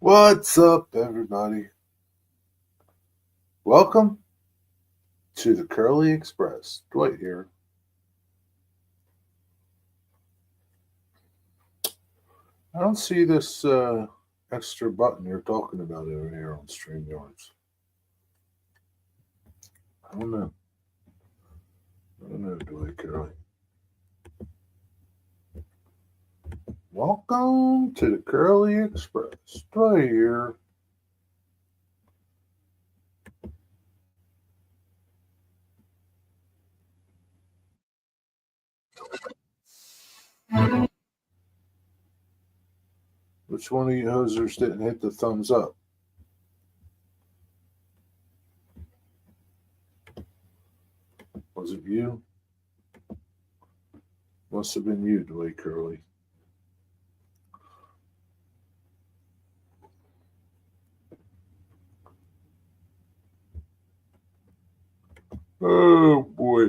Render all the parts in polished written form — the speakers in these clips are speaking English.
What's up, everybody? Welcome to the Curly Express. Dwight here. I don't see this extra button you're talking about over here on StreamYards. I don't know. Dwight Curly. Welcome to the Curly Express. Dwight here. Which one of you hosers didn't hit the thumbs up? Was it you? Must have been you, Dwight Curly. Oh boy.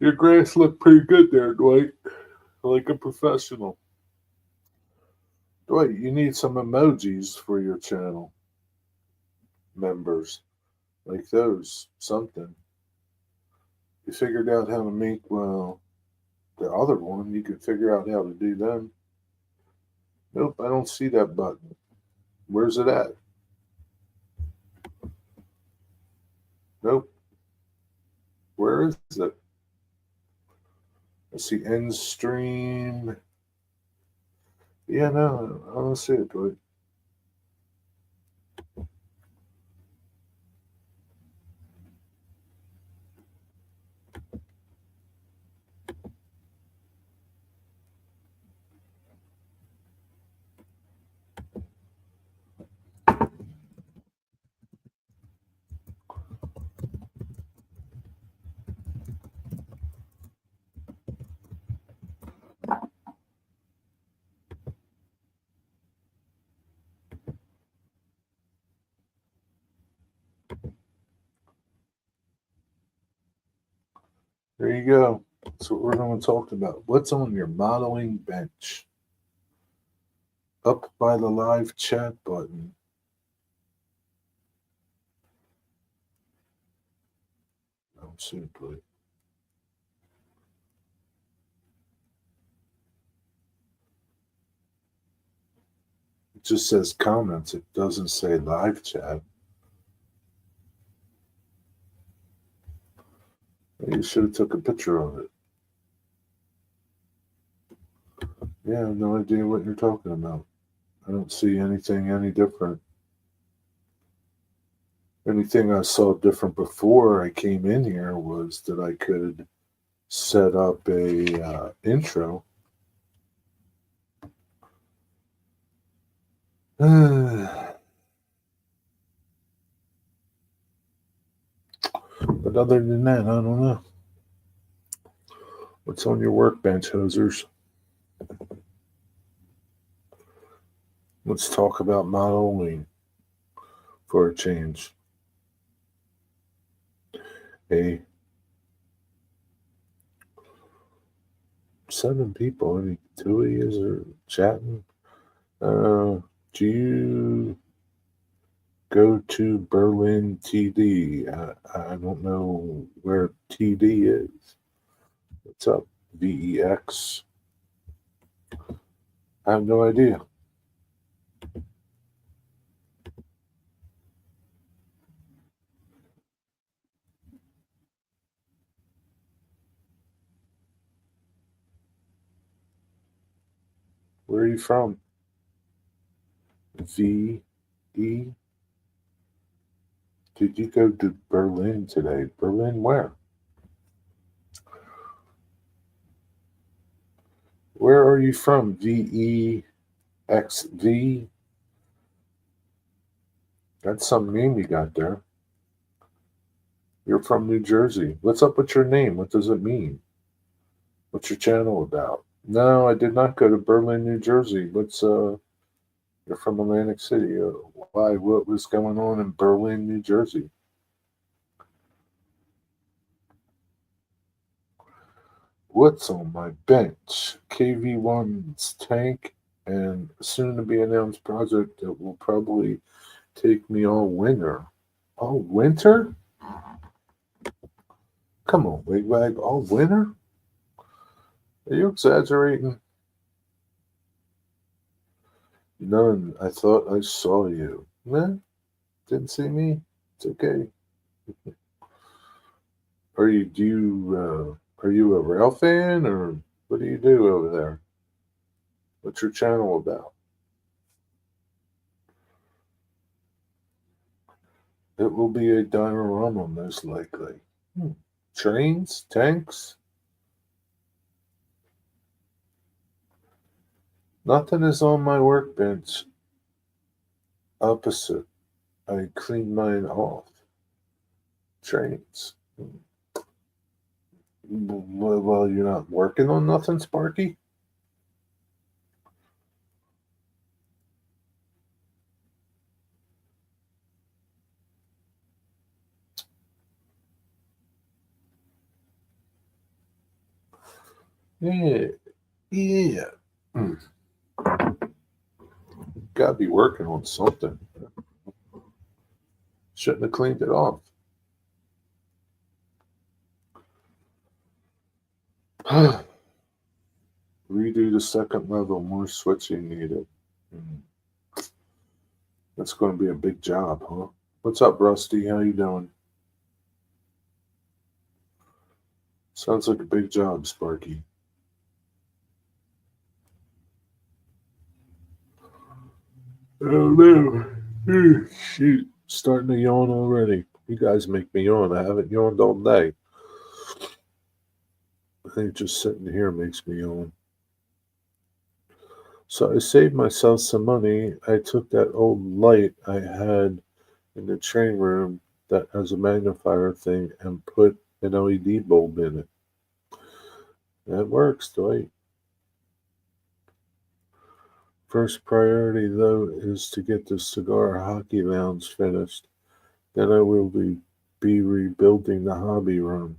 Your grass looked pretty good there, Dwight. Like a professional. Dwight, you need some emojis for your channel members. Like those. Something. You figured out how to make, well, the other one. You could figure out how to do them. Nope, I don't see that button. Where's it at? Nope. Where is it? I see end stream. Yeah, no, I don't see it, Dwight. There you go. That's what we're going to talk about. What's on your modeling bench? Up by the live chat button. I don't see it, Dwight. It just says comments. It doesn't say live chat. You should have took a picture of it. Yeah, I have no idea what you're talking about. I don't see anything any different. Anything I saw different before I came in here was that I could set up a intro. But other than that, I don't know. What's on your workbench, hosers? Let's talk about modeling for a change. Hey, 7 people. Only 2 of you are chatting. Do you go to Berlin TD? I don't know where TD is. What's up, VEX? I have no idea. Where are you from? VE? Did you go to Berlin today? Berlin where? Where are you from? VEXV? That's some name you got there. You're from New Jersey. What's up with your name? What does it mean? What's your channel about? No, I did not go to Berlin, New Jersey. You're from Atlantic City. Why? What was going on in Berlin, New Jersey? What's on my bench? KV1's tank and soon to be announced project that will probably take me all winter. All winter? Come on, Wigwag, all winter? Are you exaggerating? None. I thought I saw you. Nah, didn't see me. It's okay. Are you a rail fan or what do you do over there? What's your channel about? It will be a diorama most likely. Hmm. Trains, tanks. Nothing is on my workbench. Opposite. I clean mine off. Trains. Well, you're not working on nothing, Sparky? Yeah, yeah. Mm. Gotta be working on something. Shouldn't have cleaned it off. Redo the second level, more switching needed. Mm. That's going to be a big job, huh? What's up, Rusty? How you doing? Sounds like a big job, Sparky. Oh no. Shoot. Starting to yawn already. You guys make me yawn. I haven't yawned all day. I think just sitting here makes me yawn. So I saved myself some money. I took that old light I had in the train room that has a magnifier thing and put an LED bulb in it. That works, Dwight. First priority, though, is to get the cigar hockey lounge finished. Then I will be rebuilding the hobby room.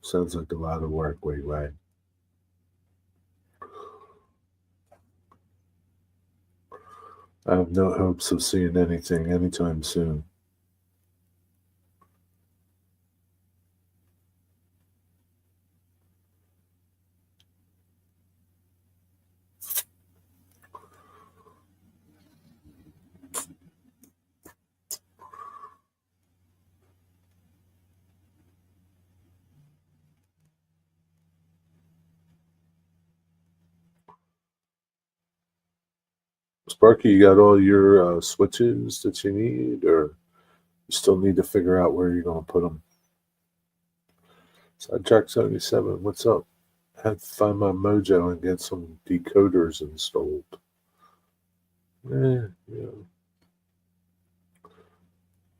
Sounds like a lot of work, Wait, wait. I have no hopes of seeing anything anytime soon. Sparky, you got all your switches that you need, or you still need to figure out where you're going to put them? Sidetrack 77, what's up? I had to find my mojo and get some decoders installed. Yeah.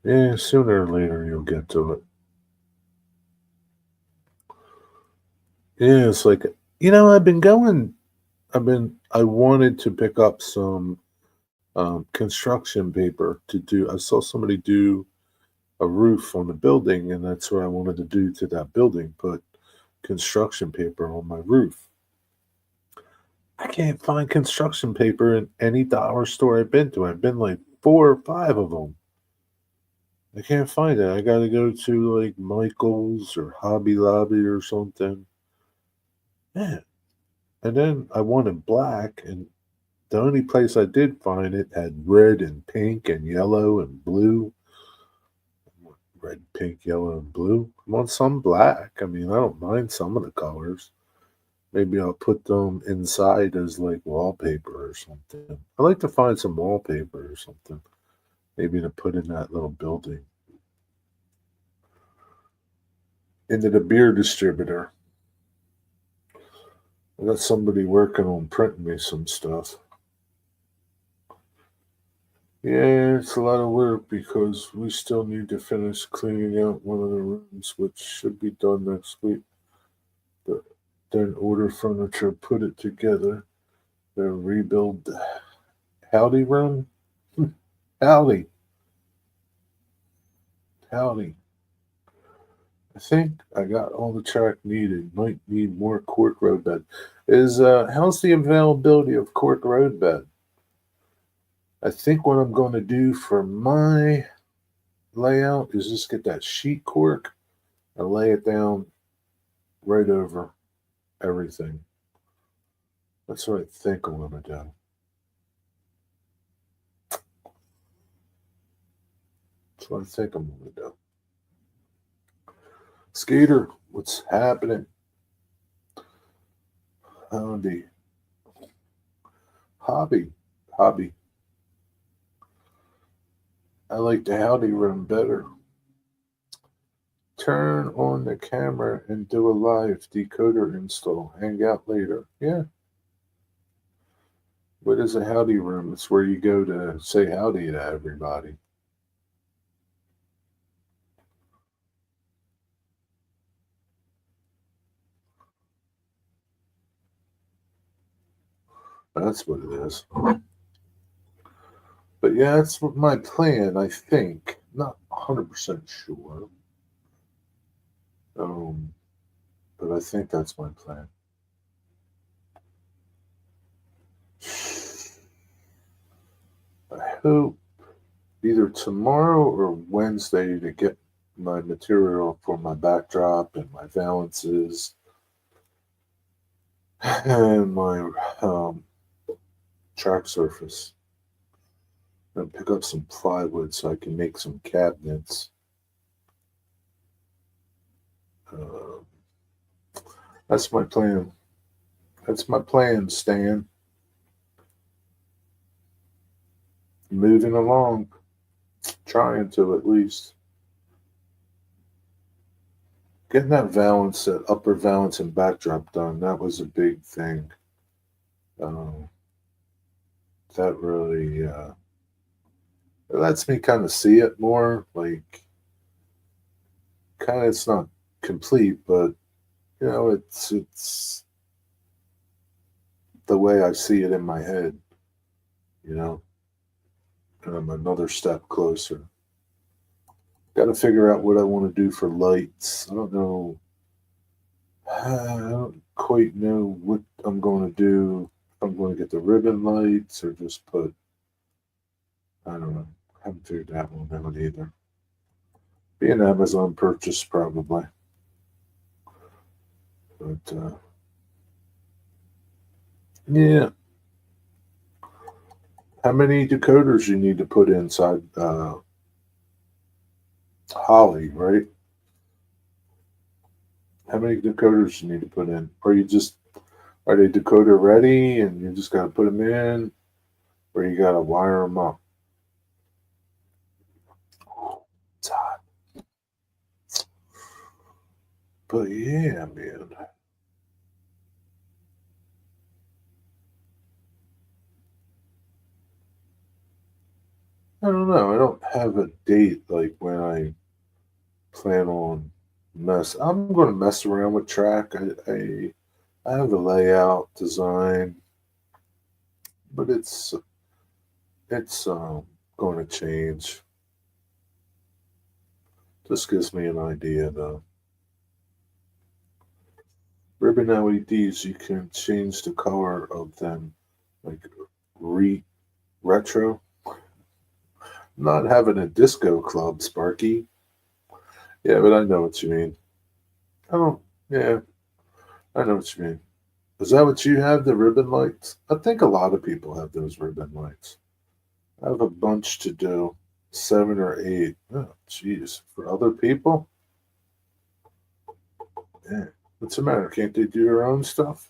Yeah, sooner or later you'll get to it. Yeah, it's like, I wanted to pick up some construction paper to do. I saw somebody do a roof on the building, and that's what I wanted to do to that building, put construction paper on my roof. I can't find construction paper in any dollar store I've been to. I've been like 4 or 5 of them. I can't find it. I got to go to like Michael's or Hobby Lobby or something. Yeah. And then I wanted black, and the only place I did find it had red and pink and yellow and blue. Red, pink, yellow, and blue. I want some black. I mean, I don't mind some of the colors. Maybe I'll put them inside as like wallpaper or something. I like to find some wallpaper or something. Maybe to put in that little building. Into the beer distributor. I got somebody working on printing me some stuff. Yeah, it's a lot of work because we still need to finish cleaning out one of the rooms, which should be done next week. But then order furniture, put it together, then rebuild the howdy room. Howdy, howdy. I think I got all the track needed. Might need more cork roadbed. How's the availability of cork roadbed? I think what I'm going to do for my layout is just get that sheet cork and lay it down right over everything. That's what I think I'm going to do. That's what I think I'm going to do. Skater, what's happening? Howdy. Hobby. I like the howdy room better. Turn on the camera and do a live decoder install. Hang out later. Yeah. What is a howdy room? It's where you go to say howdy to everybody. That's what it is. But yeah, that's what my plan, I think. Not 100% sure. But I think that's my plan. I hope either tomorrow or Wednesday to get my material for my backdrop and my valances and my track surface. And pick up some plywood so I can make some cabinets. That's my plan. That's my plan, Stan. Moving along. Trying to, at least. Getting that upper valance and backdrop done, that was a big thing. That really it lets me kind of see it more. Like, kind of, it's not complete, but it's the way I see it in my head. You know, and I'm another step closer. Got to figure out what I want to do for lights. I don't know. I don't quite know what I'm going to do. If I'm going to get the ribbon lights or just put. I don't know. I haven't figured that one out either. Be an Amazon purchase probably. But yeah. How many decoders you need to put inside Holly, right? How many decoders you need to put in? Or are they decoder ready and you just got to put them in? Or you got to wire them up? It's hot. But yeah, man. I don't know. I don't have a date like when I plan on I'm going to mess around with track. I have a layout design, but it's going to change. Just gives me an idea though. Ribbon LEDs, you can change the color of them, like retro. Not having a disco club, Sparky. Yeah, but I know what you mean. Oh, yeah, I know what you mean. Is that what you have, the ribbon lights? I think a lot of people have those ribbon lights. I have a bunch to do, 7 or 8. Oh, jeez. For other people? Yeah. What's the matter? Can't they do their own stuff?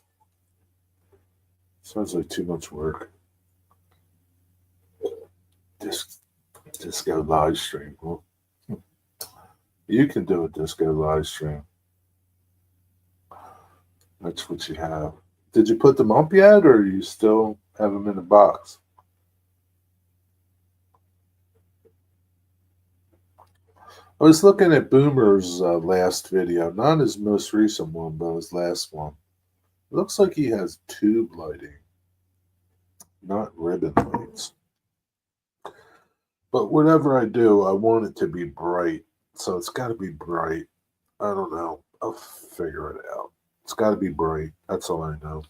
Sounds like too much work. Disco live stream. Well, you can do a disco live stream. That's what you have. Did you put them up yet, or you still have them in the box? I was looking at Boomer's last video, not his most recent one, but his last one. It looks like he has tube lighting, not ribbon lights. But whatever I do, I want it to be bright. So it's got to be bright. I don't know. I'll figure it out. It's got to be bright. That's all I know.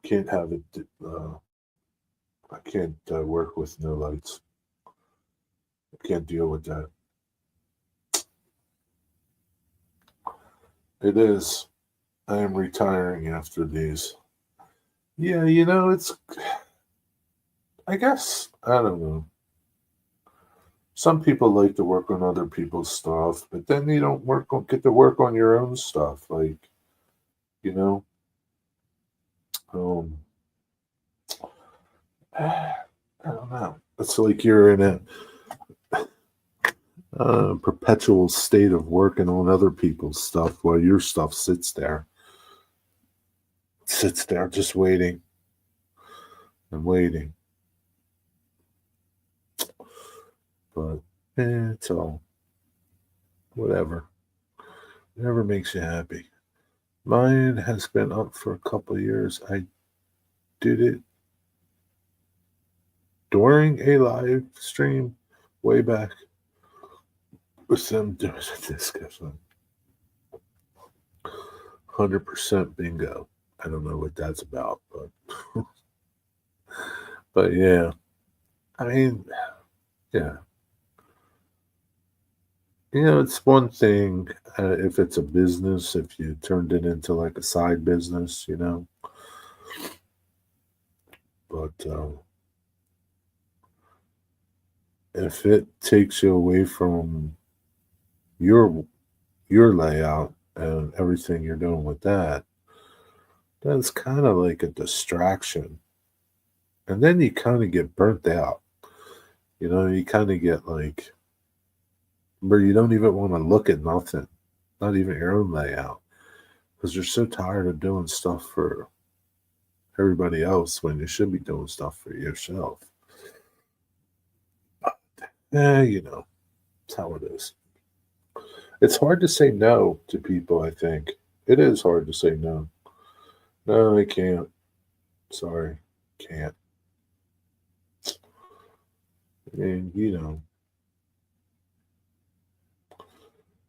Can't have it. I can't work with no lights. I can't deal with that. It is. I am retiring after these. Yeah, it's. I guess I don't know. Some people like to work on other people's stuff, but then you don't get to work on your own stuff. Like you know, um, I don't know. It's like you're in a perpetual state of working on other people's stuff while your stuff sits there just waiting and waiting. But it's all whatever. Whatever makes you happy. Mine has been up for a couple of years. I did it during a live stream way back with them doing a discussion. 100% bingo. I don't know what that's about, but but yeah. I mean, yeah. It's one thing if it's a business, if you turned it into like a side business, but if it takes you away from your your layout and everything you're doing with that, that's kind of like a distraction. And then you kind of get burnt out. You kind of get like where you don't even want to look at nothing, not even your own layout, because you're so tired of doing stuff for everybody else when you should be doing stuff for yourself. It's how it is. It's hard to say no to people, I think. It is hard to say no. No, I can't. Sorry. Can't. I mean,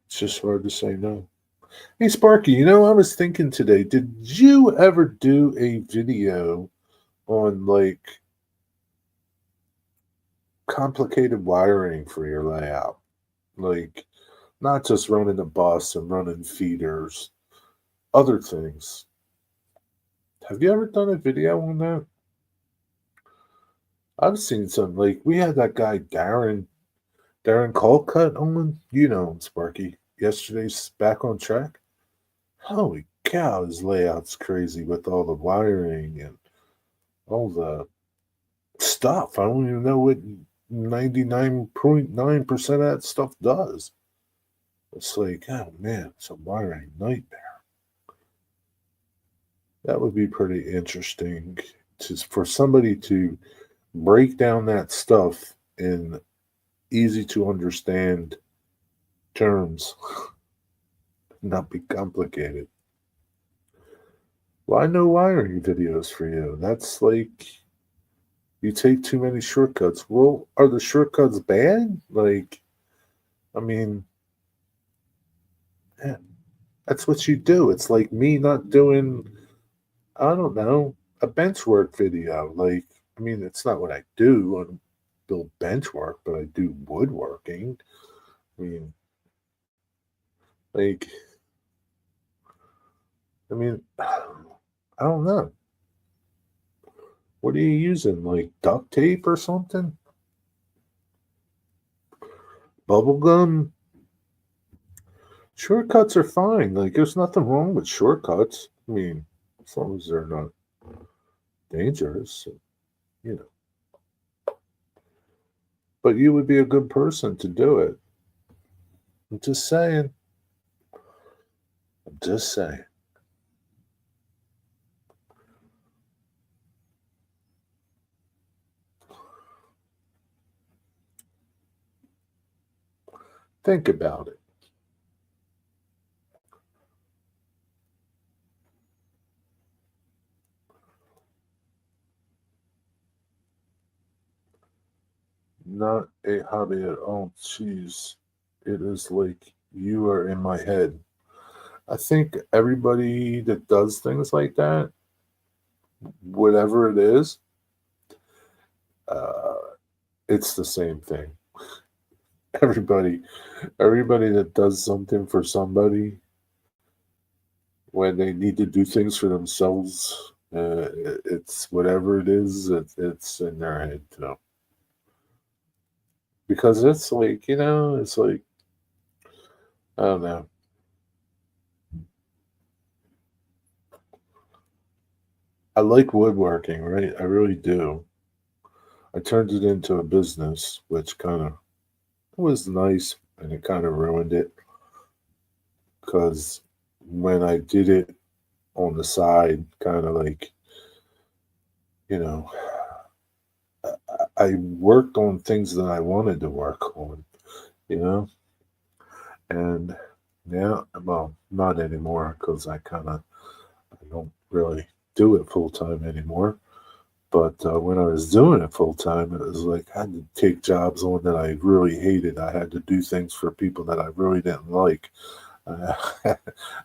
it's just hard to say no. Hey, Sparky, I was thinking today, did you ever do a video on like complicated wiring for your layout? Like, not just running a bus and running feeders, other things. Have you ever done a video on that? I've seen some, like, we had that guy, Darren Colcutt on, him, Sparky. Yesterday's Back on Track. Holy cow, his layout's crazy with all the wiring and all the stuff. I don't even know what 99.9% of that stuff does. It's like, oh man, it's a wiring nightmare. That would be pretty interesting for somebody to break down that stuff in easy to understand terms, not be complicated. Why no wiring videos for you? That's like you take too many shortcuts. Well, are the shortcuts bad? Like, I mean, yeah, that's what you do. It's like me not doing, I don't know, a bench work video. Like, I mean, it's not what I do. I don't build bench work, but I do woodworking. I mean, like, I don't know. What are you using? Like duct tape or something? Bubble gum? Shortcuts are fine. Like, there's nothing wrong with shortcuts. I mean, as long as they're not dangerous, you know. But you would be a good person to do it. I'm just saying. I'm just saying. Think about it. Not a hobby at all. Jeez. It is like you are in my head. I think everybody that does things like that, whatever it is, uh, it's the same thing. Everybody, everybody that does something for somebody when they need to do things for themselves, it's whatever it is, it's in their head too. Because it's like, it's like, I don't know. I like woodworking, right? I really do. I turned it into a business, which kind of was nice, and it kind of ruined it because when I did it on the side, kind of like, you know, I worked on things that I wanted to work on, you know, and now, well, not anymore because I don't really do it full time anymore. But when I was doing it full time, it was like I had to take jobs on that I really hated. I had to do things for people that I really didn't like. I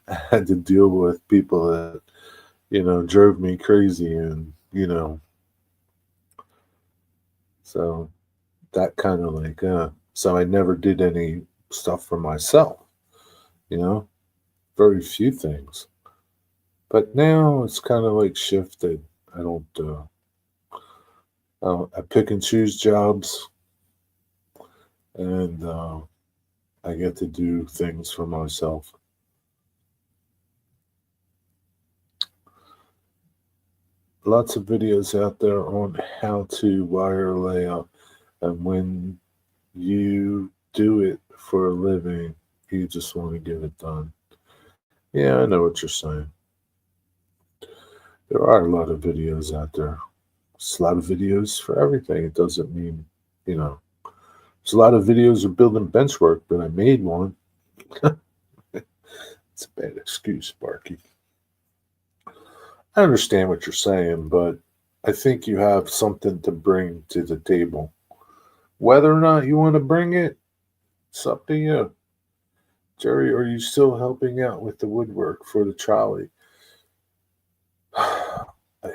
I had to deal with people that, drove me crazy. And, so that kind of like, so I never did any stuff for myself, you know, very few things. But now it's kind of like shifted. I don't, I pick and choose jobs, and I get to do things for myself. Lots of videos out there on how to wire layout, and when you do it for a living, you just want to get it done. Yeah, I know what you're saying. There are a lot of videos out there. There's a lot of videos for everything. It doesn't mean, you know, there's a lot of videos of building bench work, but I made one. It's a bad excuse, Sparky. I understand what you're saying, but I think you have something to bring to the table. Whether or not you want to bring it, it's up to you. Jerry, are you still helping out with the woodwork for the trolley? I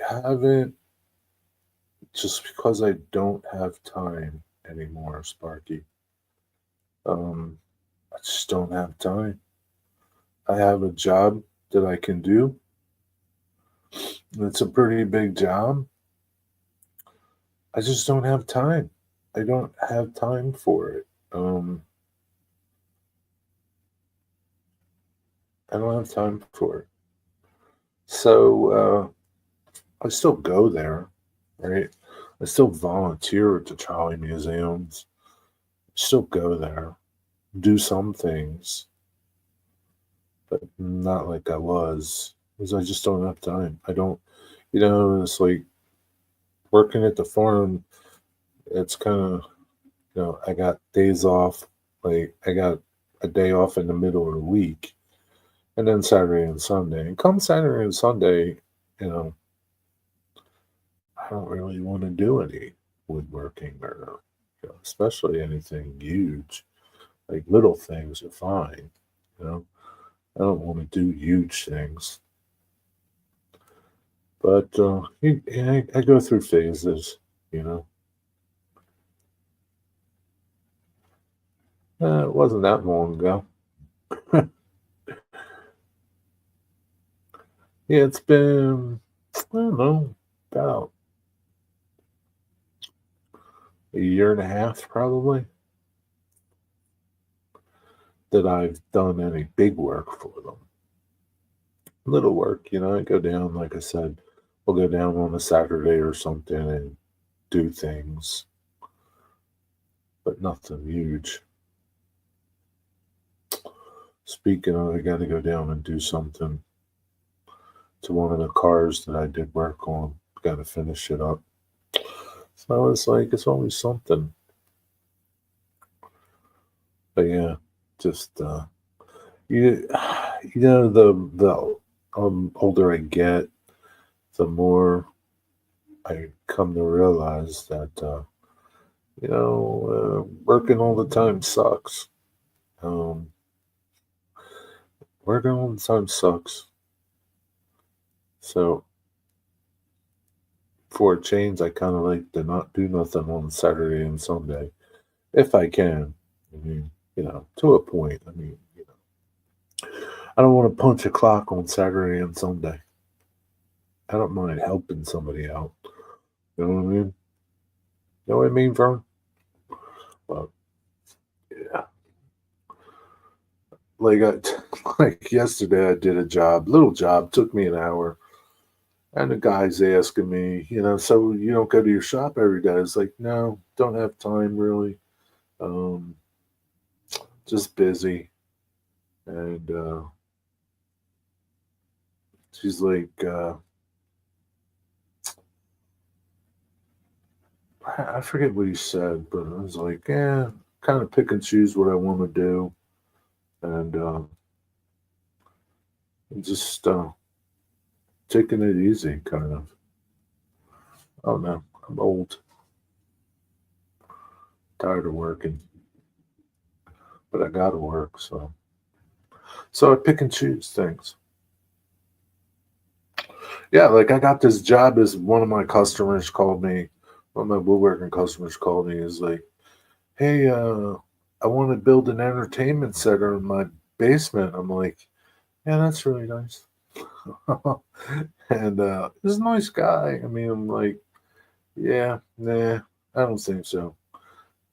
haven't, just because I don't have time anymore, Sparky. I just don't have time. I have a job that I can do. It's a pretty big job. I just don't have time. I don't have time for it. I don't have time for it. So I still go there, right? I still volunteer at the trolley museums. Still go there, do some things, but not like I was, because I just don't have time. I don't, it's like working at the farm. It's kind of, I got days off. Like I got a day off in the middle of the week, and then Saturday and Sunday. And come Saturday and Sunday, you know, I don't really want to do any woodworking or, especially anything huge. Like little things are fine, you know. I don't want to do huge things. But I go through phases, you know. It wasn't that long ago. Yeah, it's been, I don't know, about a year and a half probably that I've done any big work for them. Little work, I go down, like I said, we'll go down on a Saturday or something and do things, but nothing huge. Speaking of, I got to go down and do something to one of the cars that I did work on. Got to finish it up. So it's like, it's always something. But yeah, just, you, the older I get, the more I come to realize that, working all the time sucks. Um, working all the time sucks. So for a change, I kind of like to not do nothing on Saturday and Sunday if I can. I mean, to a point. I mean, I don't want to punch a clock on Saturday and Sunday. I don't mind helping somebody out. You know what I mean? You know what I mean, Vern? Well, yeah. Like like yesterday, I did a job, little job, took me an hour, and the guy's asking me, so you don't go to your shop every day? It's like, no, don't have time really. Um, just busy. And she's like, I forget what he said, but I was like, yeah, kind of pick and choose what I want to do, and just taking it easy, kind of. I don't know. I'm old, tired of working, but I gotta work, so I pick and choose things. Yeah, like I got this job as one of my customers called me, one of my woodworking customers called me, is like, hey, I want to build an entertainment center in my basement. I'm like, yeah, that's really nice. And he's a nice guy. I mean, I'm like, yeah, nah, I don't think so.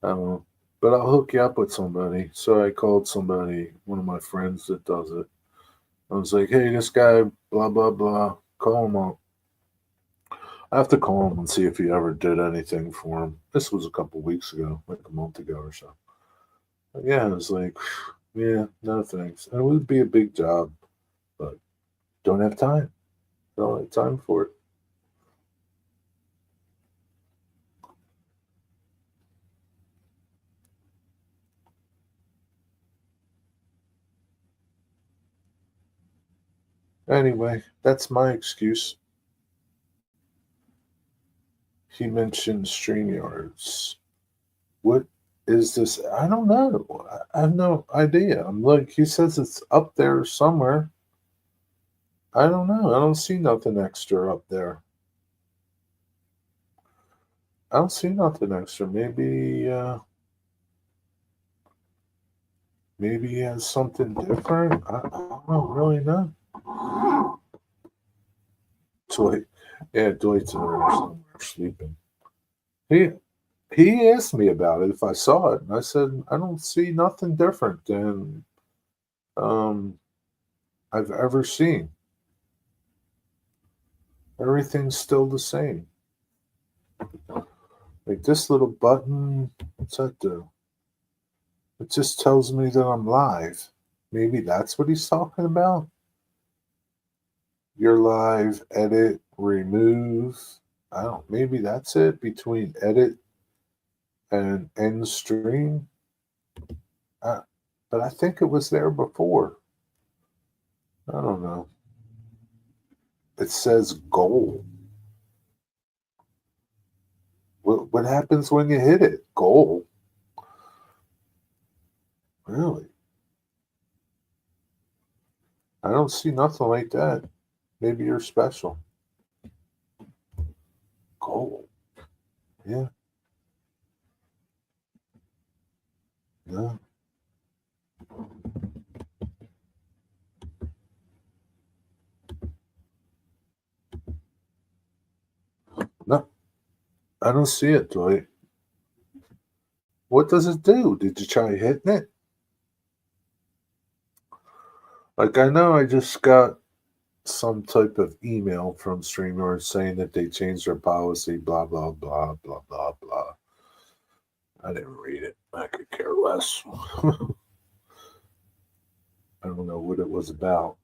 I don't know. But I'll hook you up with somebody. So I called somebody, one of my friends that does it. I was like, hey, this guy, blah, blah, blah. Call him up. I have to call him and see if he ever did anything for him. This was a couple weeks ago, like a month ago or so. But yeah, it was like, yeah, no thanks. And it would be a big job, but don't have time. Don't have time for it. Anyway, that's my excuse. He mentioned StreamYards. What is this? I don't know. I have no idea. I'm like, he says it's up there somewhere. I don't know. I don't see nothing extra up there. I don't see nothing extra. Maybe he has something different. I don't really know. Dwight, yeah, Dwight's in there somewhere sleeping. He he asked me about it if I saw it, and I said I don't see nothing different than um I've ever seen. Everything's still the same. Like this little button, what's that do? It just tells me that I'm live. Maybe that's what he's talking about. You're live, edit, remove. I don't. Maybe that's it between edit and end stream. Uh, but I think it was there before. I don't know. It says goal. What happens when you hit it? Goal. Really? I don't see nothing like that. Maybe you're special. Goal. Yeah. Yeah. No, I don't see it, Dwight. What does it do? Did you try hitting it? Like I know I just got some type of email from StreamYard saying that they changed their policy, blah blah blah blah blah blah. I didn't read it. I could care less. I don't know what it was about,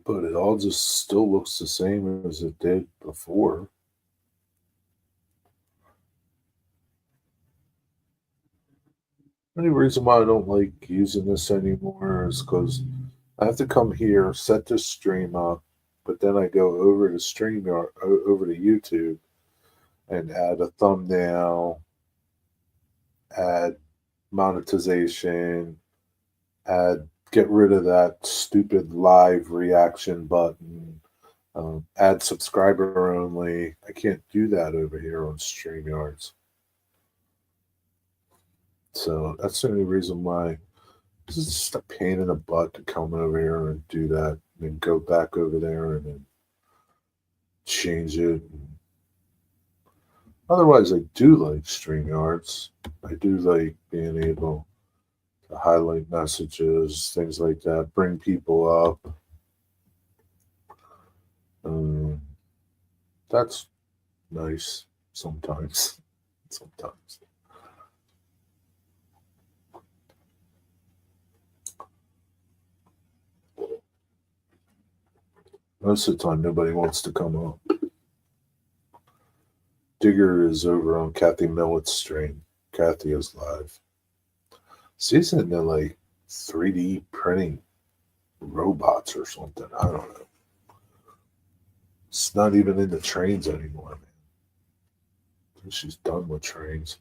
but it all just still looks the same as it did before. The only reason why I don't like using this anymore is because I have to come here, set this stream up, but then I go over to StreamYard, over to YouTube, and add a thumbnail, add monetization, get rid of that stupid live reaction button, add subscriber only. I can't do that over here on StreamYards. So that's the only reason why. This is just a pain in the butt to come over here and do that, and then go back over there and then change it. Otherwise, I do like StreamYards. I do like being able to highlight messages, things like that, bring people up. That's nice sometimes. Sometimes. Most of the time, nobody wants to come up. Digger is over on Kathy Millett's stream. Kathy is live. She's into like 3D printing robots or something. I don't know. It's not even into trains anymore, man. She's done with trains.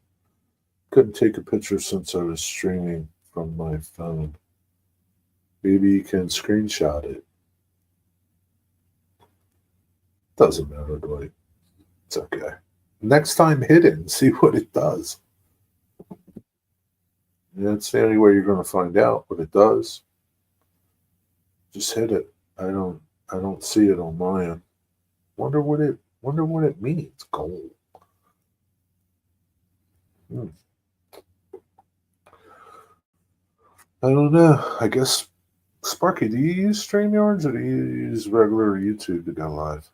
Couldn't take a picture since I was streaming from my phone. Maybe you can screenshot it. Doesn't matter, Dwight. It's okay. Next time, hit it and see what it does. That's the only way you're going to find out what it does. Just hit it. I don't see it on my end. Wonder what it means. Gold. I don't know. I guess, Sparky, do you use StreamYards or do you use regular YouTube to go live?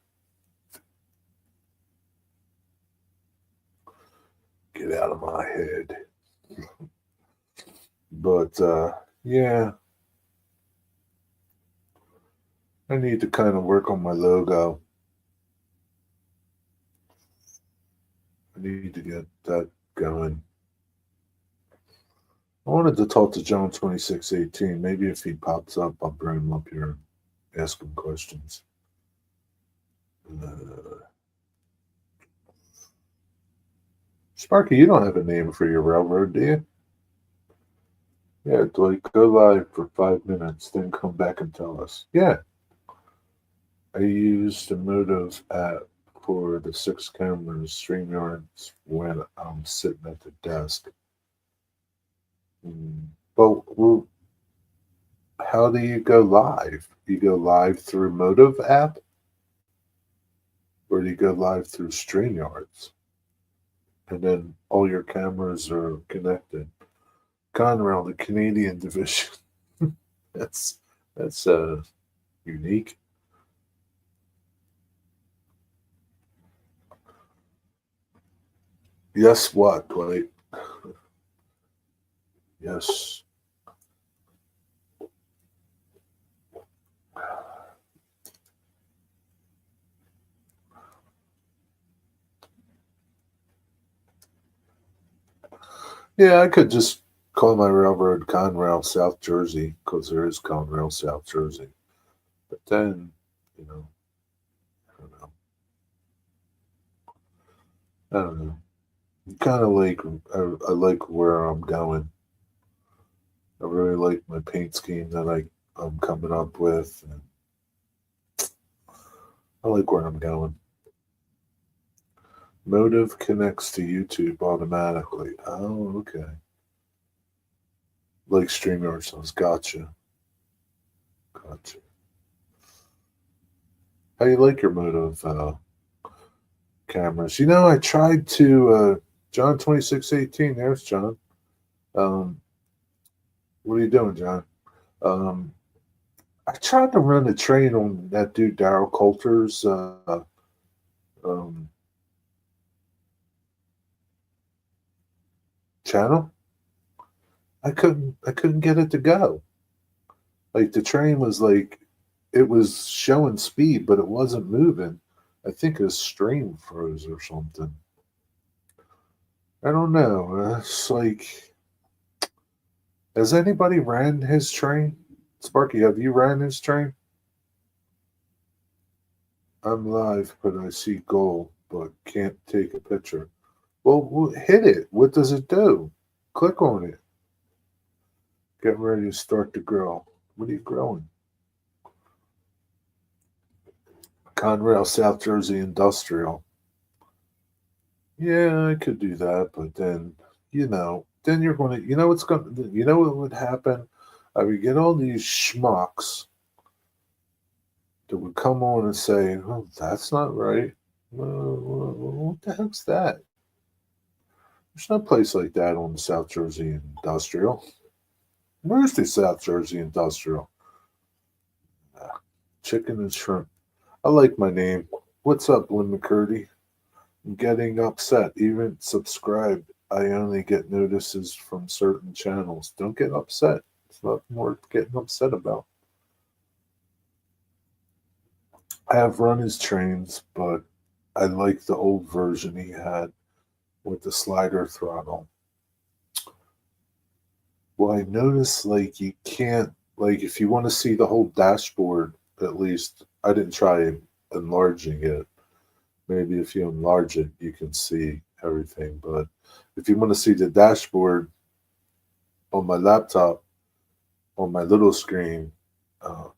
Get out of my head. But yeah, I need to kind of work on my logo. I need to get that going. I wanted to talk to John 2618. Maybe if he pops up, I'll bring him up here and ask him questions. Sparky, you don't have a name for your railroad, do you? Yeah, Dwight, go live for 5 minutes, then come back and tell us. Yeah. I used the Motive app for the 6 cameras, StreamYards, when I'm sitting at the desk. Well, how do you go live? You go live through Motive app? Or do you go live through StreamYards? And then all your cameras are connected. Conrail, the Canadian division. that's unique. Yes, what, Dwight? Yes. Yeah, I could just call my railroad Conrail South Jersey because there is Conrail South Jersey. But then, I don't know. Kind of like I like where I'm going. I really like my paint scheme that I'm coming up with. And I like where I'm going. Motive connects to YouTube automatically. Oh, okay. Like StreamYard says, gotcha. How you like your Motive cameras? I tried to John 2618. There's John. What are you doing, John? I tried to run a train on that dude Daryl Coulter's channel. I couldn't get it to go. Like the train was it was showing speed, but it wasn't moving. I think his stream froze or something. I don't know. It's like, has anybody ran his train? Sparky, have you ran his train? I'm live, but I see gold, but can't take a picture. Well, hit it. What does it do? Click on it. Getting ready to start to grow. What are you growing? Conrail, South Jersey Industrial. Yeah, I could do that, but then, then you're going to, what would happen? I would get all these schmucks that would come on and say, "Oh, that's not right. What the heck's that? There's no place like that on the South Jersey Industrial. Where's the South Jersey Industrial? Ah, chicken and shrimp. I like my name. What's up, Lynn McCurdy? I'm getting upset. Even subscribed. I only get notices from certain channels. Don't get upset. It's not worth getting upset about. I have run his trains, but I like the old version he had with the slider throttle. Well, I noticed like you can't if you want to see the whole dashboard, at least I didn't try enlarging it. Maybe if you enlarge it, you can see everything. But if you want to see the dashboard on my laptop, on my little screen, uh,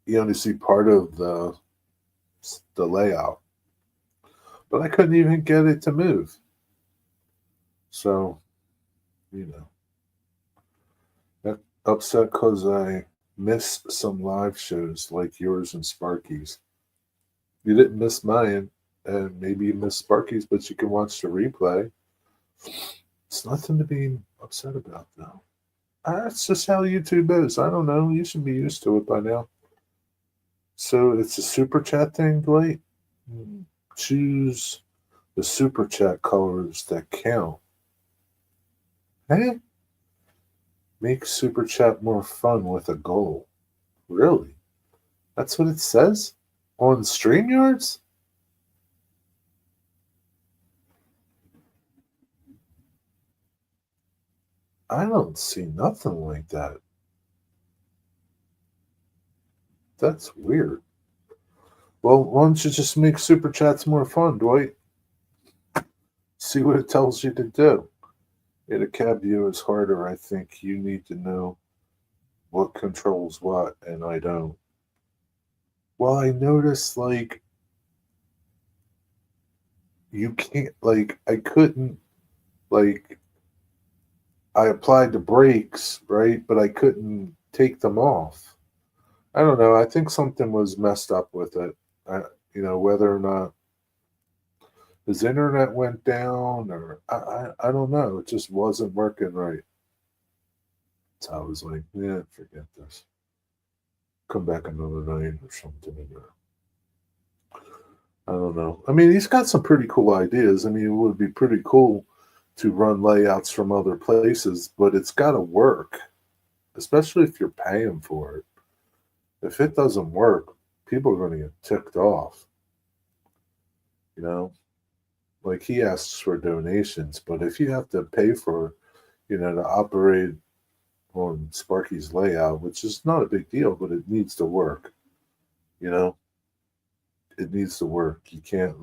you only see part of the layout. But I couldn't even get it to move. So, you know, that upset because I missed some live shows like yours and Sparky's. You didn't miss mine, and maybe you missed Sparky's, but you can watch the replay. It's nothing to be upset about, though. That's just how YouTube is. I don't know. You should be used to it by now. So it's a super chat thing, Dwight. Choose the super chat colors that count. Hey, make super chat more fun with a goal. Really? That's what it says on StreamYards? I don't see nothing like that. That's weird. Well, why don't you just make super chats more fun, Dwight? See what it tells you to do. In a cab view is harder. I think you need to know what controls what, and I don't. Well, I noticed you can't I couldn't like I applied the brakes, right? But I couldn't take them off. I don't know. I think something was messed up with it. Whether or not his internet went down or I don't know. It just wasn't working right. So I was like, yeah, forget this. Come back another night or something. I don't know. I mean, he's got some pretty cool ideas. I mean, it would be pretty cool to run layouts from other places, but it's got to work, especially if you're paying for it. If it doesn't work, people are going to get ticked off. You know, like he asks for donations, but if you have to pay for, to operate on Sparky's layout, which is not a big deal, but it needs to work. You know, it needs to work. You can't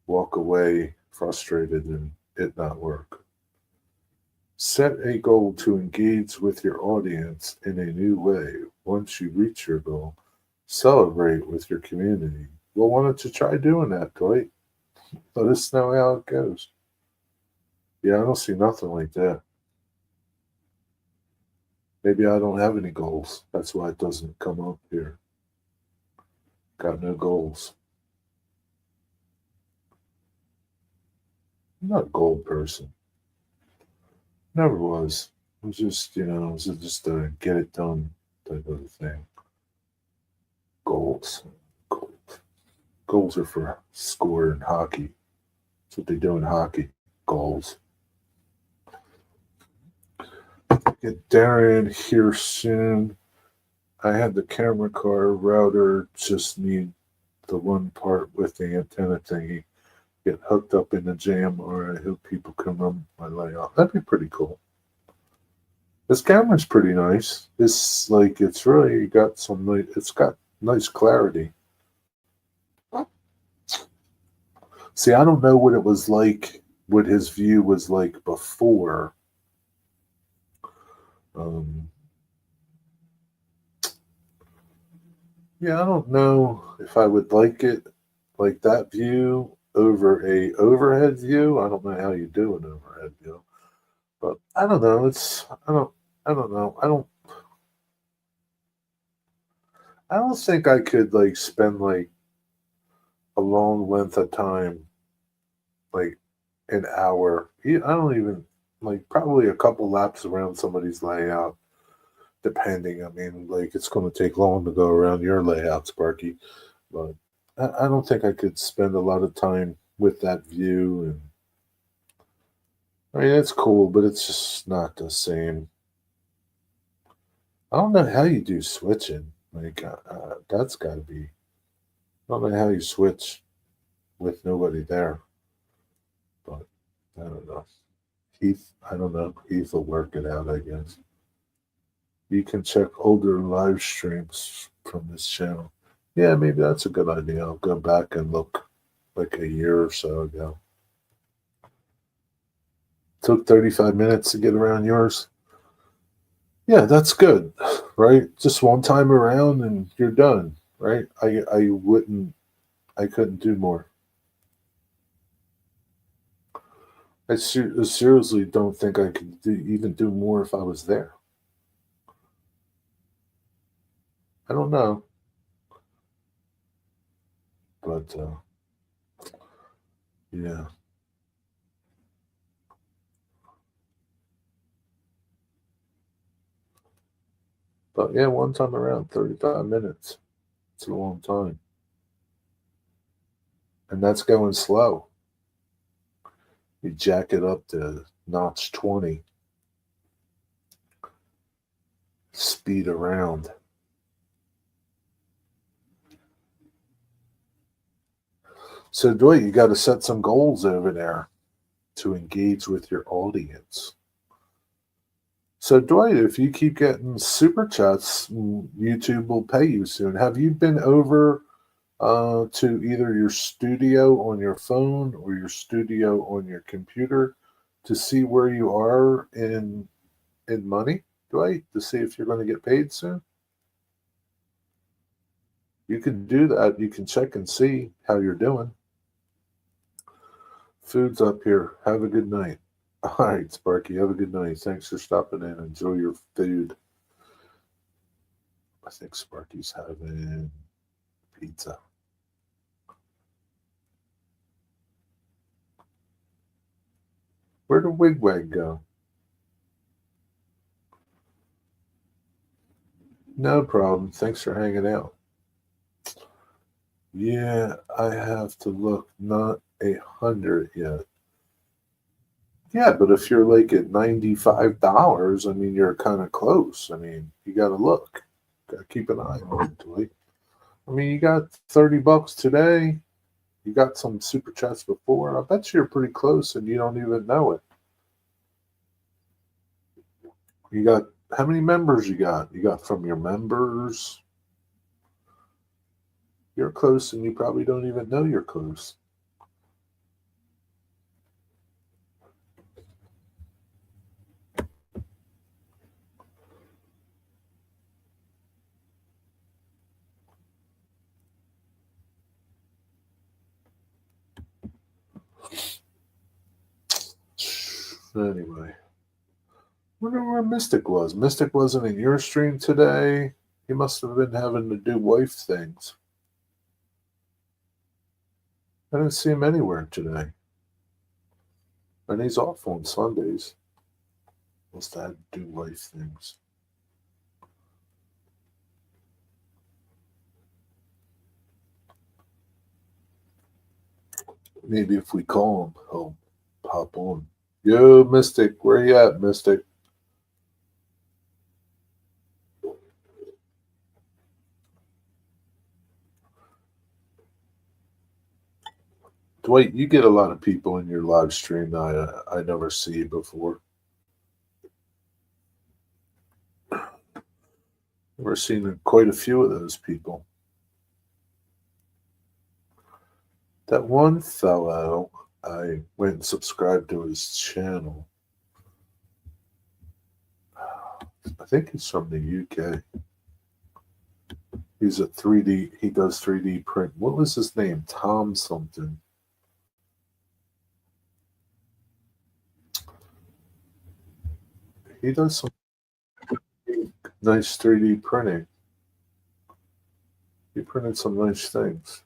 walk away frustrated and it not work. Set a goal to engage with your audience in a new way. Once you reach your goal, celebrate with your community. Well, why don't you try doing that, Dwight? Let us know how it goes. Yeah, I don't see nothing like that. Maybe I don't have any goals. That's why it doesn't come up here. Got no goals. I'm not a goal person. Never was. It was just, it was just a get it done type of thing. Goals. Goals are for score in hockey. That's what they do in hockey. Goals. Get Darren here soon. I had the camera car router, just need the one part with the antenna thingy get hooked up in the jam, or I hope people can run my layout. That'd be pretty cool. This camera's pretty nice. It's really got it's got nice clarity. See, I don't know what it was like, what his view was like before. Um, yeah, I don't know if I would like that view over a overhead view. I don't know how you do an overhead view, but I don't know. I don't know. I don't think I could like spend like a long length of time, like an hour. I don't even like probably a couple laps around somebody's layout, depending. I mean, like it's going to take long to go around your layout, Sparky, but I don't think I could spend a lot of time with that view. And I mean, it's cool, but it's just not the same. I don't know how you do switching. Like that's got to be. I don't know how you switch with nobody there, but I don't know. Heath, I don't know. Heath will work it out, I guess. You can check older live streams from this channel. Yeah, maybe that's a good idea. I'll go back and look like a year or so ago. Took 35 minutes to get around yours. Yeah, that's good, right? Just one time around and you're done, right? I couldn't do more. I seriously don't think I could even do more if I was there. I don't know, but yeah. But yeah, one time around, 35 minutes. It's a long time. And that's going slow. You jack it up to notch 20, speed around. So, Dwight, you got to set some goals over there to engage with your audience. So, Dwight, if you keep getting super chats, YouTube will pay you soon. Have you been over to either your studio on your phone or your studio on your computer to see where you are in money, Dwight, to see if you're going to get paid soon? You can do that. You can check and see how you're doing. Food's up here. Have a good night. All right, Sparky. Have a good night. Thanks for stopping in. Enjoy your food. I think Sparky's having pizza. Where'd the wigwag go? No problem. Thanks for hanging out. Yeah, I have to look. Not 100 yet. Yeah, but if you're like at $95, I mean, you're kind of close. I mean, you got to look. Got to keep an eye on it, Dwight. I mean, you got $30 today. You got some super chats before. I bet you're pretty close and you don't even know it. You got how many members you got? You got from your members. You're close and you probably don't even know you're close. Anyway, wonder where Mystic was. Mystic wasn't in your stream today. He must have been having to do wife things. I didn't see him anywhere today. And he's off on Sundays. Must have to do wife things. Maybe if we call him, he'll pop on. Yo, Mystic, where you at, Mystic? Dwight, you get a lot of people in your live stream that I never see before. We're seeing quite a few of those people. That one fellow, I went and subscribed to his channel. I think he's from the UK. He's a 3D, he does 3D print. What was his name? Tom something. He does some nice 3D printing. He printed some nice things.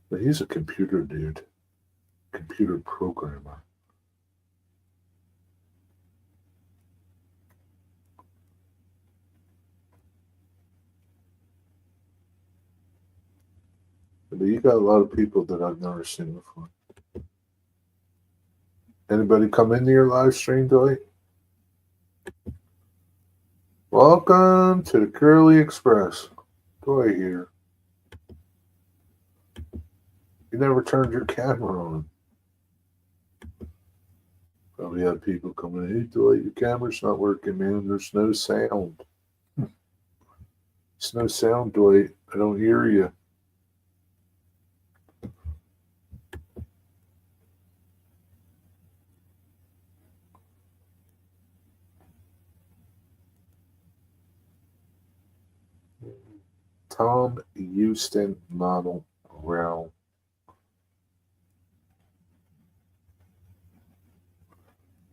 But he's a computer dude, computer programmer. But you got a lot of people that I've never seen before. Anybody come into your live stream, Dwight? Welcome to the Curly Express. Dwight here. You never turned your camera on. Probably had people coming in. Hey, Dwight, your camera's not working, man. There's no sound. There's no sound, Dwight. I don't hear you. Tom Houston Model Rail.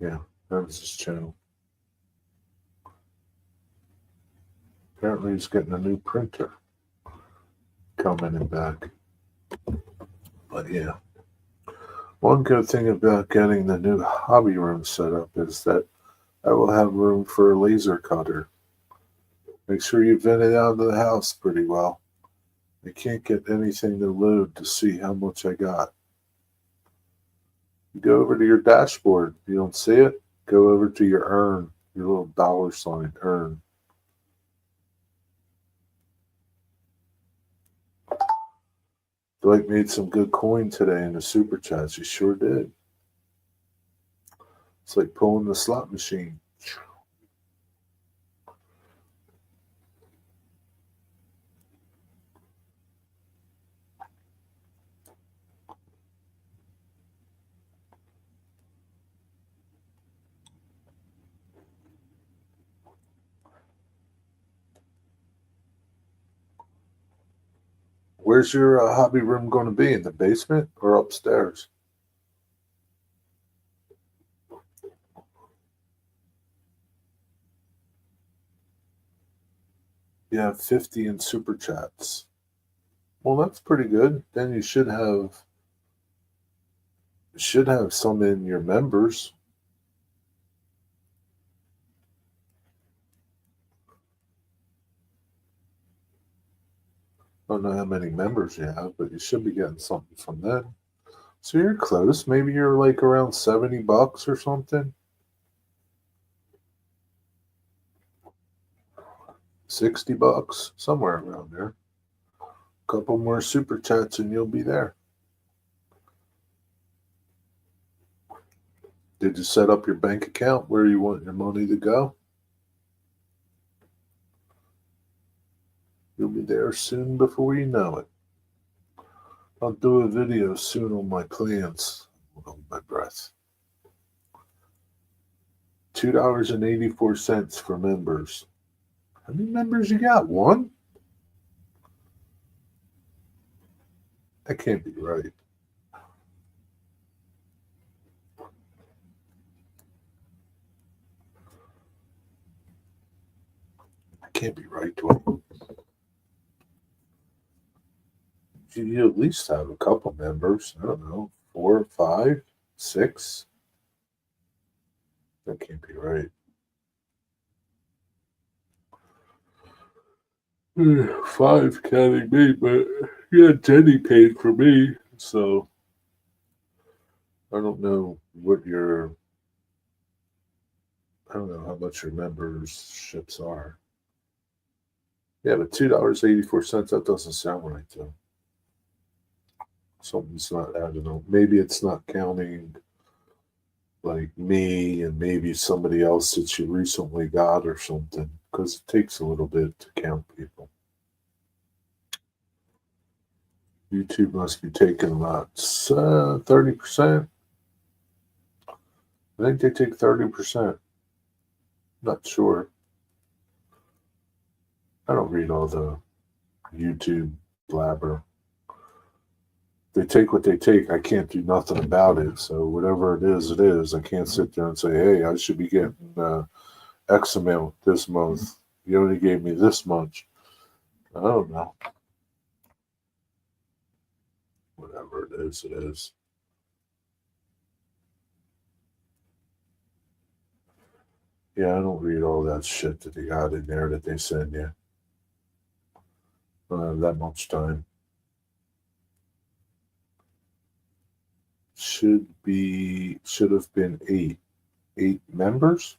Yeah, that was his channel. Apparently he's getting a new printer coming in back. But yeah. One good thing about getting the new hobby room set up is that I will have room for a laser cutter. Make sure you vent it out of the house pretty well. I can't get anything to load to see how much I got. You go over to your dashboard. You don't see it? Go over to your earn, your little $ earn. Dwight made some good coin today in the super chats. He sure did. It's like pulling the slot machine. Where's your hobby room going to be? In the basement or upstairs? You have 50 in super chats. Well, that's pretty good. Then you should have some in your members. I don't know how many members you have, but you should be getting something from them. So you're close. Maybe you're like around $70 or something. 60 bucks, somewhere around there. A couple more super chats and you'll be there. Did you set up your bank account where you want your money to go? You'll be there soon before you know it. I'll do a video soon on my plans. Hold my breath. $2.84 for members. How many members you got? One? That can't be right. That can't be right, Dwight. You at least have a couple members. I don't know, 4, 5, 6. That can't be right. 5 counting me, but yeah, Jenny paid for me, so I don't know how much your memberships are. Yeah, but $2.84, that doesn't sound right though. Something's not adding up. Maybe it's not counting like me and maybe somebody else that you recently got or something, because it takes a little bit to count people. YouTube must be taking about 30%. I think they take 30%. Not sure. I don't read all the YouTube blabber. They take what they take. I can't do nothing about it. So whatever it is, it is. I can't sit there and say, "Hey, I should be getting X amount this month. You only gave me this much." I don't know. Whatever it is, it is. Yeah, I don't read all that shit that they got in there that they send you. I don't have that much time. Should have been eight members.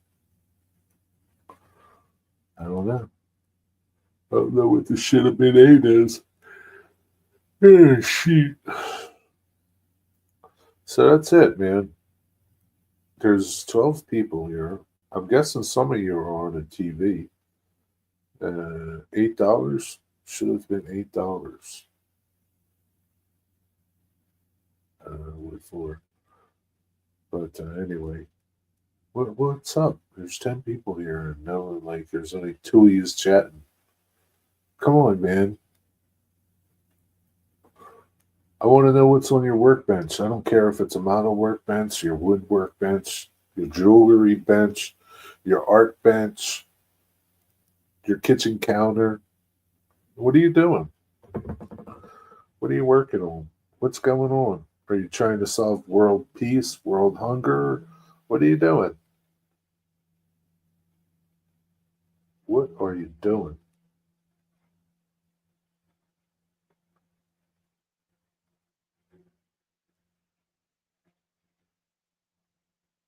I don't know. I don't know what the should have been eight is. Shit. So that's it, man. There's 12 people here. I'm guessing some of you are on the TV. $8 should have been $8. I don't know what for. But anyway, what's up? There's 10 people here, and no, like there's only two of yous chatting. Come on, man. I want to know what's on your workbench. I don't care if it's a model workbench, your wood workbench, your jewelry bench, your art bench, your kitchen counter. What are you doing? What are you working on? What's going on? Are you trying to solve world peace, world hunger? What are you doing? What are you doing?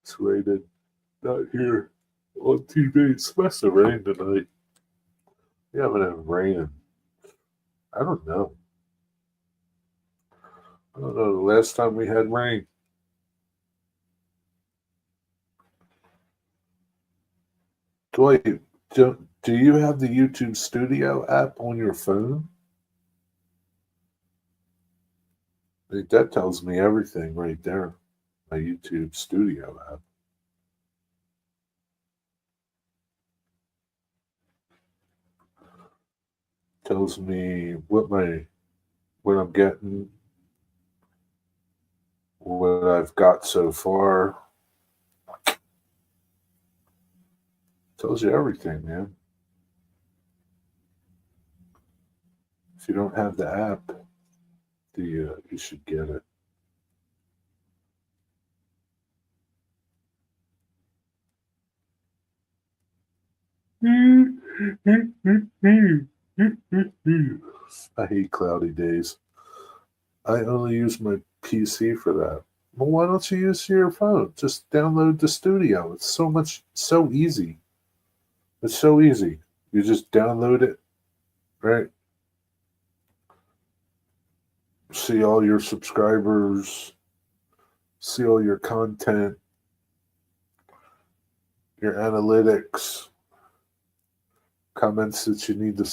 It's rated not here on TV. It's supposed to rain tonight. We haven't had rain in, I don't know. I don't know the last time we had rain. Dwight, do you have the YouTube Studio app on your phone? That tells me everything right there. My YouTube Studio app tells me what I'm getting, what I've got so far. Tells you everything, man. If you don't have the app, you should get it. I hate cloudy days. I only use my PC for that. Well, why don't you use your phone? Just download the studio. It's so easy. It's so easy. You just download it, right? See all your subscribers, see all your content, your analytics, comments that you need to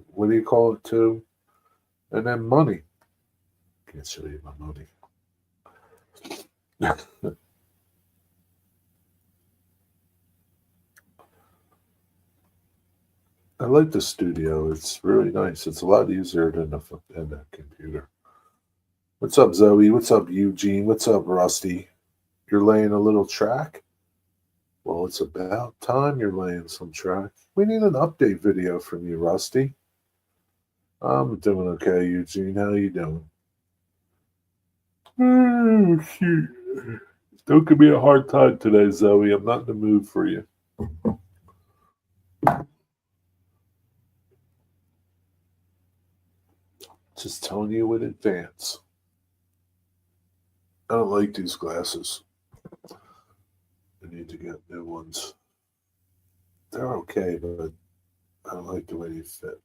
what do you call it to? And then money. Can't show you my money. I like the studio. It's really nice. It's a lot easier than the computer. What's up, Zoe? What's up, Eugene? What's up, Rusty? You're laying a little track? Well, it's about time you're laying some track. We need an update video from you, Rusty. I'm doing okay, Eugene. How you doing? Oh, shoot. Don't give me a hard time today, Zoe. I'm not in the mood for you. Just telling you in advance. I don't like these glasses. I need to get new ones. They're okay, but I don't like the way they fit.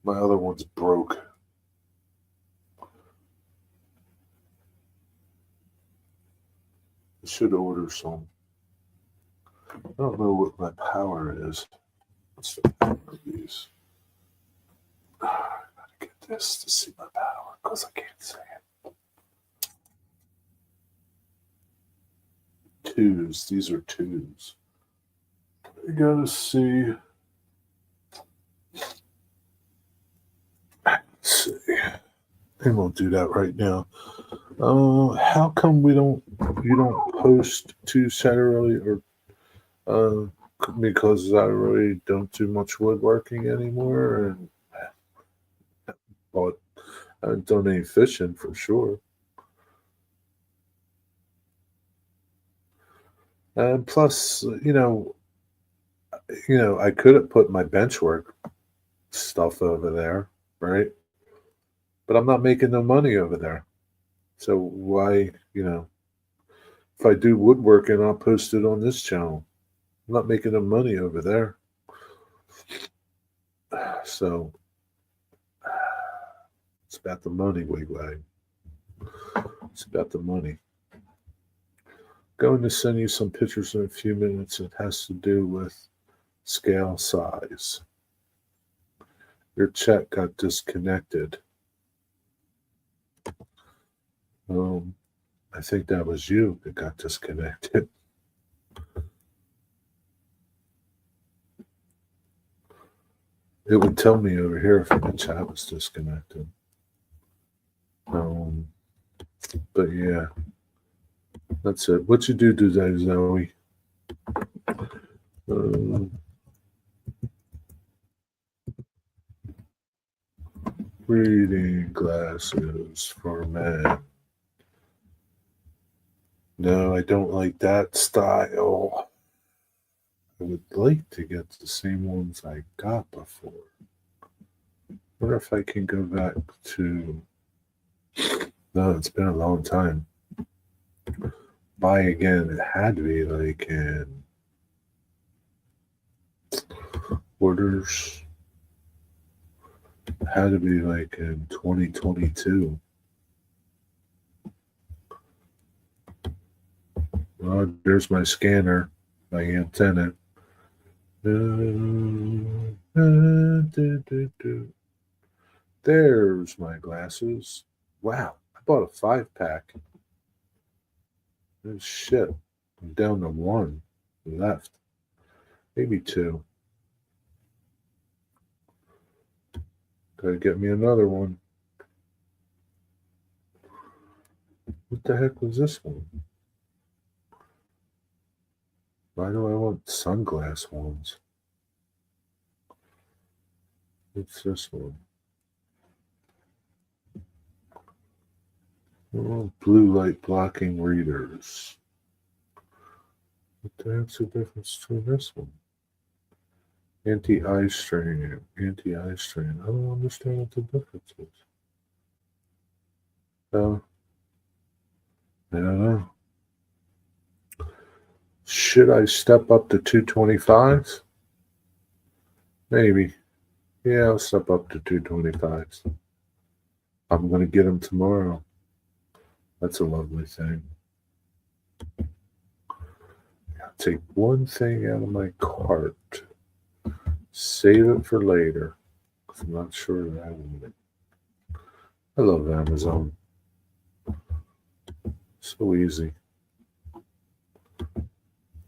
My other one's broke. I should order some. I don't know what my power is. What's the power of these? I gotta get this to see my power because I can't see it. twos. These are twos. I gotta see. Let's see. And we'll do that right now. How come you don't post too Saturday or uh, because I really don't do much woodworking anymore, and but I haven't done any fishing for sure. And plus, I could have put my bench work stuff over there, right? But I'm not making no money over there. So why, if I do woodworking, I'll post it on this channel. I'm not making no money over there. So it's about the money, Wigwag. It's about the money. Going to send you some pictures in a few minutes. It has to do with scale size. Your chat got disconnected. I think that was you that got disconnected. It would tell me over here if the chat was disconnected. But yeah, that's it. What you do today, Zoe? Reading glasses for men. No, I don't like that style. I would like to get the same ones I got before. Wonder if I can go back to. No, it's been a long time. Buy again. It had to be like in orders. It had to be like in 2022. Oh, there's my scanner, my antenna. There's my glasses. Wow, I bought a 5-pack. Oh, shit. I'm down to one left. Maybe two. Gotta get me another one. What the heck was this one? Why do I want sunglass ones? What's this one? Oh, blue light blocking readers. What the heck's the difference between this one? Anti-eye strain. Anti-eye strain. I don't understand what the difference is. I don't know. Should I step up to 225s? Maybe. Yeah, I'll step up to 225s. I'm going to get them tomorrow. That's a lovely thing. I'll take one thing out of my cart. Save it for later. Because I'm not sure that I want it. I love Amazon. So easy.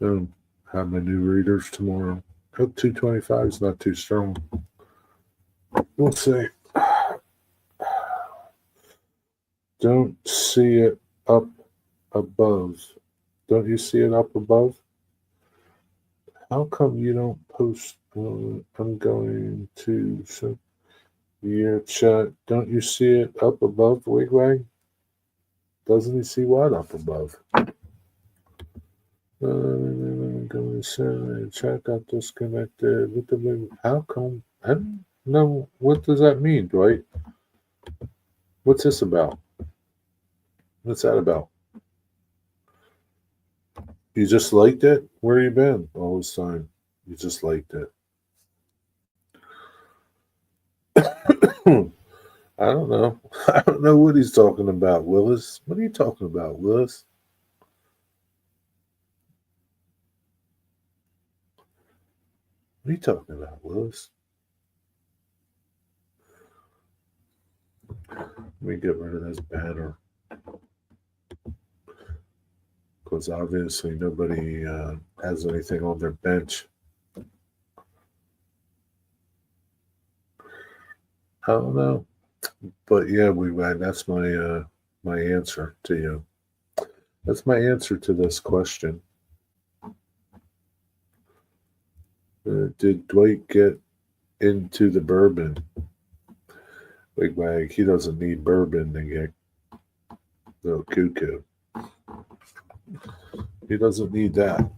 Boom. Have my new readers tomorrow. Hope 225 is not too strong. We'll see. Don't see it up above. Don't you see it up above? How come you don't post? I'm going to your chat. Don't you see it up above, Wigwag? Doesn't he see what up above? I'm going to say chat got disconnected. How come? I don't know. What does that mean, Dwight? What's this about? What's that about? You just liked it? Where you been all this time? You just liked it. I don't know. I don't know what he's talking about, Willis. What are you talking about, Willis? What are you talking about, Willis? Let me get rid of this banner. Of because obviously nobody has anything on their bench. I don't know, but yeah, that's my answer to you. That's my answer to this question. Did Dwight get into the bourbon? Wigwag, he doesn't need bourbon to get little cuckoo. He doesn't need that.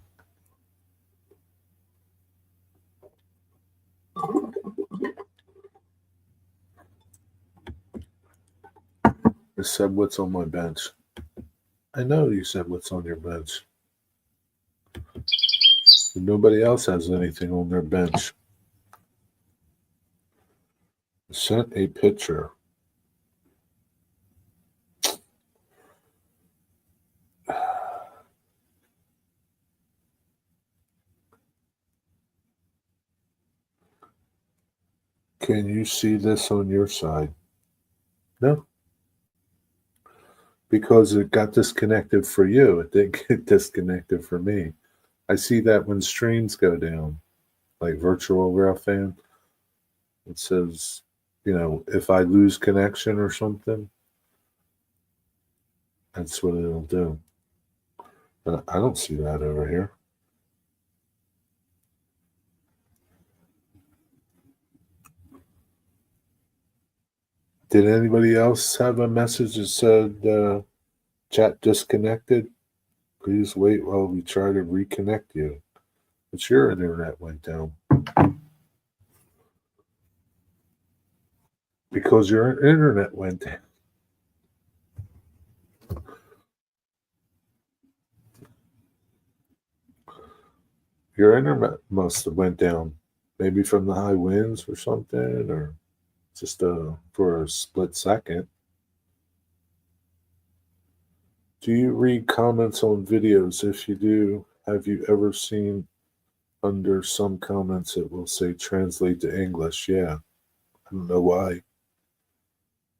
I said what's on my bench. I know you said what's on your bench. Nobody else has anything on their bench. Sent a picture. Can you see this on your side? No. Because it got disconnected for you. It didn't get disconnected for me. I see that when streams go down, like Virtual Rail Fan. It says, if I lose connection or something, that's what it'll do. But I don't see that over here. Did anybody else have a message that said chat disconnected? Please wait while we try to reconnect you. But your internet went down. Because your internet went down. Your internet must have went down. Maybe from the high winds or something, or just for a split second. Do you read comments on videos? If you do, have you ever seen under some comments it will say translate to English? Yeah. I don't know why.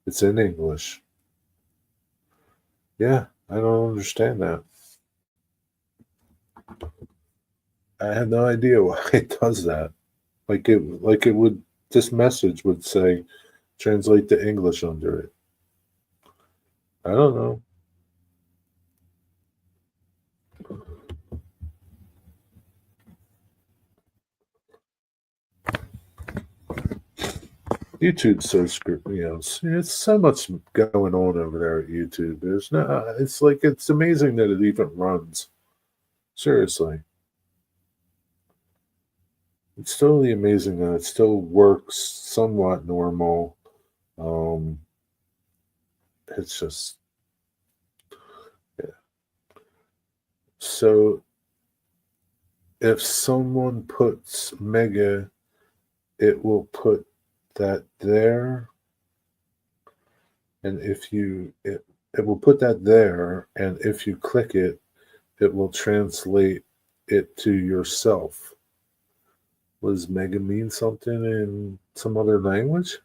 It's in English. Yeah, I don't understand that. I have no idea why it does that. Like it would, this message would say translate to English under it. I don't know. YouTube's so screwed, it's so much going on over there at YouTube. It's amazing that it even runs. Seriously. It's totally amazing that it still works somewhat normal. Um, it's just, yeah. So if someone puts mega, it will put that there. And it will put that there. And if you click it, it will translate it to yourself. Does mega mean something in some other language?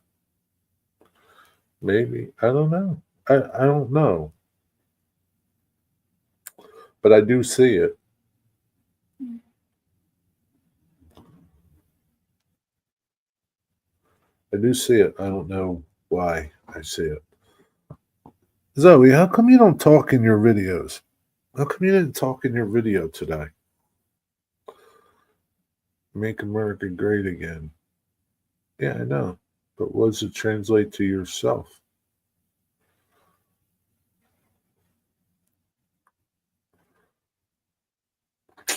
Maybe. I don't know. I don't know. But I do see it. I do see it. I don't know why I see it. Zoe, how come you don't talk in your videos? How come you didn't talk in your video today? Make America great again. Yeah, I know. But what does it translate to yourself? I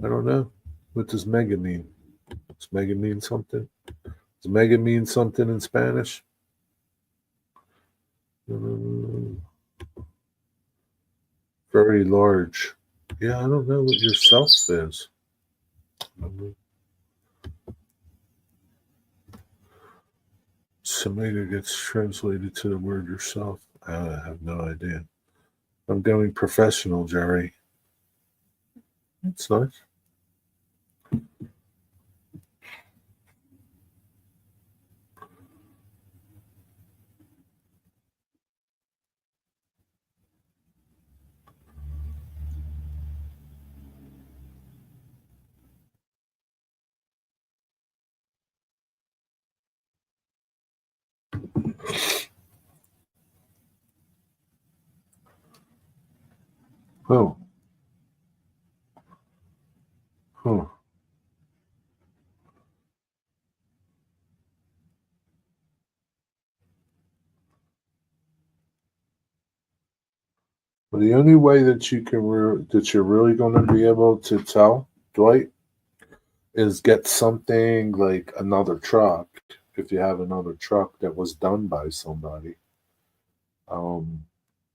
don't know. What does mega mean? Does mega mean something? Does mega mean something in Spanish? Very large. Yeah, I don't know what yourself is. Somebody gets translated to the word yourself. I have no idea. I'm going professional, Jerry. That's nice. Oh, huh. Well, the only way that that you're really going to be able to tell, Dwight, is get something like another truck. If you have another truck that was done by somebody, um,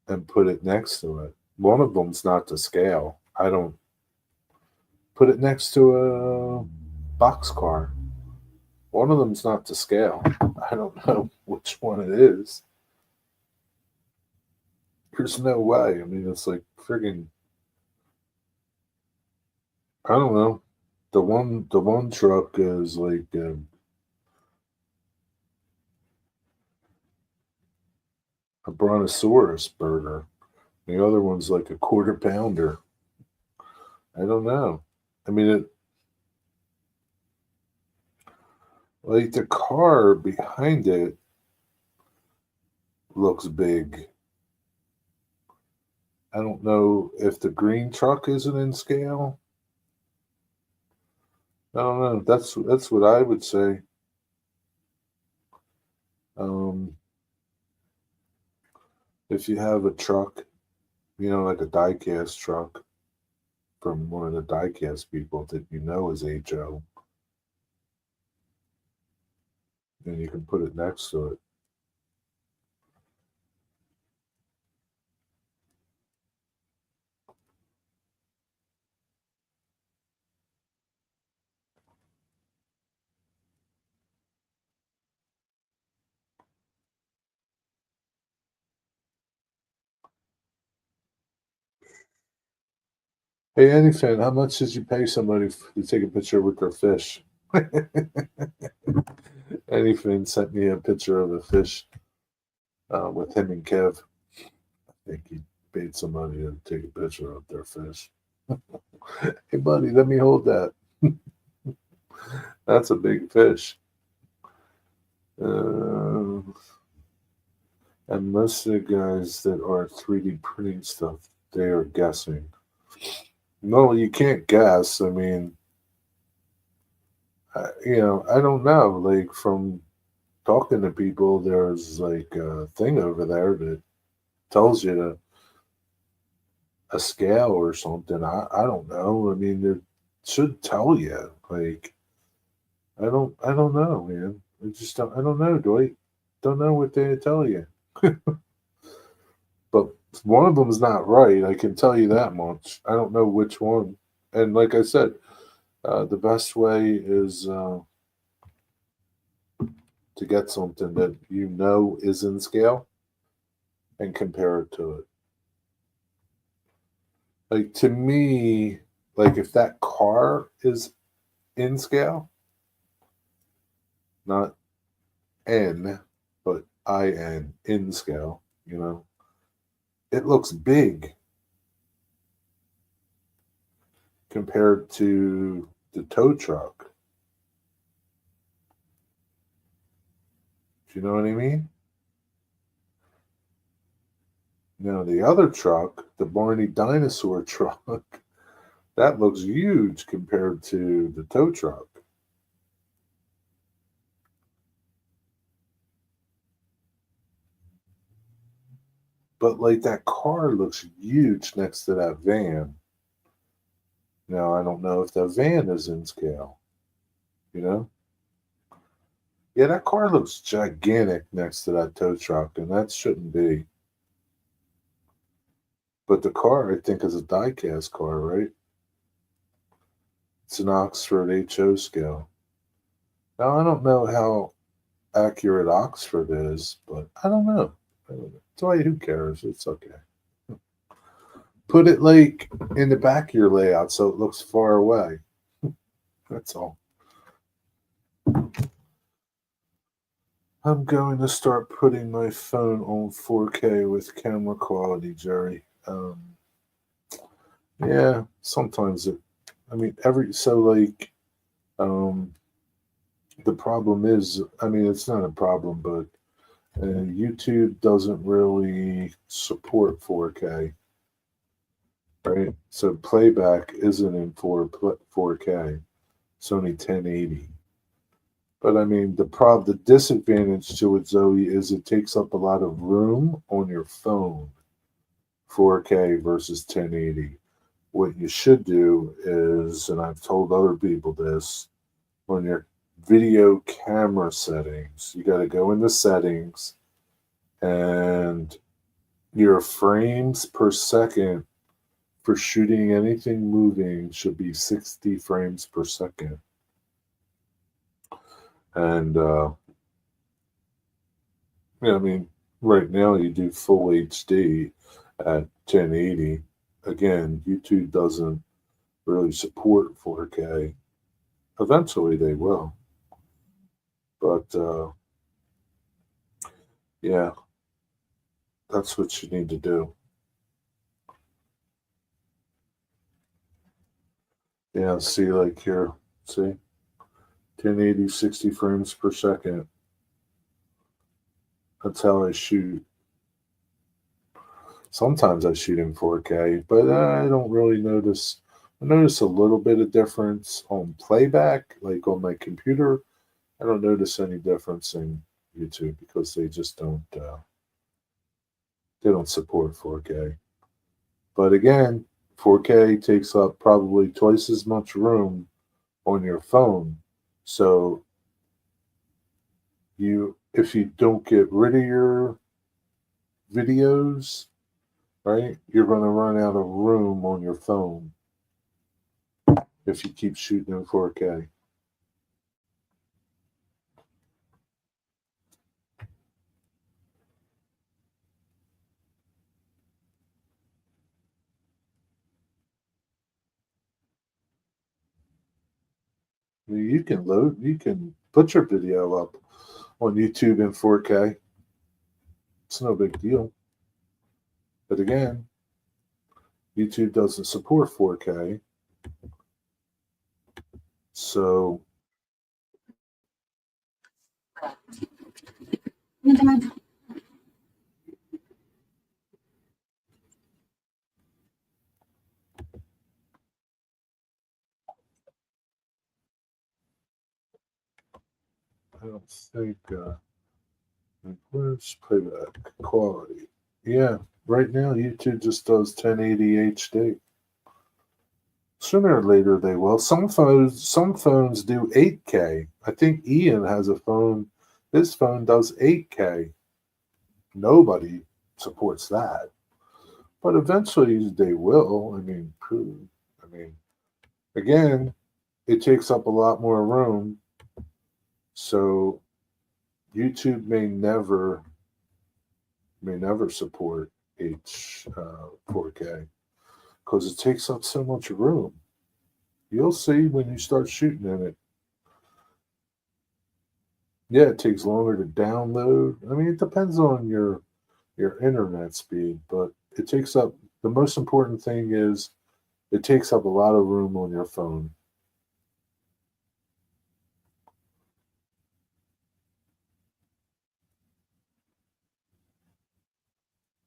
and put it next to it. One of them's not to scale. I don't put it next to a box car. One of them's not to scale. I don't know which one it is. There's no way. I mean, it's like friggin' I don't know. The one truck is like a brontosaurus burger. The other one's like a quarter pounder. I don't know. I mean, like the car behind it looks big. I don't know if the green truck isn't in scale. I don't know. That's what I would say. Um, if you have a truck, like a diecast truck from one of the diecast people that you know is HO, then you can put it next to it. Hey, anything, how much did you pay somebody to take a picture with their fish? Anything sent me a picture of a fish with him and Kev. I think he paid somebody to take a picture of their fish. Hey, buddy, let me hold that. That's a big fish. Uh, and most of the guys that are 3D printing stuff, they are guessing. No, you can't guess. I mean, I don't know. Like from talking to people, there's like a thing over there that tells you a scale or something. I don't know. I mean, it should tell you. Like I don't know, man. I don't know, Dwight. Don't know what they tell you. But one of them's not right. I can tell you that much. I don't know which one. And like I said, the best way is to get something that you know is in scale and compare it to it. Like to me, like if that car is in scale, not N, but IN in scale, it looks big compared to the tow truck. Do you know what I mean? Now the other truck, the Barney dinosaur truck, that looks huge compared to the tow truck. But like that car looks huge next to that van. Now I don't know if the van is in scale, you know? Yeah, that car looks gigantic next to that tow truck, and that shouldn't be. But the car, I think, is a diecast car, right? It's an Oxford HO scale. Now, I don't know how accurate Oxford is, but I don't know. I don't know. Dwight, who cares? It's okay. Put it like in the back of your layout so it looks far away. That's all. I'm going to start putting my phone on 4K with camera quality, Jerry. Yeah, sometimes it. I mean, um, the problem is, I mean, it's not a problem, but YouTube doesn't really support 4K. right? So playback isn't in 4K. It's only 1080. But I mean, the disadvantage to it, Zoe, is it takes up a lot of room on your phone. 4K versus 1080. What you should do is, and I've told other people this, on your video camera settings, you got to go into settings, and your frames per second for shooting anything moving should be 60 frames per second. And yeah, I mean, right now you do full HD at 1080. Again, YouTube doesn't really support 4K. Eventually they will. But yeah, that's what you need to do. Yeah, see, like here, see, 1080, 60 frames per second. That's how I shoot. Sometimes I shoot in 4K, but I don't really notice. I notice a little bit of difference on playback, like on my computer. I don't notice any difference in YouTube because they don't support 4K. But again, 4K takes up probably twice as much room on your phone. So if you don't get rid of your videos, right, you're going to run out of room on your phone if you keep shooting in 4K. I mean, you can put your video up on YouTube in 4K. It's no big deal. But again, YouTube doesn't support 4K. So I don't think, where's playback quality? Yeah, right now YouTube just does 1080 HD. Sooner or later they will. Some phones do 8K. I think Ian has a phone. His phone does 8K. Nobody supports that, but eventually they will. I mean, I mean, again, it takes up a lot more room, so YouTube may never support H 4K because it takes up so much room. You'll see when you start shooting in it. Yeah, it takes longer to download. I mean, it depends on your internet speed, but it takes up the most important thing is it takes up a lot of room on your phone.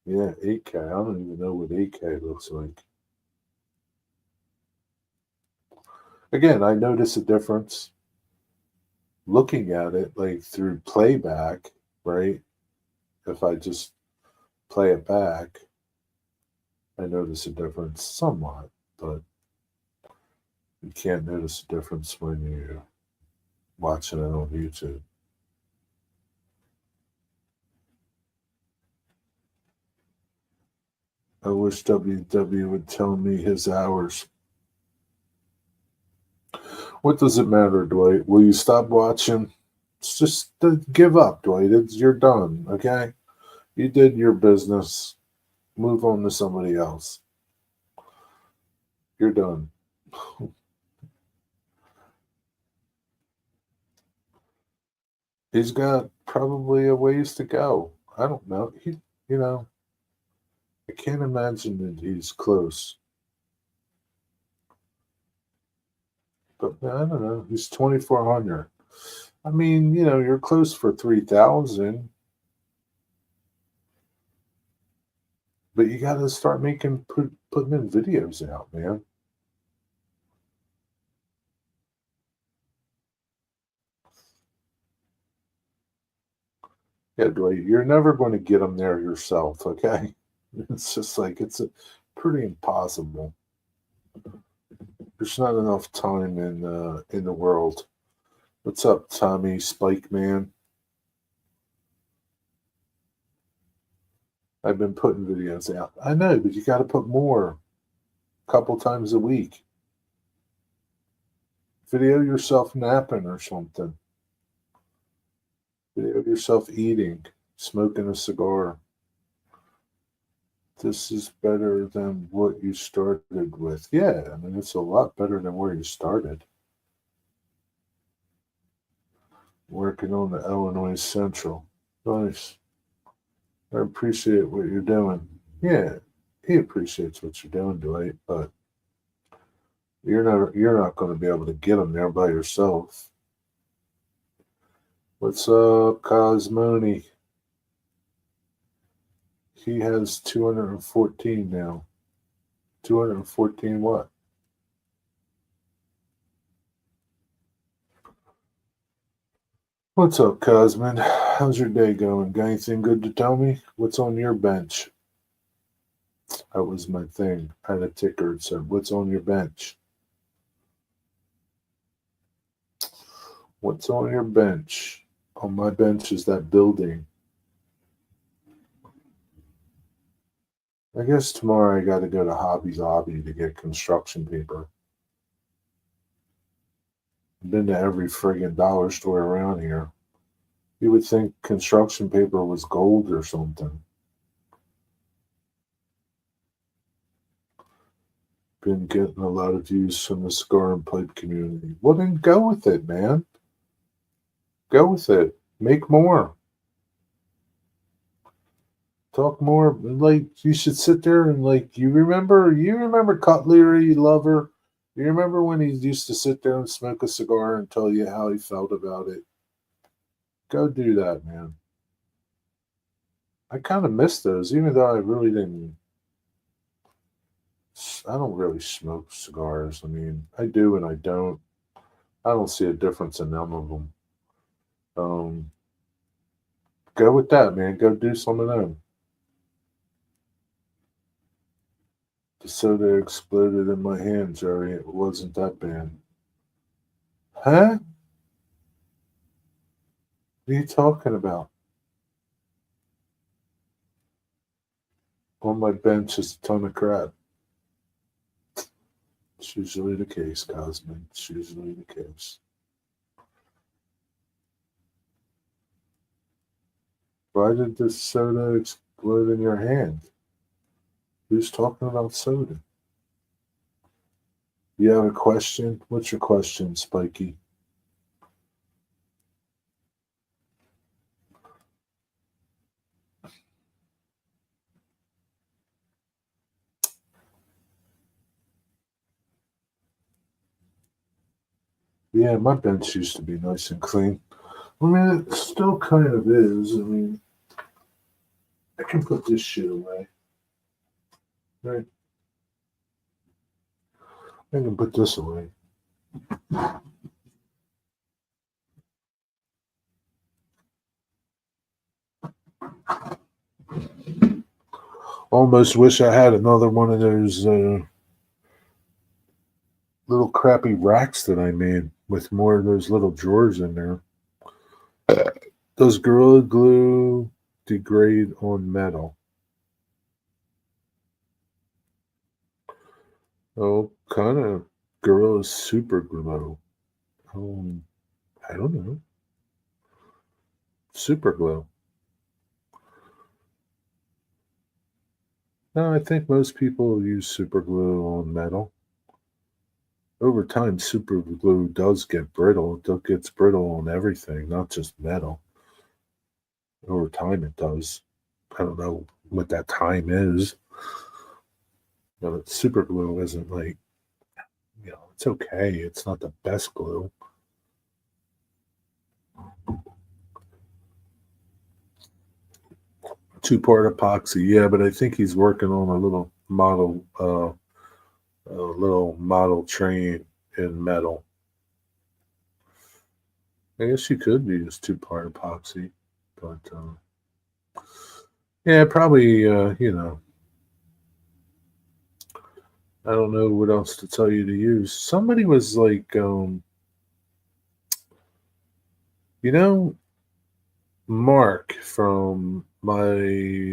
Yeah, 8K. I don't even know what 8K looks like. Again, I notice a difference looking at it like through playback, right? If I just play it back, I notice a difference somewhat, but you can't notice a difference when you're watching it on YouTube. I wish WW would tell me his hours. What does it matter, Dwight? Will you stop watching? It's just give up, Dwight. You're done, okay? You did your business. Move on to somebody else. You're done. He's got probably a ways to go. I don't know. You know, I can't imagine that he's close. But I don't know. He's 2,400. I mean, you're close for 3,000. But you got to start putting in videos out, man. Yeah, Dwight, you're never going to get them there yourself, okay? It's just like pretty impossible. There's not enough time in the world. What's up, Tommy Spike Man? I've been putting videos out. I know, but you got to put more, a couple times a week. Video yourself napping or something. Video yourself eating, smoking a cigar. This is better than what you started with. Yeah, I mean, it's a lot better than where you started. Working on the Illinois Central. Nice. I appreciate what you're doing. Yeah, he appreciates what you're doing, Dwight, but you're not going to be able to get him there by yourself. What's up, Cosmoni? He has 214 now. 214 what? What's up, Cosman? How's your day going? Got anything good to tell me? What's on your bench? That was my thing. I had a ticker. It said, "What's on your bench?" What's on your bench? On my bench is that building. I guess tomorrow I got to go to Hobby Lobby to get construction paper. I've been to every friggin' dollar store around here. You would think construction paper was gold or something. Been getting a lot of views from the cigar and pipe community. Well, then go with it, man. Go with it. Make more. Talk more. Like you should sit there and like you remember Cutlery Lover. You remember when he used to sit there and smoke a cigar and tell you how he felt about it. Go do that, man. I kind of miss those, even though I really didn't. I don't really smoke cigars. I mean, I do and I don't. I don't see a difference in them of them. Um, go with that, man. Go do some of them. The soda exploded in my hand, Jerry. It wasn't that bad. Huh? What are you talking about? On my bench is a ton of crap. It's usually the case, Cosman. It's usually the case. Why did this soda explode in your hand? Who's talking about soda? You have a question? What's your question, Spiky? Yeah, my bench used to be nice and clean. I mean, it still kind of is. I mean, I can put this shit away. Right? I can put this away. Almost wish I had another one of those little crappy racks that I made with more of those little drawers in there. Does Gorilla Glue degrade on metal? Oh, kind of. Gorilla Super Glue. Um, I don't know. Super Glue. No, I think most people use super glue on metal. Over time, super glue does get brittle. It gets brittle on everything, not just metal. Over time, it does. I don't know what that time is, but super glue isn't like, it's okay. It's not the best glue. Two-part epoxy. Yeah, but I think he's working on a little model train in metal. I guess you could use two-part epoxy, but yeah, probably. I don't know what else to tell you to use. Somebody was like, you know, Mark from My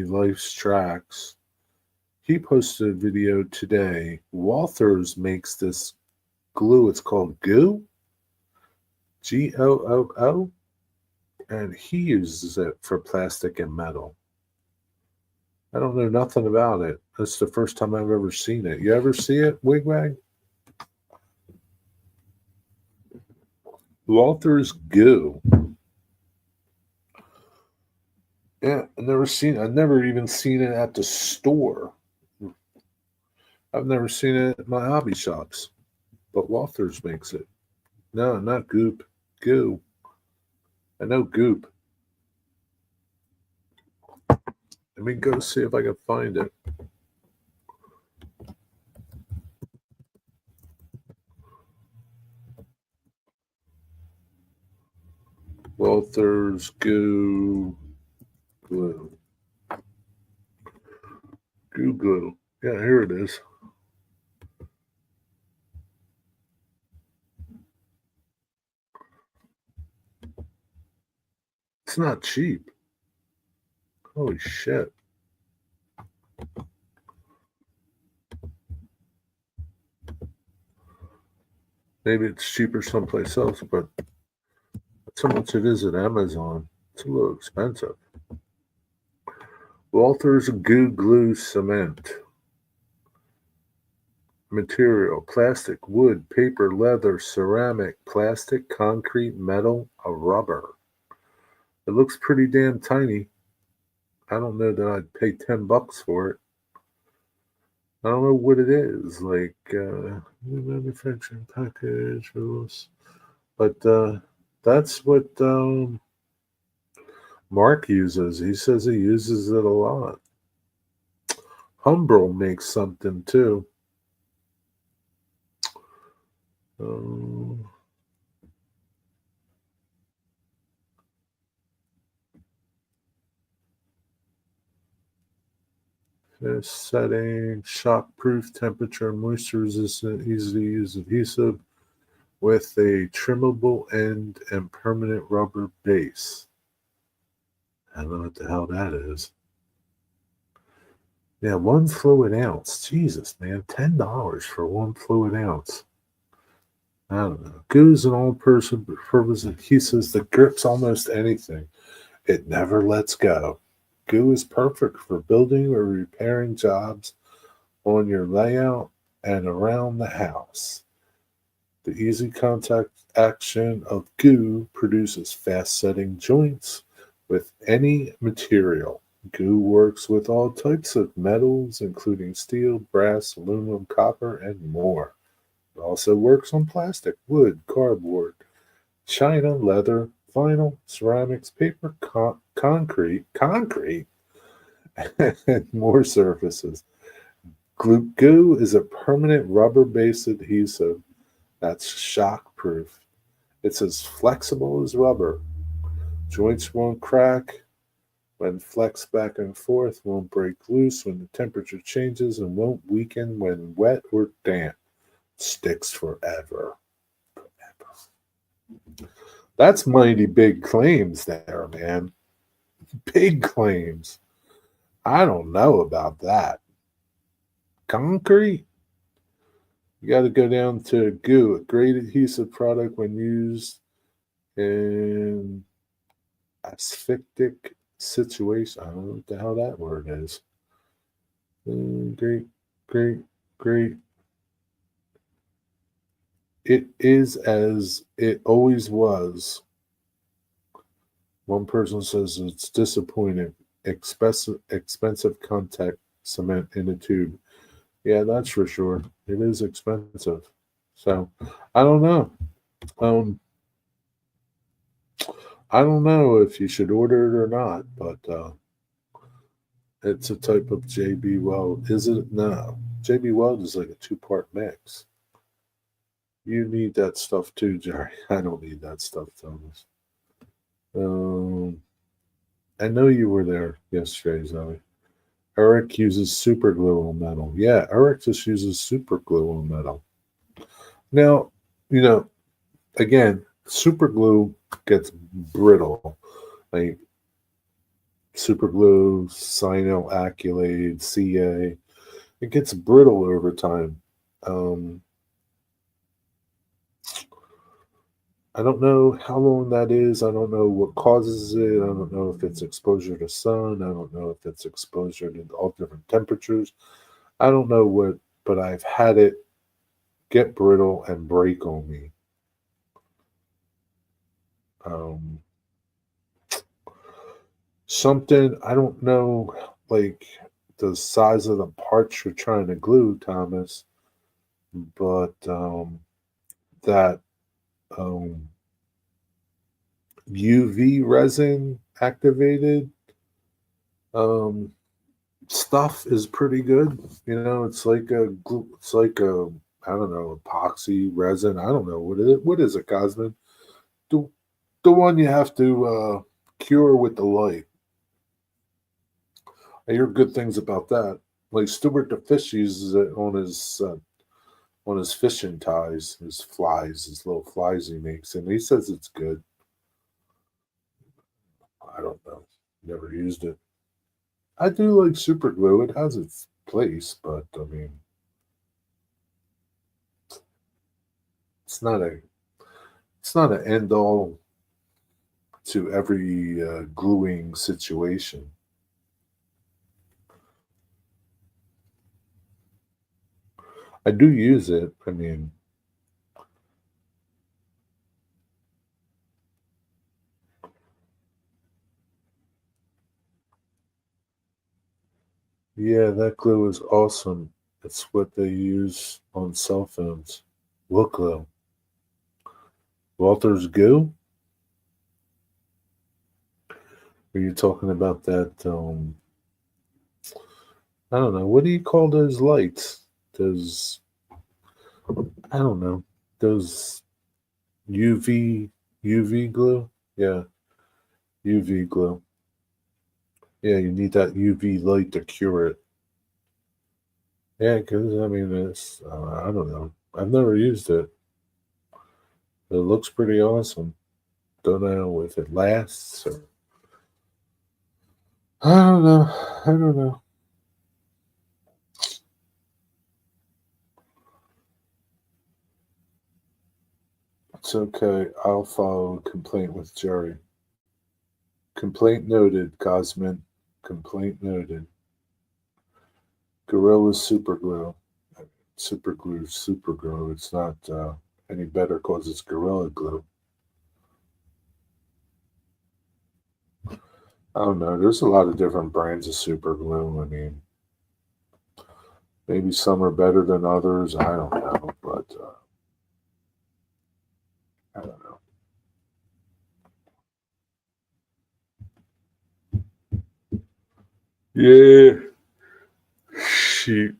Life's Tracks. He posted a video today. Walthers makes this glue. It's called Goo, Goo, and he uses it for plastic and metal. I don't know nothing about it. That's the first time I've ever seen it. You ever see it, Wigwag? Walthers Goo. Yeah, I've never even seen it at the store. I've never seen it at my hobby shops. But Walthers makes it. No, not Goop. Goo. I know Goop. Let me go see if I can find it. Walthers Goo Glue. Goo Glue. Yeah, here it is. It's not cheap. Holy shit. Maybe it's cheaper someplace else, but that's how much it is at Amazon. It's a little expensive. Walthers Goo Glue Cement. Material: plastic, wood, paper, leather, ceramic, plastic, concrete, metal, a rubber. It looks pretty damn tiny. I don't know that I'd pay $10 for it. I don't know what it is, like manufacturing package rules, but that's what Mark uses. He says he uses it a lot. Humbrol makes something too. Setting, shock-proof, temperature, moisture-resistant, easy-to-use adhesive with a trimmable end and permanent rubber base. I don't know what the hell that is. Yeah, 1 fluid ounce. Jesus, man, $10 for 1 fluid ounce. I don't know. Goo is an all-purpose adhesive that grips almost anything. It never lets go. Goo is perfect for building or repairing jobs on your layout and around the house. The easy contact action of Goo produces fast-setting joints with any material. Goo works with all types of metals, including steel, brass, aluminum, copper, and more. It also works on plastic, wood, cardboard, china, leather, vinyl, ceramics, paper, concrete, and more surfaces. Goo is a permanent rubber-based adhesive that's shock-proof. It's as flexible as rubber. Joints won't crack when flexed back and forth, won't break loose when the temperature changes, and won't weaken when wet or damp. Sticks forever. That's mighty big claims there, man. Big claims. I don't know about that. Concrete? You got to go down to Goo, a great adhesive product when used in asphyctic situation. I don't know what the hell that word is. Great. It is as it always was. One person says it's disappointing. Expensive contact cement in a tube. Yeah, that's for sure. It is expensive. So I don't know. I don't know if you should order it or not, but It's a type of JB Weld. Is it? No. JB Weld is like a two-part mix. You need that stuff too, Jerry. I don't need that stuff, Thomas. Um, I know you were there yesterday, Zoe. Eric uses super glue on metal. Yeah, Eric just uses super glue on metal. Now, you know, again, super glue gets brittle. Like super glue, cyanoacrylate, CA, it gets brittle over time. Um, I don't know how long that is. I don't know what causes it. I don't know if it's exposure to sun. I don't know if it's exposure to all different temperatures. I don't know what, but I've had it get brittle and break on me. Um, Something I don't know, like the size of the parts you're trying to glue, Thomas, but that um, UV resin activated um, stuff is pretty good. You know, it's like a glue, it's like a I don't know epoxy resin. I don't know what is it. What is it, Cosmin? The the one you have to cure with the light. I hear good things about that. Like Stuart the fish uses it on his fishing ties, his flies, his little flies he makes, and he says it's good. I don't know. Never used it. I do like super glue. It has its place, but I mean, it's not a it's not an end all to every gluing situation. I do use it. I mean, yeah, that glue is awesome. It's what they use on cell phones. What glue? Walter's goo? Are you talking about that? I don't know. What do you call those lights? Those I don't know. Those UV glue. Yeah, UV glue. Yeah, you need that UV light to cure it. Yeah, because I mean, it's I don't know. I've never used it. It looks pretty awesome. Don't know if it lasts or I don't know. I don't know. It's okay. I'll follow a complaint with Jerry. Complaint noted, Cosmin. Complaint noted. Gorilla super glue. Super glue, super glue. It's not any better because it's Gorilla Glue. I don't know. There's a lot of different brands of super glue. I mean, maybe some are better than others. I don't know, but I don't know. Yeah, shoot.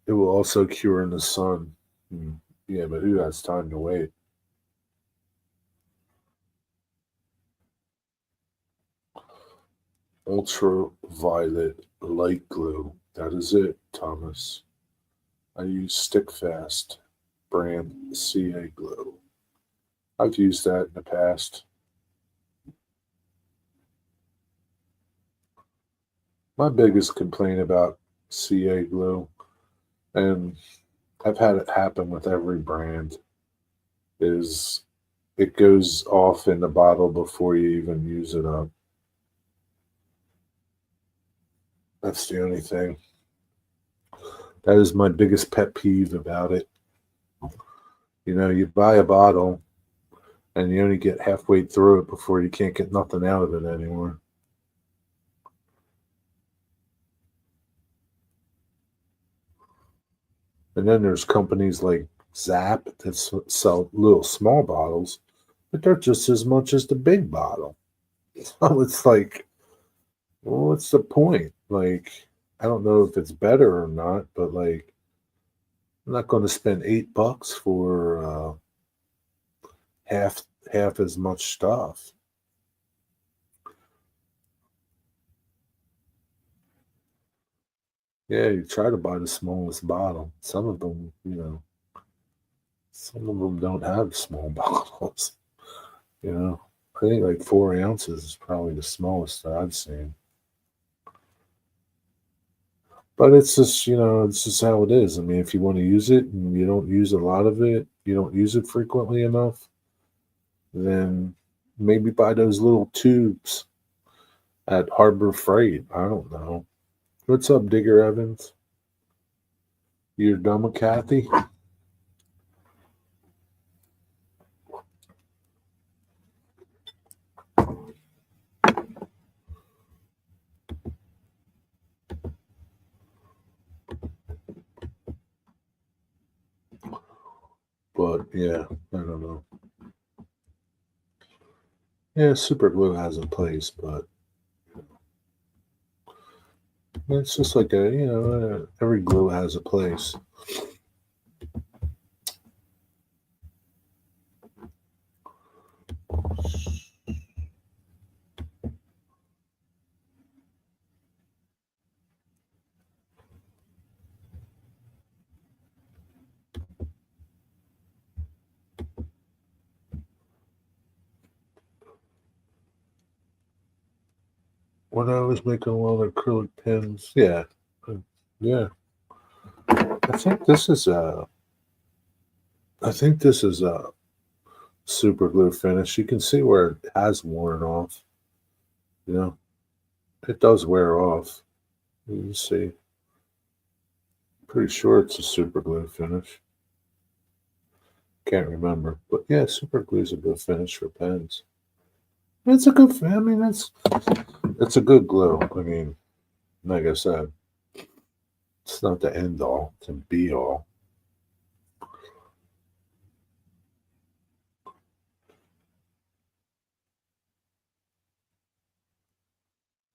It will also cure in the sun. Hmm. Yeah, but who has time to wait? Ultraviolet light glue. That is it, Thomas. I use Stickfast brand CA glue. I've used that in the past. My biggest complaint about CA glue, and I've had it happen with every brand, is it goes off in the bottle before you even use it up. That's the only thing. That is my biggest pet peeve about it. You know, you buy a bottle and you only get halfway through it before you can't get nothing out of it anymore. And then there's companies like Zap that sell little small bottles, but they're just as much as the big bottle. So it's like, Well, what's the point? Like, I don't know if it's better or not, but like, I'm not going to spend $8 for half half as much stuff. Yeah, you try to buy the smallest bottle. Some of them, some of them don't have small bottles. You know, I think like 4 ounces is probably the smallest that I've seen. But it's just how it is. I mean, if you want to use it and you don't use a lot of it, you don't use it frequently enough, then maybe buy those little tubes at Harbor Freight. I don't know. What's up, Digger Evans? You're done with Kathy? But yeah, I don't know. Yeah, super glue has a place, but it's just like every glue has a place. When I was making a lot of acrylic pins, yeah, I think this is a, I think this is a super glue finish. You can see where it has worn off. You know, it does wear off. You can see. Pretty sure it's a super glue finish. Can't remember, but yeah, super glue is a good finish for pens. It's a good. I mean, it's a good glue. I mean, like I said, it's not the end all. It's a be all.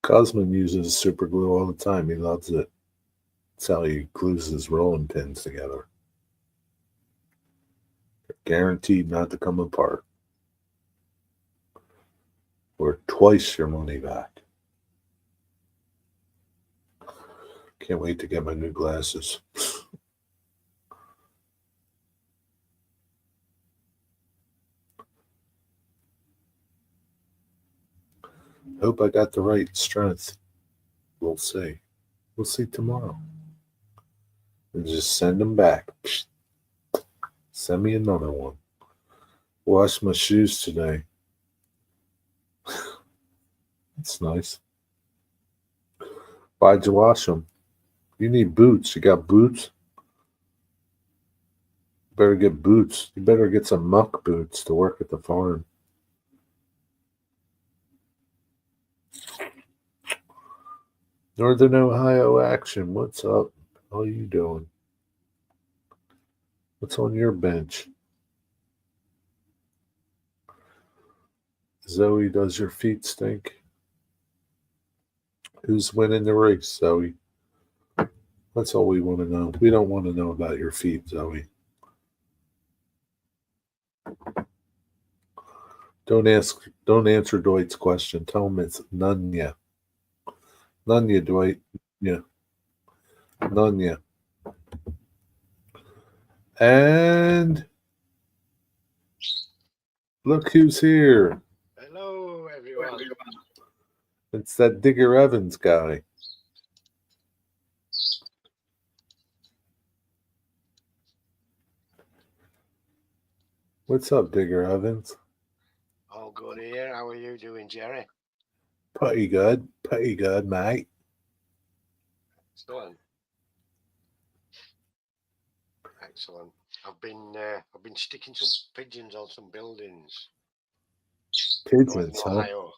Cosman uses super glue all the time. He loves it. It's how he glues his rolling pins together. They're guaranteed not to come apart. Or twice your money back. Can't wait to get my new glasses. Hope I got the right strength. We'll see. We'll see tomorrow. And just send them back. Send me another one. Wash my shoes today. That's nice. Why'd you wash them? You need boots. You got boots? Better get boots. You better get some muck boots to work at the farm. Northern Ohio action. What's up? How you doing? What's on your bench? Zoe, does your feet stink? Who's winning the race, Zoe? That's all we want to know. We don't want to know about your feet, Zoe. Don't answer Dwight's question. Tell him it's Nunya. Nunya, Dwight. Yeah. Nunya. And look who's here. Hello, everyone. It's that Digger Evans guy. What's up, Digger Evans? All good here. How are you doing, Jerry? Pretty good. Pretty good, mate. Excellent. Excellent. I've been sticking some pigeons on some buildings. Pigeons, huh? Ohio.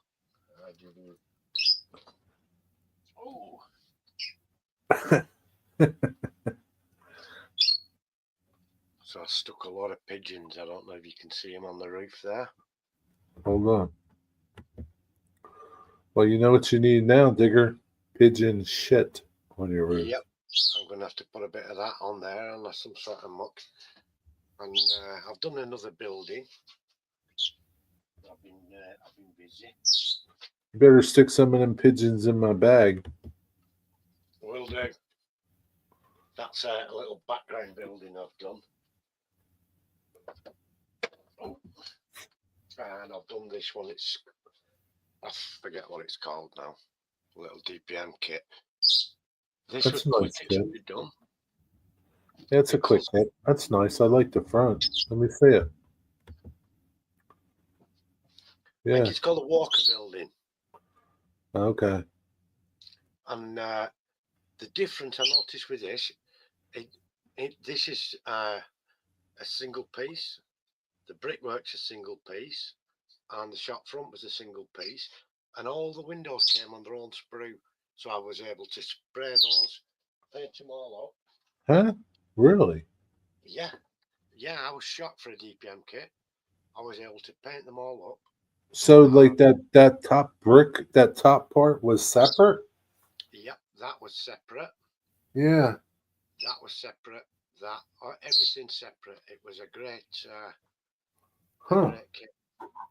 Oh. So I stuck a lot of pigeons. I don't know if you can see them on the roof there. Hold on. Well, you know what you need now, Digger? Pigeon shit on your roof. Yep. I'm going to have to put a bit of that on there unless some sort of muck. And I've done another building. I've been busy. You better stick some of them pigeons in my bag. Will do. That's a little background building I've done. Oh. And I've done this one. I forget what it's called now. A little DPM kit. This That's was a quick nice to kit. be done. Yeah, it's a quick kit. That's nice. I like the front. Let me see it. I think Yeah. it's called a Walker building. Okay. And the difference I noticed with this, this is a single piece. The brickwork's a single piece, and the shop front was a single piece, and all the windows came on their own sprue, so I was able to spray those, paint them all up. Huh? Really? Yeah, I was shocked for a DPM kit. I was able to paint them all up. So, like that top brick, that top part was separate? Yep, that was separate. Yeah. That was separate. That everything separate. It was a great Huh. kit.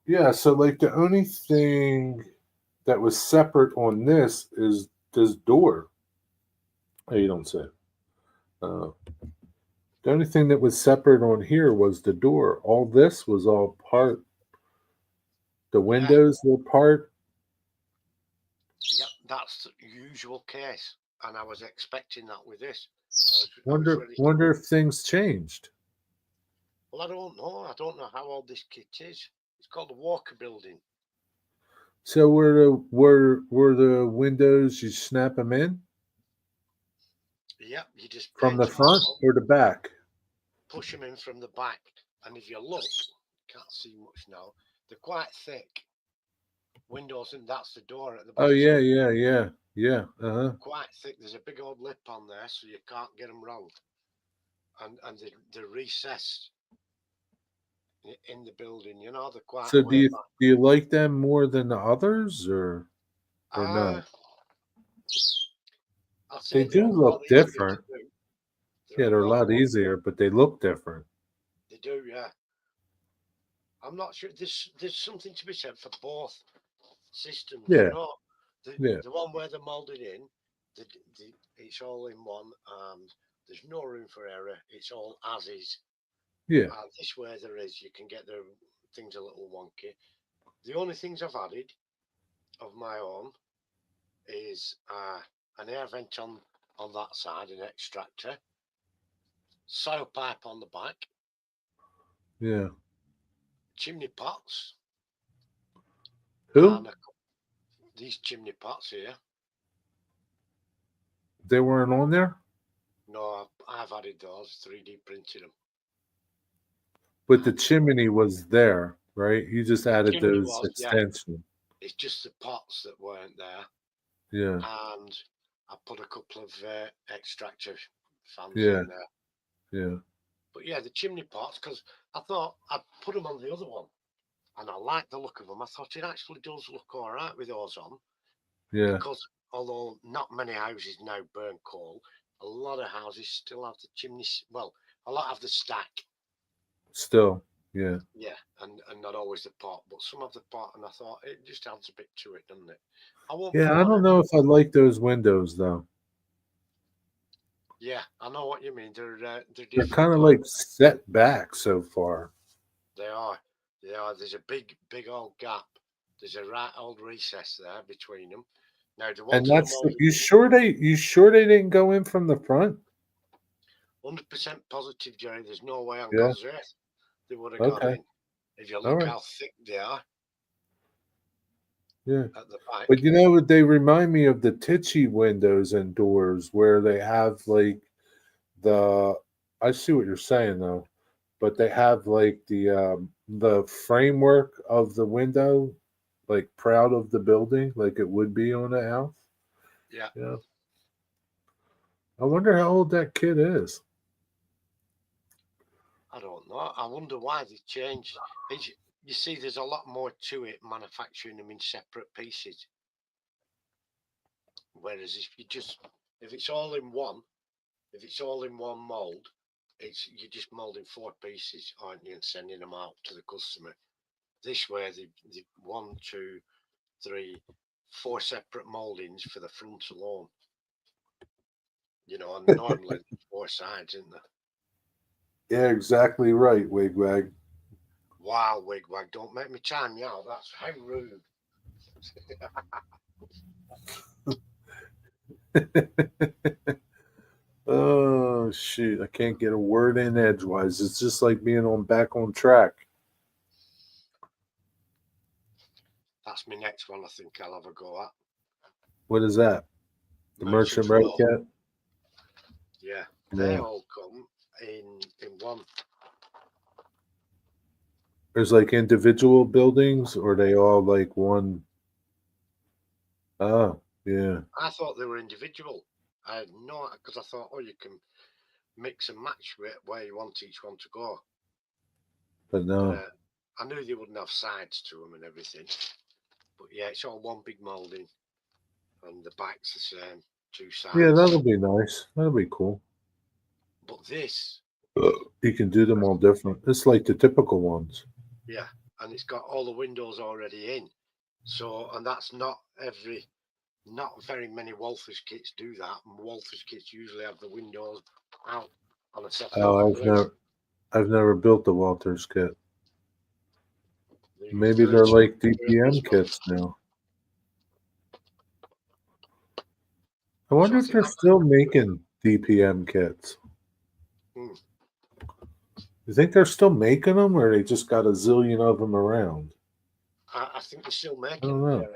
Yeah. So, like, the only thing that was separate on this is this door. Oh, you don't say. Uh, the only thing that was separate on here was the door. All this was all part. The Yeah, windows were part. yep, that's the usual case, and I was expecting that with this. I was Wonder really wonder if things changed. well. I don't know. I don't know how old this kit is. It's called the Walker building. So were the windows you snap them in Yep, you just from paint the them front all up, or the back? push them in from the back, and if you look, can't see much now. They're quite thick windows, and that's the door at the Oh bottom. yeah. Uh-huh. Quite thick. There's a big old lip on there, so you can't get them wrong. And they're recessed in the building. You know, they're quite So a way back. do you like them more than the others or Uh, no? I'll say They they're do a lot look easier to different. do. Yeah, They're they're a a lot lot more. easier, but they look different. They do, yeah. I'm not sure. There's something to be said for both systems. You Yeah, know, the yeah, the one where they're molded in, it's all in one, and there's no room for error. It's all as is. yeah. This way there is. You can get the things a little wonky. The only things I've added of my own is an air vent on that side, an extractor, soil pipe on the back, Yeah. chimney pots, Who? and these chimney pots here. They weren't on there? No, I've added those, 3D printed them. But the chimney was there, right? You just added Chimney those was, yeah. extensions. It's just the pots that weren't there, Yeah, and I put a couple of extractor fans yeah, in there. yeah. But yeah, the chimney pots, because I thought I'd put them on the other one, and I like the look of them. I thought it actually does look all right with those on, Yeah, because although not many houses now burn coal, a lot of houses still have the chimneys. Well, a lot have the stack, still. Yeah. yeah, and not always the pot, but some of the pot, and I thought it just adds a bit to it, doesn't it? I won't Yeah, put I on don't it. know if I like those windows though. Yeah, I know what you mean. They're They're different, kind of but like set back so far. they are. They are. There's a big old gap. There's a right old recess there between them. Now the And ones that are that's molded in, you sure they didn't go in from the front? 100% positive, Jerry. There's no way on Yeah. God's earth they would have gone Okay. in. If you All look right. how thick they are Yeah. at the back. But you know, they remind me of the Tichy windows and doors where they have like the I see what you're saying though, but they have like the framework of the window like proud of the building like it would be on a house. Yeah, Yeah. I wonder how old that kid is. I don't know. I wonder why they changed. You see, there's a lot more to it manufacturing them in separate pieces. Whereas if it's all in one mold, you're just molding 4 pieces, aren't you, and sending them out to the customer. This way, the 1, 2, 3, 4 separate moldings for the front alone. You know, and normally 4 sides, isn't there? Yeah, exactly right, Wigwag. Wow, Wigwag, don't make me time you out. That's how rude. Oh shoot, I can't get a word in edgewise. It's just like being back on track. That's my next one. I think I'll have a go at. What is that? The Merchant Merchant's Row Row. Cat? Yeah, Yeah. they all come in one. There's like individual buildings, or they all like one? Oh, yeah. I thought they were individual. I had no, because I thought, oh, you can mix and match where you want each one to go. But no. I knew they wouldn't have sides to them and everything. But yeah, it's all one big moulding, and the back's the same, 2 sides. Yeah, that'll be nice. That'll be cool. But this, You can do them all different. It's like the typical ones. yeah, and it's got all the windows already in. So, and that's not very many Walthers kits do that. And Walthers kits usually have the windows out on a separate. Oh, I've never built the Walters kit. Maybe they're like DPM kits now. I wonder if they're still making DPM kits. You think they're still making them, or they just got a zillion of them around? I think they're still making them. I don't know.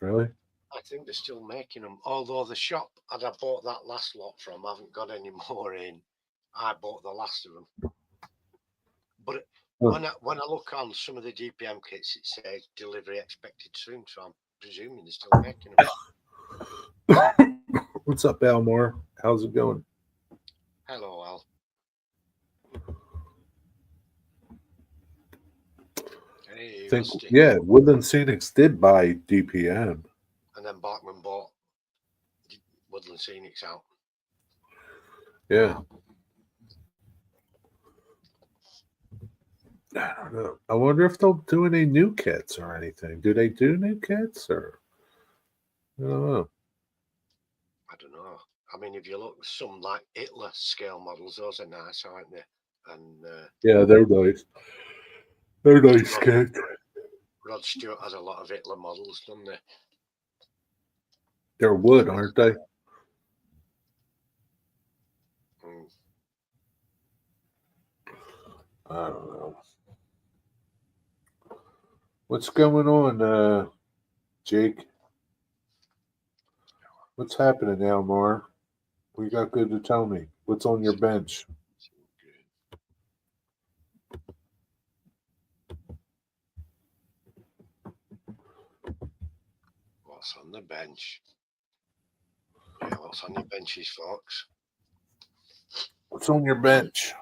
Really? I think they're still making them. Although the shop that I bought that last lot from haven't got any more in. I bought the last of them. But when I look on some of the DPM kits, it says delivery expected soon. So I'm presuming they're still making them. What's up, Almore? How's it going? Hello, Al. Hey, Woodland Scenics did buy DPM. And then Bachman bought Woodland Scenics out. Yeah. I don't know. I wonder if they'll do any new kits or anything. Do they do new kits, or I don't know. I don't know. I mean, if you look, some like Hitler scale models, those are nice, aren't they? And yeah, they're nice. They're nice kits. Rod Stewart has a lot of Hitler models, doesn't they? They're wood, aren't they? I don't know. What's going on, Jake? What's happening now, Mar? What you got good to tell me? What's on your bench? What's on the bench? Yeah, what's on your benches, folks? What's on your bench?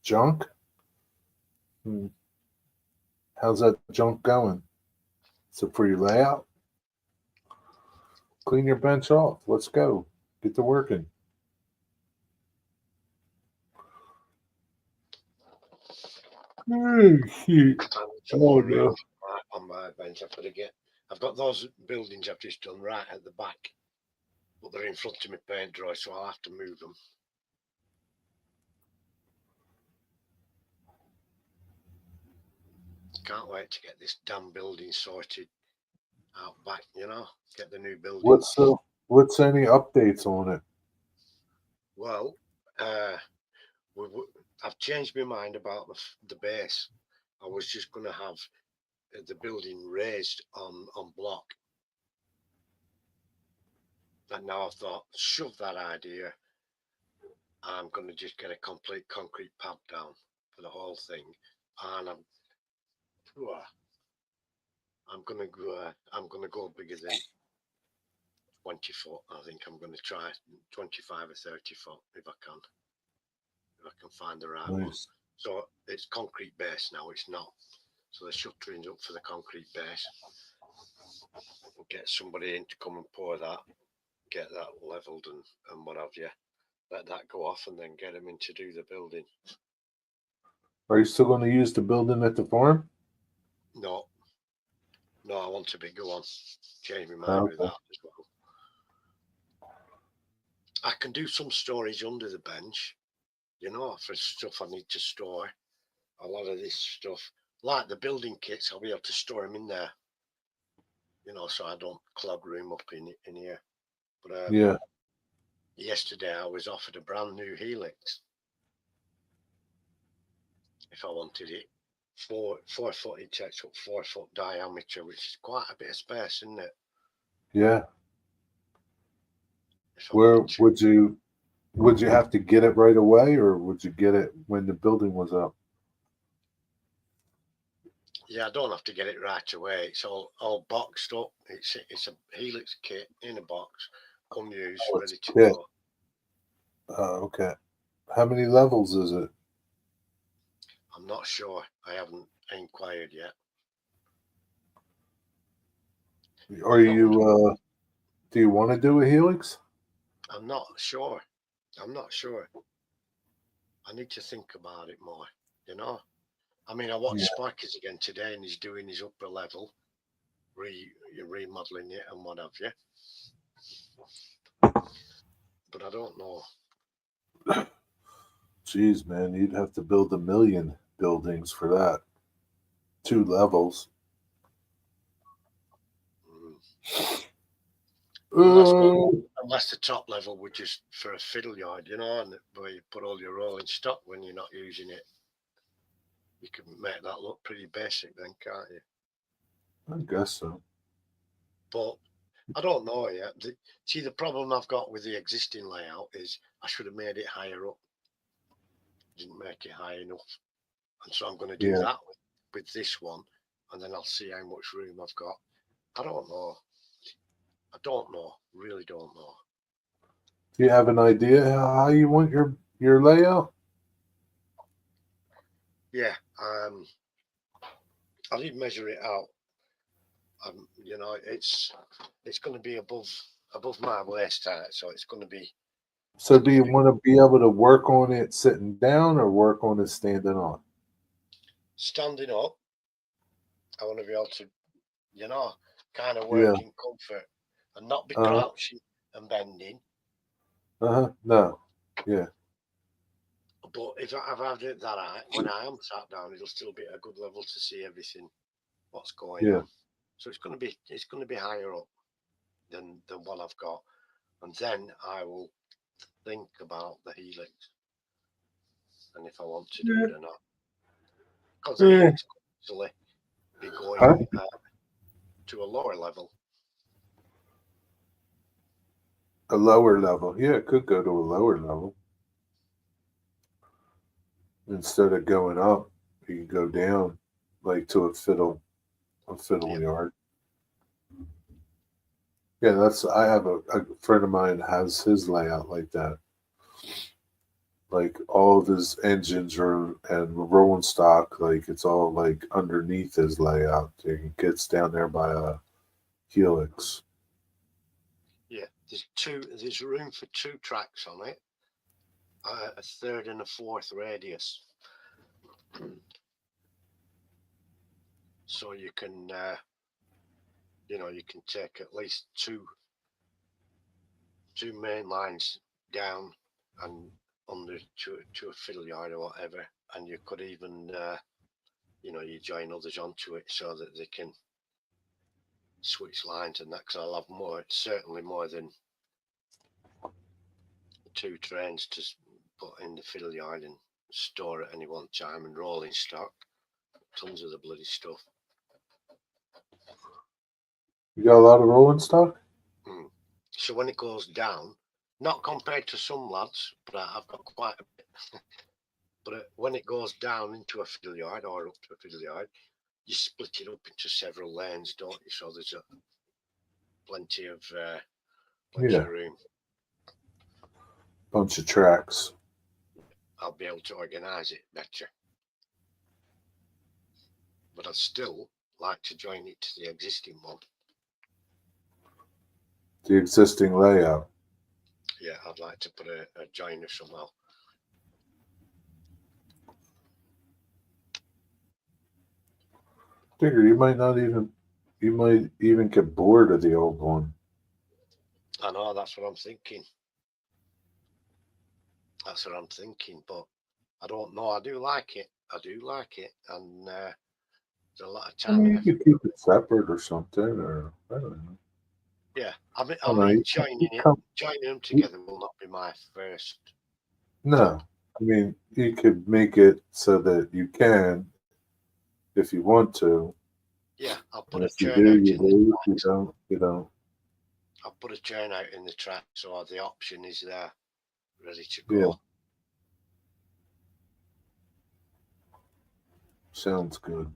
Junk? How's that junk going? Is it for your layout? Clean your bench off. Let's go. Get to working. Oh, shit. Oh, no. On my bench, I've got those buildings I've just done right at the back, but they're in front of my paint dry, so I'll have to move them. Can't wait to get this damn building sorted out back, you know, get the new building. What's any updates on it? Well, I've changed my mind about the base. I was just going to have the building raised on block. And now I've thought, shove that idea. I'm going to just get a complete concrete pad down for the whole thing. And I'm going to go bigger than 20 foot. I think I'm going to try 25 or 30 foot if I can. If I can find the right one. So it's concrete base now. It's not. So the shuttering's up for the concrete base. get somebody in to come and pour that, get that levelled and what have you. Let that go off and then get them in to do the building. Are you still going to use the building at the farm? No, I want to be go on. Change my mind with that as well. I can do some storage under the bench, for stuff I need to store. A lot of this stuff, like the building kits, I'll be able to store them in there, so I don't clog room up in here. But Yeah. yesterday I was offered a brand new Helix if I wanted it. 4 foot, it takes up 4 foot diameter, which is quite a bit of space, isn't it? Yeah. Where would you have to get it right away, or would you get it when the building was up? Yeah, I don't have to get it right away. It's all boxed up. It's a Helix kit in a box, unused, ready to go. Okay. How many levels is it? I'm not sure. I haven't inquired yet. Are you do you want to do a Helix? I'm not sure. I need to think about it more, I mean, I watched Sparky's again today, and he's doing his upper level, remodeling it and what have you. But I don't know. Jeez, man, you'd have to build 1 million buildings for that. 2 levels. Unless the top level would just for a fiddle yard, and where you put all your rolling stock when you're not using it. You can make that look pretty basic then, can't you? I guess so. But I don't know yet. See, the problem I've got with the existing layout is I should have made it higher up. Didn't make it high enough. And so I'm going to do that with this one, and then I'll see how much room I've got. I don't know. Really don't know. Do you have an idea how you want your layout? Yeah, I did measure it out. It's going to be above my waist height, so it's going to be. So do you want to be able to work on it sitting down or work on it standing on? Standing up. I want to be able to, kind of work in comfort and not be crouching and bending. No. Yeah. But if I've it that high, when I am sat down, it'll still be at a good level to see everything, what's going on. So it's going to be higher up than what I've got, and then I will think about the Helix and if I want to do it or not. Because the Helix could actually be going to a lower level. A lower level. Yeah, it could go to a lower level. Instead of going up, you can go down like to a fiddle yard. Yeah, I have a friend of mine has his layout like that. Like all of his engines and rolling stock, like it's all like underneath his layout. He gets down there by a Helix. Yeah, there's room for 2 tracks on it, a 3rd and a 4th radius. So you can, you can take at least two main lines down and under to a fiddle yard or whatever, and you could even, you join others onto it so that they can switch lines and that. Because I'll have certainly more than 2 trains to put in the fiddle yard and store at any one time, and rolling stock, tons of the bloody stuff. You got a lot of rolling stock? So when it goes down, not compared to some lads, but I've got quite a bit. But when it goes down into a fiddle yard or up to a fiddle yard, you split it up into several lanes, don't you? So there's plenty of room. Bunch of tracks. I'll be able to organise it better. But I'd still like to join it to the existing one. The existing layout. Yeah, I'd like to put a joiner somehow. Digger, you might even get bored of the old one. I know, that's what I'm thinking. That's what I'm thinking, but I don't know. I do like it. And there's a lot of I time mean, and you effort. could keep it separate or something, or I don't know. Yeah, I mean, I don't know. joining them together will not be my first thought. No, I mean, you could make it so that you can, if you want to, Yeah, I'll and put a if you churn do, out you in the do. If you tracks. don't, you don't. I'll put a churn out in the track so the option is there, ready to Yeah, go. sounds good.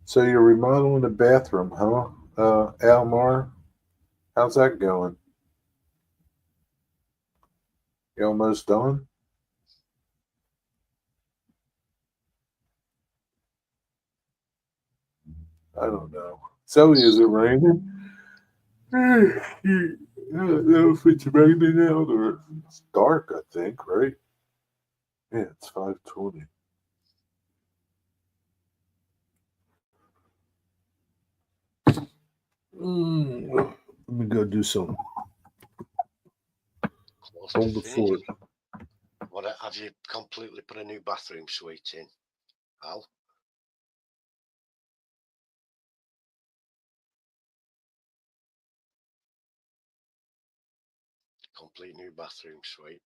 So you're remodeling the bathroom, huh, Almar? How's that going? You almost done? I don't know. Zoe, is it raining? I don't know if it's raining out or it's dark, I think, right? Yeah, it's 5:20. Let me go do some Close to on the fort. finished. What have you completely put a new bathroom suite in, Al? Complete new bathroom suite.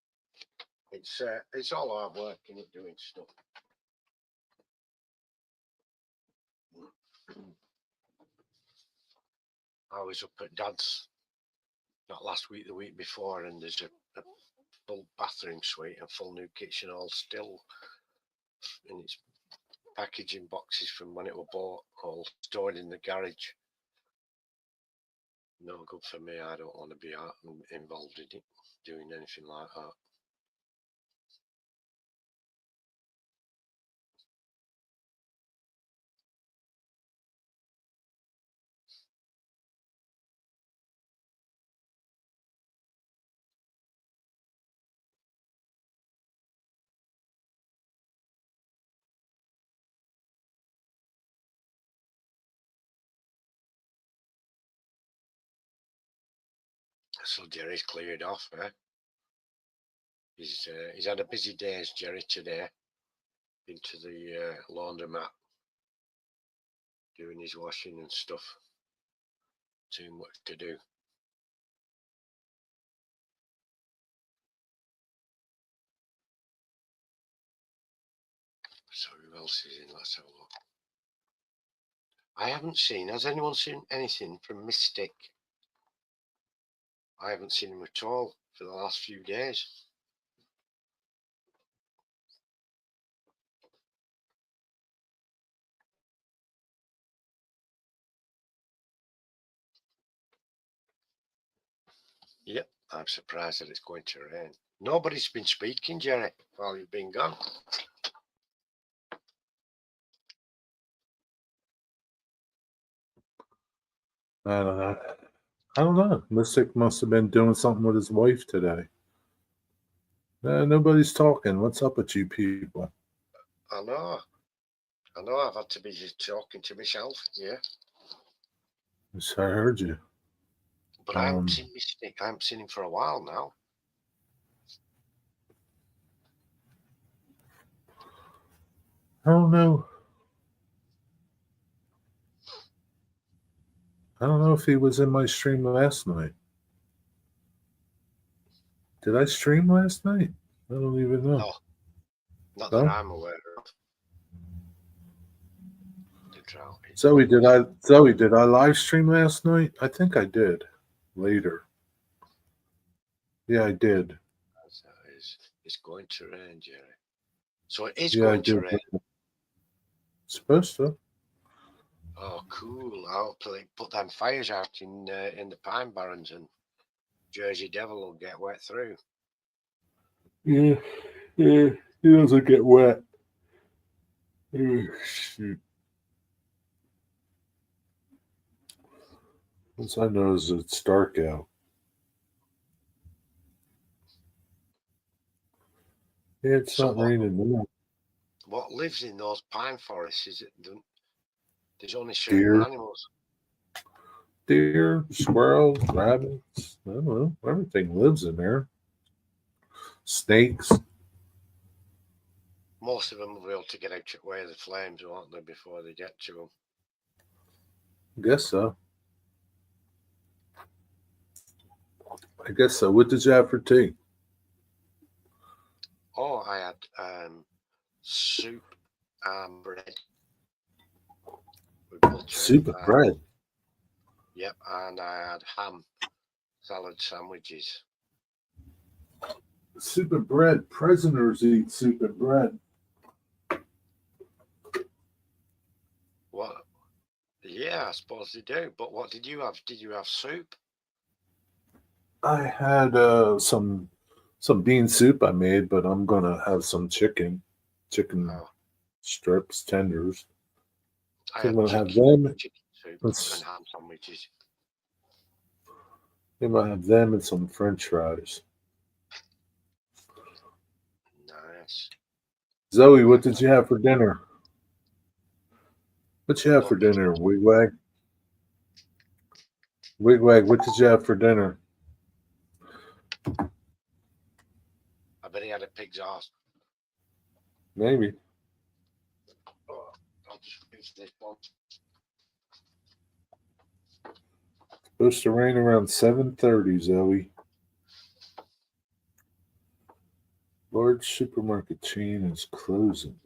It's all hard work in it doing stuff. I was up at Dad's not last week, the week before, and there's a full bathroom suite and full new kitchen, all still in its packaging boxes from when it was bought, all stored in the garage. No good for me. I don't want to be involved in it, doing anything like that. So Jerry's cleared off. He's had a busy day, as Jerry, today. Been to the laundromat, doing his washing and stuff. Too much to do. So who else is in? Let's have a look. I haven't seen. Has anyone seen anything from Mystic? I haven't seen him at all for the last few days. Yep, I'm surprised that it's going to rain. Nobody's been speaking, Jerry, while you've been gone. I don't know. I don't know. Mystic must have been doing something with his wife today. Nobody's talking. What's up with you people? I know. I've had to be just talking to myself, yeah. Yes, I heard you. But I haven't seen Mystic. I haven't seen him for a while now. I don't know. I don't know if he was in my stream last night. Did I stream last night? I don't even know. No, not that I'm aware of. The drought. Zoe, did I live stream last night? I think I did. Later. Yeah, I did. It's going to rain, Jerry. So it is Yeah, I going to did. rain. It's supposed to. Oh, cool! I'll put them fires out in the Pine Barrens, and Jersey Devil will get wet through. Yeah, he doesn't get wet. Oh, shoot. Once I know is it's dark out. Yeah, it's So not raining now. what lives in those pine forests is there's only certain Deer, animals. squirrels, rabbits. I don't know. Everything lives in there. Snakes. Most of them will be able to get out away the flames, won't they, before they get to them? Guess so. I guess so. What did you have for tea? Oh, I had soup and bread with butter. Soup and bread. Yep, and I had ham salad sandwiches. Soup and bread. Prisoners eat soup and bread. What? Yeah, I suppose they do. But what did you have? Did you have soup? I had some bean soup I made, but I'm gonna have some chicken Oh, strips, tenders. I So I'm had gonna have them. chicken soup Let's, and ham sandwiches. I'm gonna have them and some French fries. Nice. Zoe, what did you have for dinner? What you have for Don't be dinner, Wigwag? Wigwag, what did you have for dinner? I bet he had a pig's ass. Maybe. Oh, I'll just use this one. Supposed to rain around 7:30, Zoe. Large supermarket chain is closing.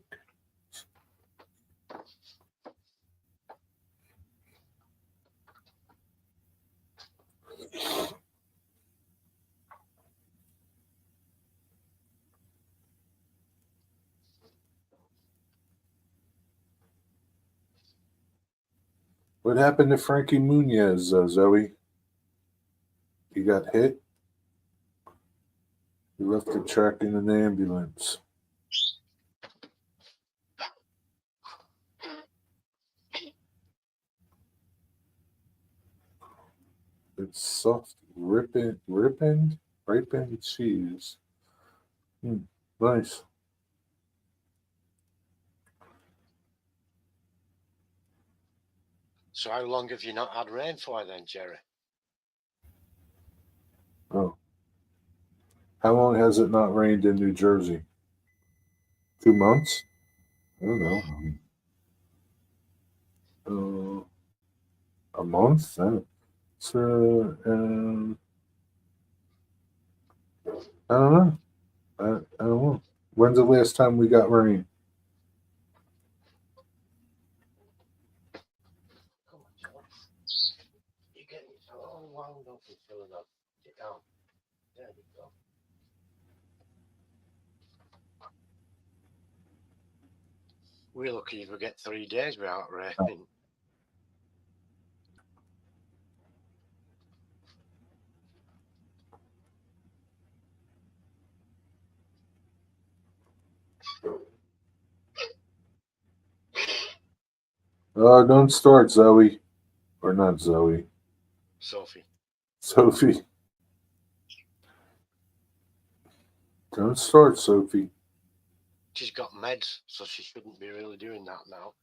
What happened to Frankie Muniz, Zoe? He got hit? He left the track in an ambulance. It's soft, ripened cheese. Nice. So how long have you not had rain for then, Jerry? Oh. How long has it not rained in New Jersey? 2 months? I don't know. A month? I don't know. I don't know. When's the last time we got rain? Come on, Jerry. You're getting so wound up and filling up. Get down. There you go. We're lucky if we get 3 days without rain. Don't start, Zoe. Or not Zoe. Sophie. Sophie. Don't start, Sophie. She's got meds, so she shouldn't be really doing that now.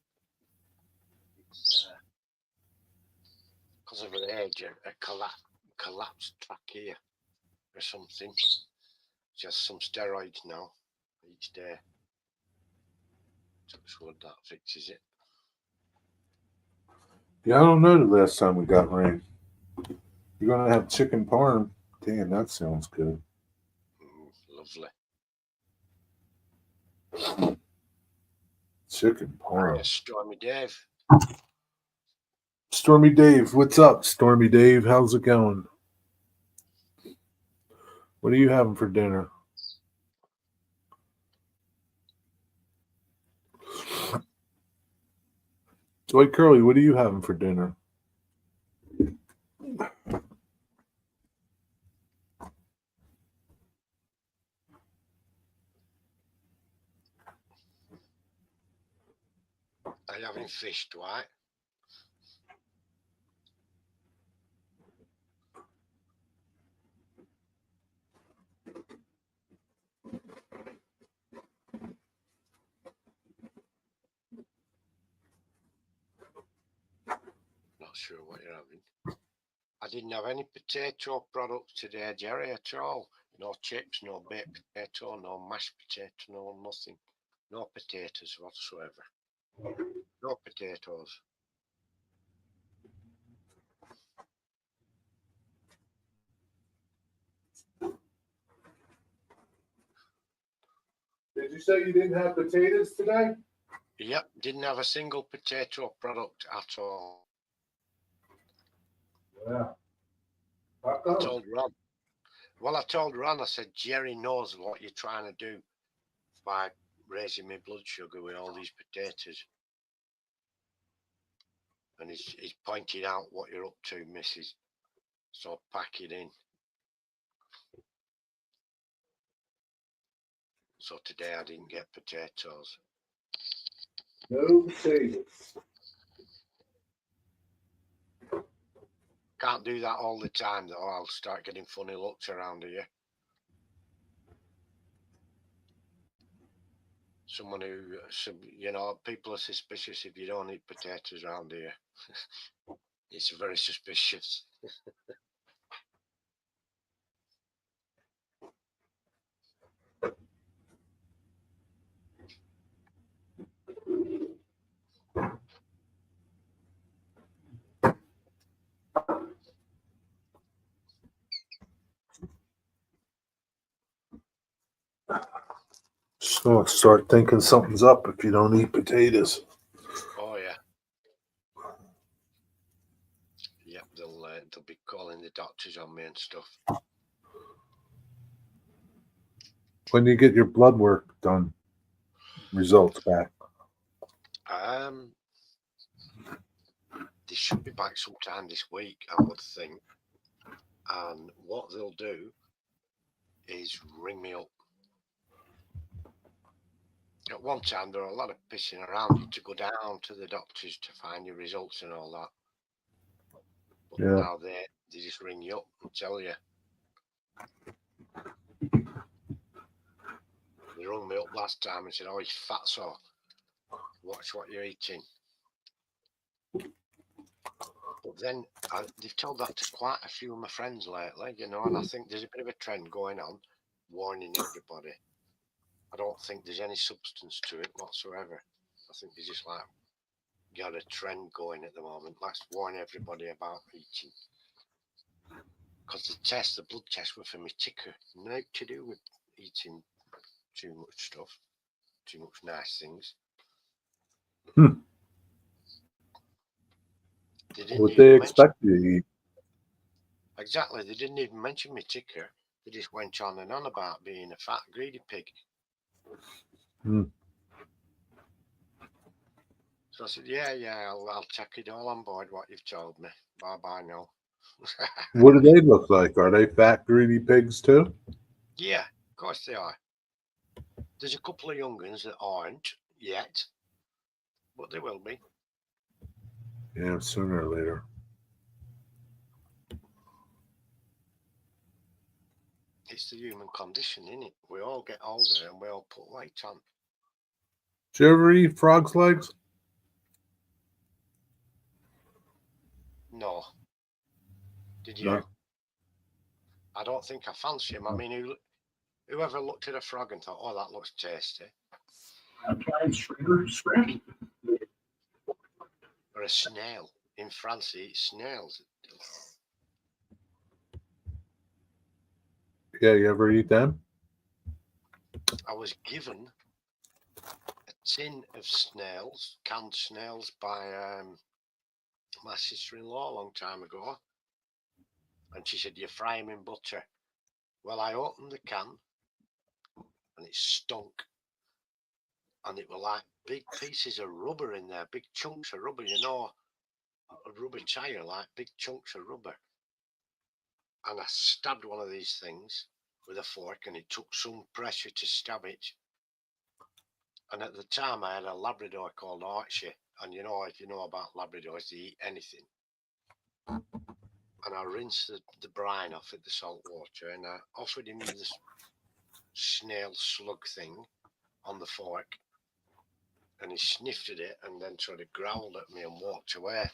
Because of her age, a collapsed trachea or something. She has some steroids now each day. Touch wood, that fixes it. Yeah, I don't know the last time we got rain. You're gonna have chicken parm. Damn, that sounds good. Lovely. Chicken parm. Yes, Stormy Dave. Stormy Dave, what's up, Stormy Dave? How's it going? What are you having for dinner? Joy Curly, what are you having for dinner? Are you having fish, Dwight? sure what you're having. I didn't have any potato products today, Jerry, at all. No chips, no baked potato, no mashed potato, no nothing. No potatoes whatsoever. No potatoes. Did you say you didn't have potatoes today? Yep, didn't have a single potato product at all. Yeah. How I come? told Ron. Well, I told Ron, I said, Jerry knows what you're trying to do by raising my blood sugar with all these potatoes. And he's pointed out what you're up to, Mrs. So pack it in. So today I didn't get potatoes. No potatoes. Can't do that all the time, though. I'll start getting funny looks around here. Someone who, you know, people are suspicious if you don't eat potatoes around here. It's very suspicious. So start thinking something's up if you don't eat potatoes. Oh yeah. Yep, they'll be calling the doctors on me and stuff. When you get your blood work done, results back. They should be back sometime this week, I would think. And what they'll do is ring me up. At one time, there were a lot of pissing around you to go down to the doctors to find your results and all that. But Yeah. now they just ring you up and tell you. They rung me up last time and said, "Oh, you fatso, watch what you're eating." But then they've told that to quite a few of my friends lately, you know, and I think there's a bit of a trend going on, warning everybody. I don't think there's any substance to it whatsoever. I think there's just like got a trend going at the moment. Let's warn everybody about eating. Because the blood tests were for my ticker. Nothing to do with eating too much stuff, too much nice things. What they expect you to eat. Exactly. They didn't even mention my ticker. They just went on and on about being a fat, greedy pig. So I said, yeah, I'll take it all on board what you've told me. Bye now. What do they look like? Are they fat, greedy pigs too? Yeah, of course they are. There's a couple of young ones that aren't yet, but they will be. Yeah, sooner or later. It's the human condition, isn't it? We all get older and we all put weight on. Did you ever eat frog's legs? No. Did you? No. I don't think I fancy him. I mean, whoever looked at a frog and thought, "Oh, that looks tasty," I've tried shrimp. or a snail. In France, they eat snails. Yeah, you ever eat them? I was given a tin of snails, canned snails, by my sister-in-law a long time ago, and she said, "You fry them in butter." Well, I opened the can, and it stunk, and it were like big pieces of rubber in there, big chunks of rubber, you know, a rubber tire, like big chunks of rubber. And I stabbed one of these things with a fork, and it took some pressure to stab it. And at the time, I had a Labrador called Archie, and you know, if you know about Labradors, they eat anything. And I rinsed the brine off with the salt water, and I offered him this snail slug thing on the fork, and he sniffed at it and then sort of growled at me and walked away.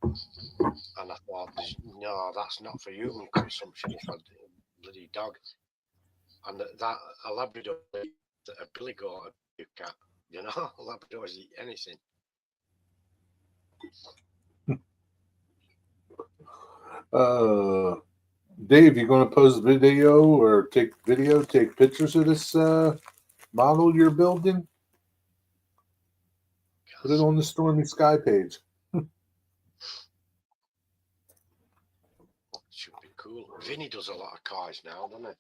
And I thought, no, that's not for human consumption. It's for a bloody dog. And that a Labrador, a billy goat, a cat, you know, Labradors eat anything. Dave, you going to post video or take pictures of this model you're building? Put it on the Stormy Sky page. Should be cool. Vinny does a lot of cars now, doesn't he?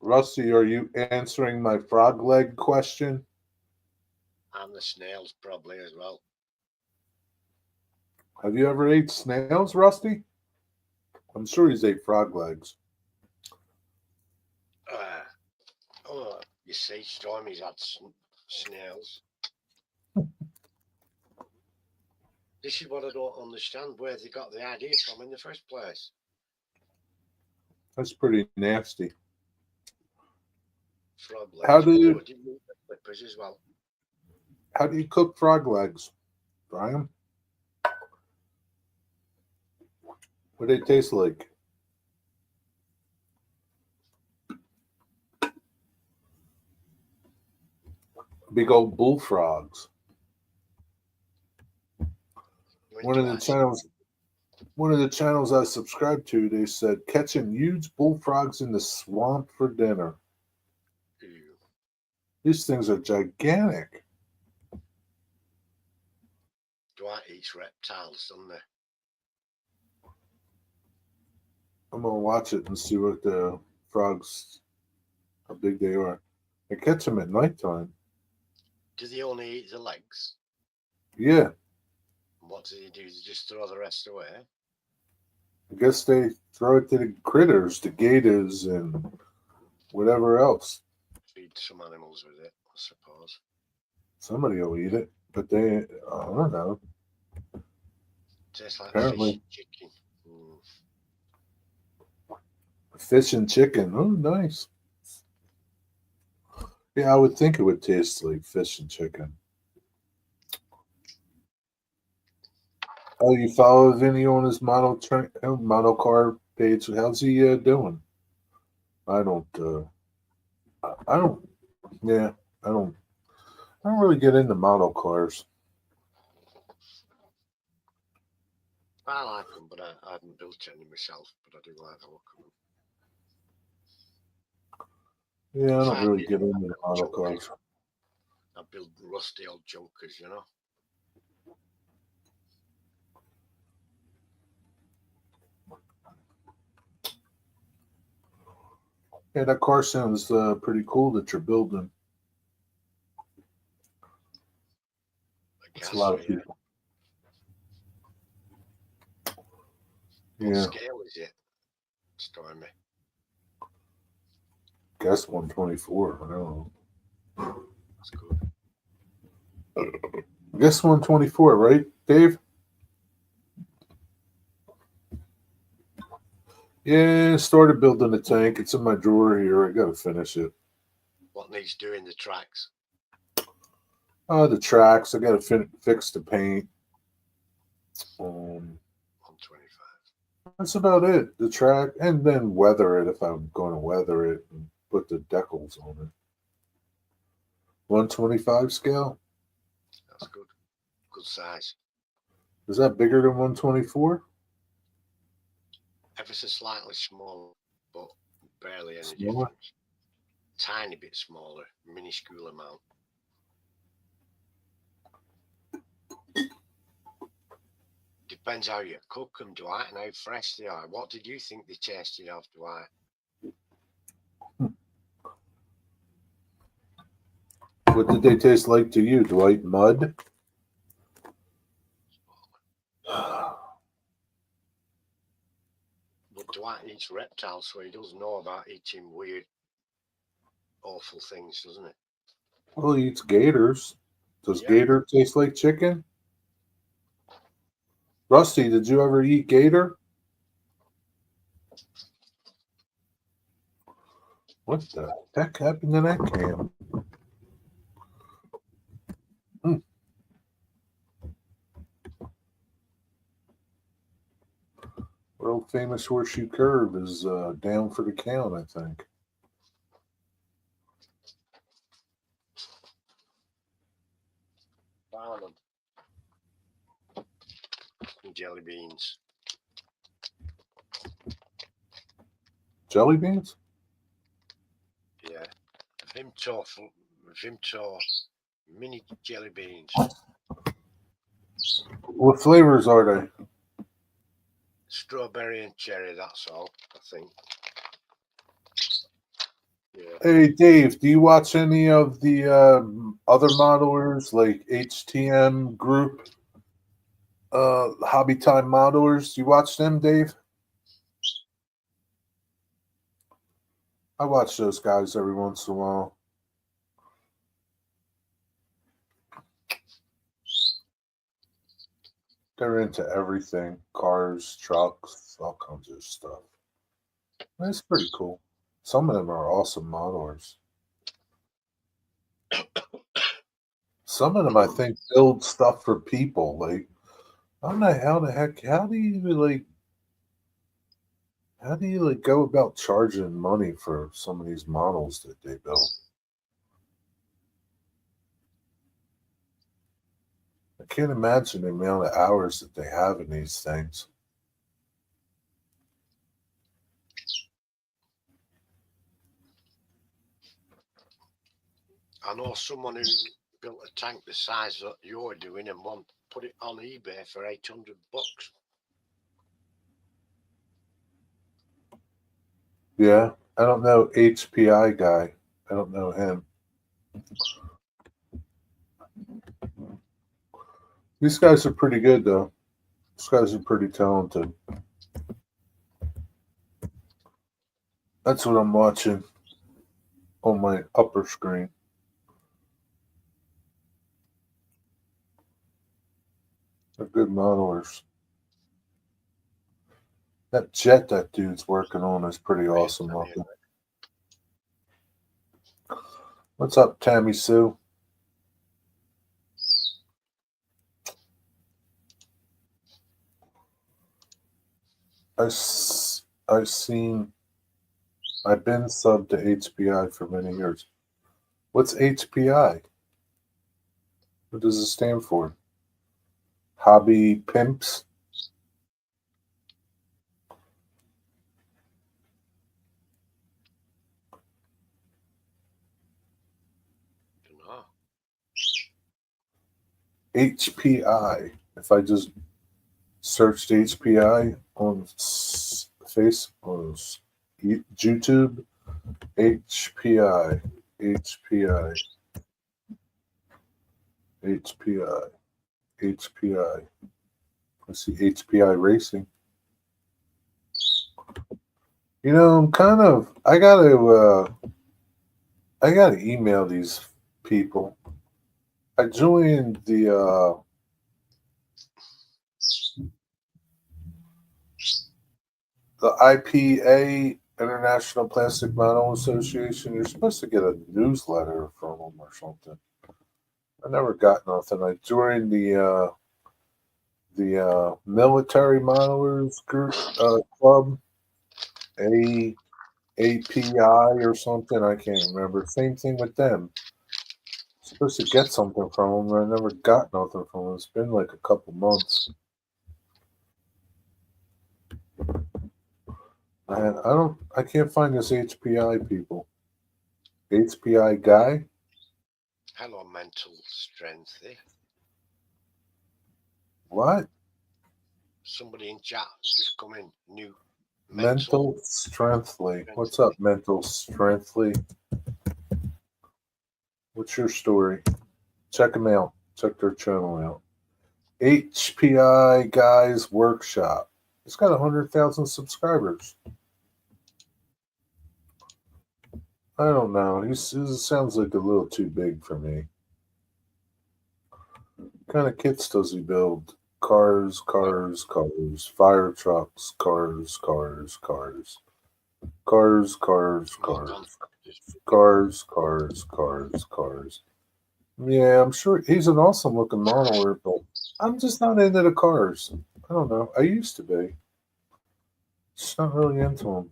Rusty, are you answering my frog leg question? And the snails probably as well. Have you ever ate snails, Rusty? I'm sure he's ate frog legs. Oh, you see, Stormy's had snails. This is what I don't understand, where they got the idea from in the first place. That's pretty nasty. Frog legs. How do you flippers as well? How do you cook frog legs, Brian? What do they taste like? Big old bullfrogs. One of the channels I subscribed to, they said catching huge bullfrogs in the swamp for dinner. Ew. These things are gigantic. Dwight eats reptiles, doesn't he? I'm gonna watch it and see what the frogs, how big they are. I catch them at nighttime. Do they only eat the legs? Yeah, What do they do? They just throw the rest away? I guess they throw it to the critters, the gators, and whatever else. Feed some animals with it, I suppose. Somebody will eat it, but they, I don't know. Tastes like Apparently. fish and chicken. Fish and chicken. Oh, nice. Yeah, I would think it would taste like fish and chicken. Oh, you follow Vinny on his model car page. How's he doing? I don't. I don't. Yeah, I don't. I don't really get into model cars. I like them, but I haven't built any myself. But I do like the look of them. Yeah, I don't Fine, really yeah. get into the model cars. I build rusty old junkers, you know. Yeah, that car sounds pretty cool that you're building. It's a lot of people. What Yeah, scale is it, Stormy? guess 124. I don't know. That's good. Guess 124, right, Dave? Yeah, started building the tank. It's in my drawer here. I got to finish it. What needs doing? The tracks. The tracks. I got to fix the paint. 125. That's about it. The track, and then weather it if I'm going to weather it and put the decals on it. 125 scale. That's good. Good size. Is that bigger than 124? Ever so slightly smaller, but barely any Smaller? difference. Tiny bit smaller, minuscule amount. Depends how you cook them, Dwight, and how fresh they are. What did you think they tasted of, Dwight? What did they taste like to you, Dwight? Mud? But Dwight eats reptiles, so he doesn't know about eating weird, awful things, doesn't he? Well, he eats gators. Does Yeah. gator taste like chicken? Rusty, did you ever eat gator? What the heck happened to that cam? famous horseshoe curve is down for the count, I think. Barnum. And jelly beans. Jelly beans? Yeah. Vimto mini jelly beans. What flavors are they? Strawberry and cherry, that's all, I think. Yeah. Hey, Dave, do you watch any of the other modelers like HTM Group, Hobby Time Modelers? Do you watch them, Dave? I watch those guys every once in a while. They're into everything, cars, trucks, all kinds of stuff. It's pretty cool. Some of them are awesome modelers. Some of them, I think, build stuff for people. Like, I don't know how do you go about charging money for some of these models that they build? I can't imagine the amount of hours that they have in these things. I know someone who built a tank the size that you're doing and put it on eBay for $800. Yeah, I don't know HPI guy. I don't know him. These guys are pretty good, though. These guys are pretty talented. That's what I'm watching on my upper screen. They're good modelers. That jet that dude's working on is pretty awesome looking. What's up, Tammy Sue? I've been subbed to HPI for many years. What's HPI? What does it stand for? Hobby Pimps? Dunno. HPI. If I just searched HPI on YouTube, HPI, HPI, HPI, HPI. Let's see, HPI Racing. You know, I gotta email these people. I joined the IPA, International Plastic Model Association. You're supposed to get a newsletter from them or something. I never got nothing. I joined the Military Modelers Group Club, API or something. I can't remember. Same thing with them. Supposed to get something from them. I never got nothing from them. It's been like a couple months. I can't find this HPI people. HPI guy? Hello, mental strength. What? Somebody in chat just come in. New. Mental Strengthly. What's up, Mental Strengthly? What's your story? Check them out. Check their channel out. HPI Guys Workshop. It's got 100,000 subscribers. I don't know. He sounds like a little too big for me. What kind of kits does he build? Cars, cars, cars. Fire trucks, cars, cars, cars. Cars, cars, cars. Cars, cars, cars, cars. Yeah, I'm sure he's an awesome looking modeler, but I'm just not into the cars. I don't know. I used to be. Just not really into them.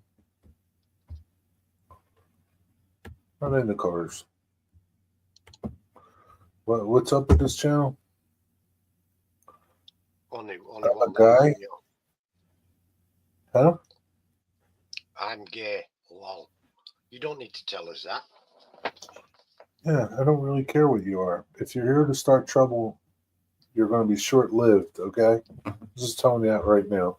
Not into cars. What's up with this channel? Only A one guy? video. Huh? I'm gay. Lol. You don't need to tell us that. Yeah, I don't really care what you are. If you're here to start trouble, you're going to be short-lived, okay? I'm just telling you that right now.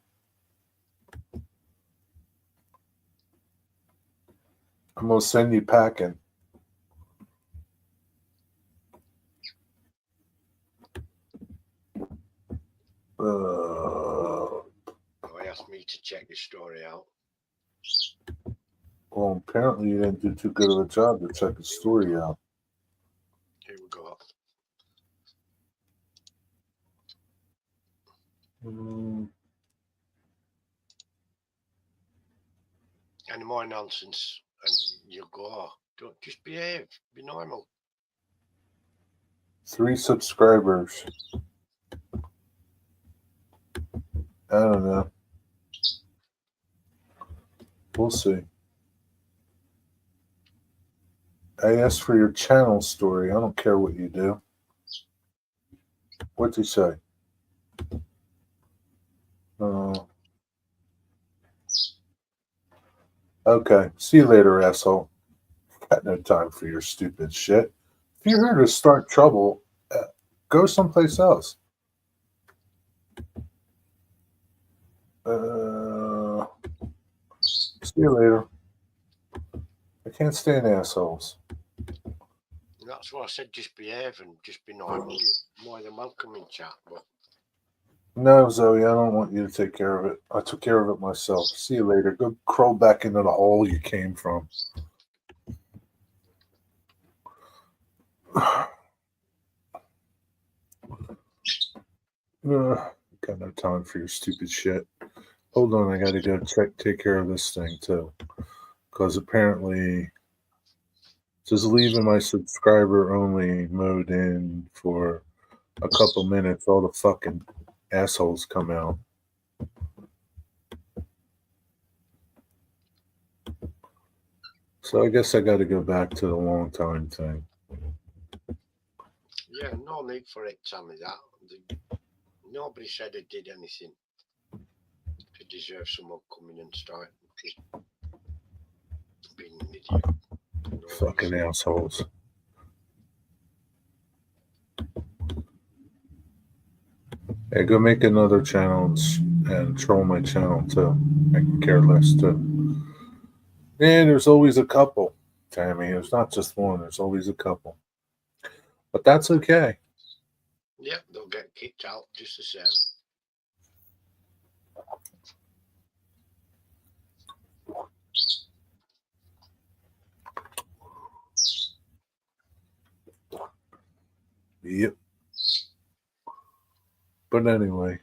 I'm going to send you packing. Oh, he asked me to check your story out. Well, apparently you didn't do too good of a job to check the story out. Here we go. Any more nonsense and you go. Don't just behave. Be normal. 3 subscribers. I don't know. We'll see. I asked for your channel story. I don't care what you do. What'd you say? Okay. See you later, asshole. Got no time for your stupid shit. If you're here to start trouble, go someplace else. See you later. I can't stand assholes. That's what I said. Just behave and just be normal. You're more than welcome in chat. But No, Zoe, I don't want you to take care of it. I took care of it myself. See you later. Go crawl back into the hole you came from. Got no time for your stupid shit. Hold on, I gotta go take care of this thing too. Because apparently just leaving my subscriber only mode in for a couple minutes, all the fucking assholes come out. So I guess I gotta go back to the long time thing. yeah, no need for it, Tommy. Nobody said it did anything to deserve someone coming and starting being an idiot. No Fucking reason. assholes. Hey, go make another channel and troll my channel too. I can care less too. Yeah, there's always a couple, Tammy. There's not just one. There's always a couple. But that's okay. Yeah, they'll get kicked out just the same. Yep. But anyway.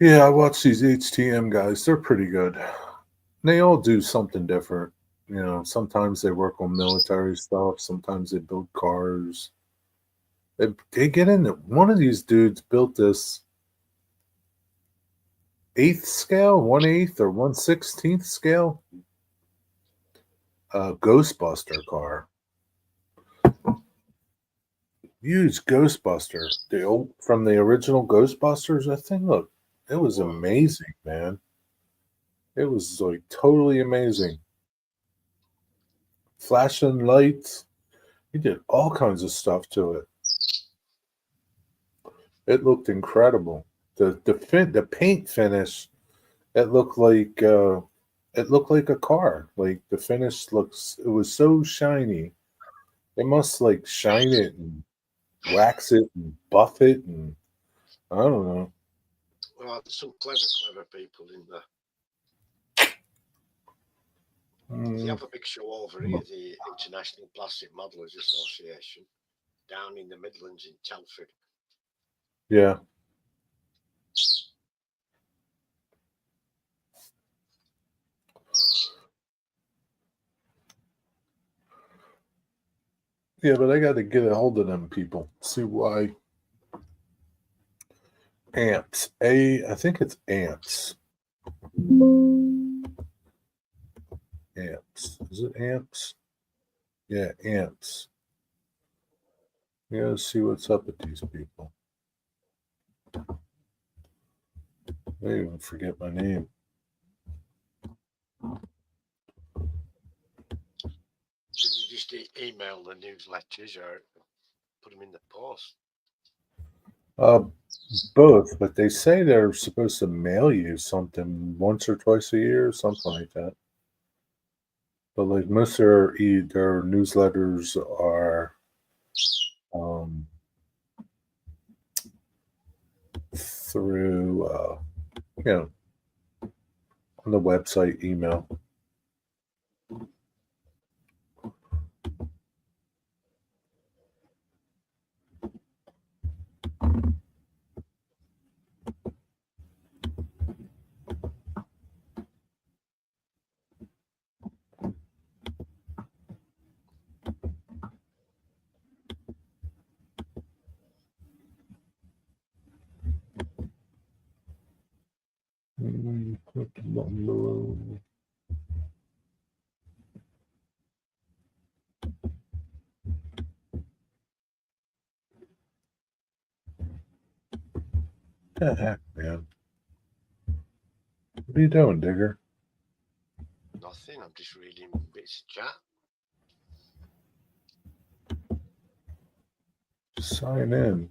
Yeah, I watch these HTM guys. They're pretty good. They all do something different. You know, sometimes they work on military stuff. Sometimes they build cars. They get into one of these dudes built this 1/8 scale, 1/8 or 1/16 scale Ghostbuster car. Huge Ghostbuster. The old from the original Ghostbusters. That thing look, it was amazing, man. It was like totally amazing. Flashing lights. He did all kinds of stuff to it. It looked incredible. The paint finish, it looked like a car. Like the finish looks, it was so shiny. They must like shine it and wax it and buff it, and I don't know. Well, there's some clever people in there. They have a big show over here, the International Plastic Modelers Association, down in the Midlands in Telford. Yeah. Yeah, but I got to get a hold of them people. See why. Ants. I think it's ants. Amps. Is it amps? Yeah, amps. Yeah, let's see what's up with these people. I even forget my name. Should you just email the newsletters or put them in the post? Both, but they say they're supposed to mail you something once or twice a year, something like that. But like most of their newsletters are through on the website email. The heck, man? What are you doing, Digger? Nothing. I'm just reading bits of chat. Sign in.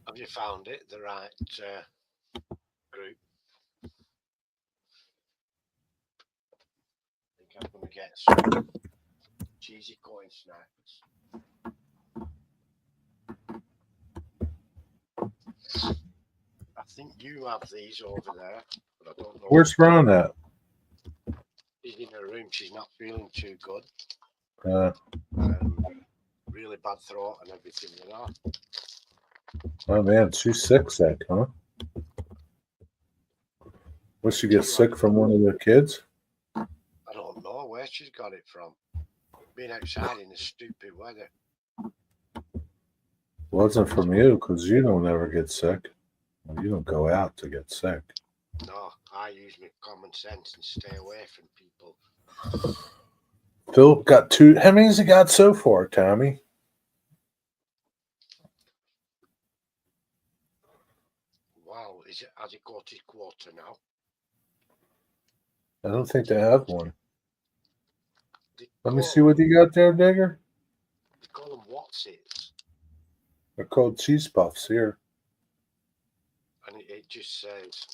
Have you found it? The right group? I think I'm going to get some cheesy coin snacks. I think you have these over there, but I don't know. Where's Ron at? She's in her room. She's not feeling too good. Really bad throat and everything, you know. Oh man, she's sick, huh? Was she get sick from one of the kids? I don't know where she's got it from. Being outside in the stupid weather. Wasn't from you, because you don't ever get sick. You don't go out to get sick. No, I use my common sense and stay away from people. Philip got two. How many has he got so far, Tommy? Wow, has it got his quarter now? I don't think they have one. Let me see what you got there, Digger. They call them what's-its. They're called cheese puffs here. And it just says...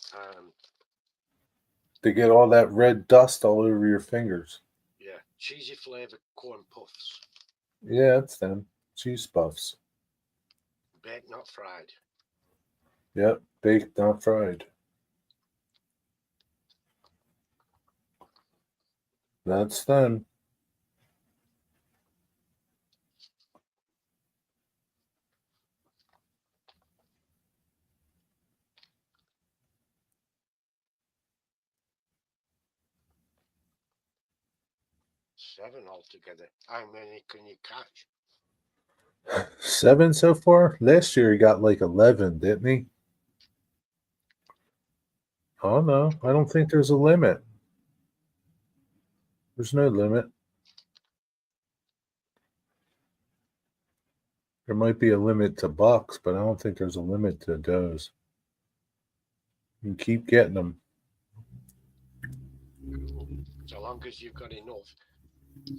they get all that red dust all over your fingers. Yeah, cheesy flavoured corn puffs. Yeah, it's them. Cheese puffs. Baked, not fried. Yep, baked, not fried. That's them. Seven altogether. How many can you catch? 7 so far? Last year he got like 11, didn't he? Oh no, I don't think there's a limit. There's no limit. There might be a limit to bucks, but I don't think there's a limit to does. You can keep getting them. So long as you've got enough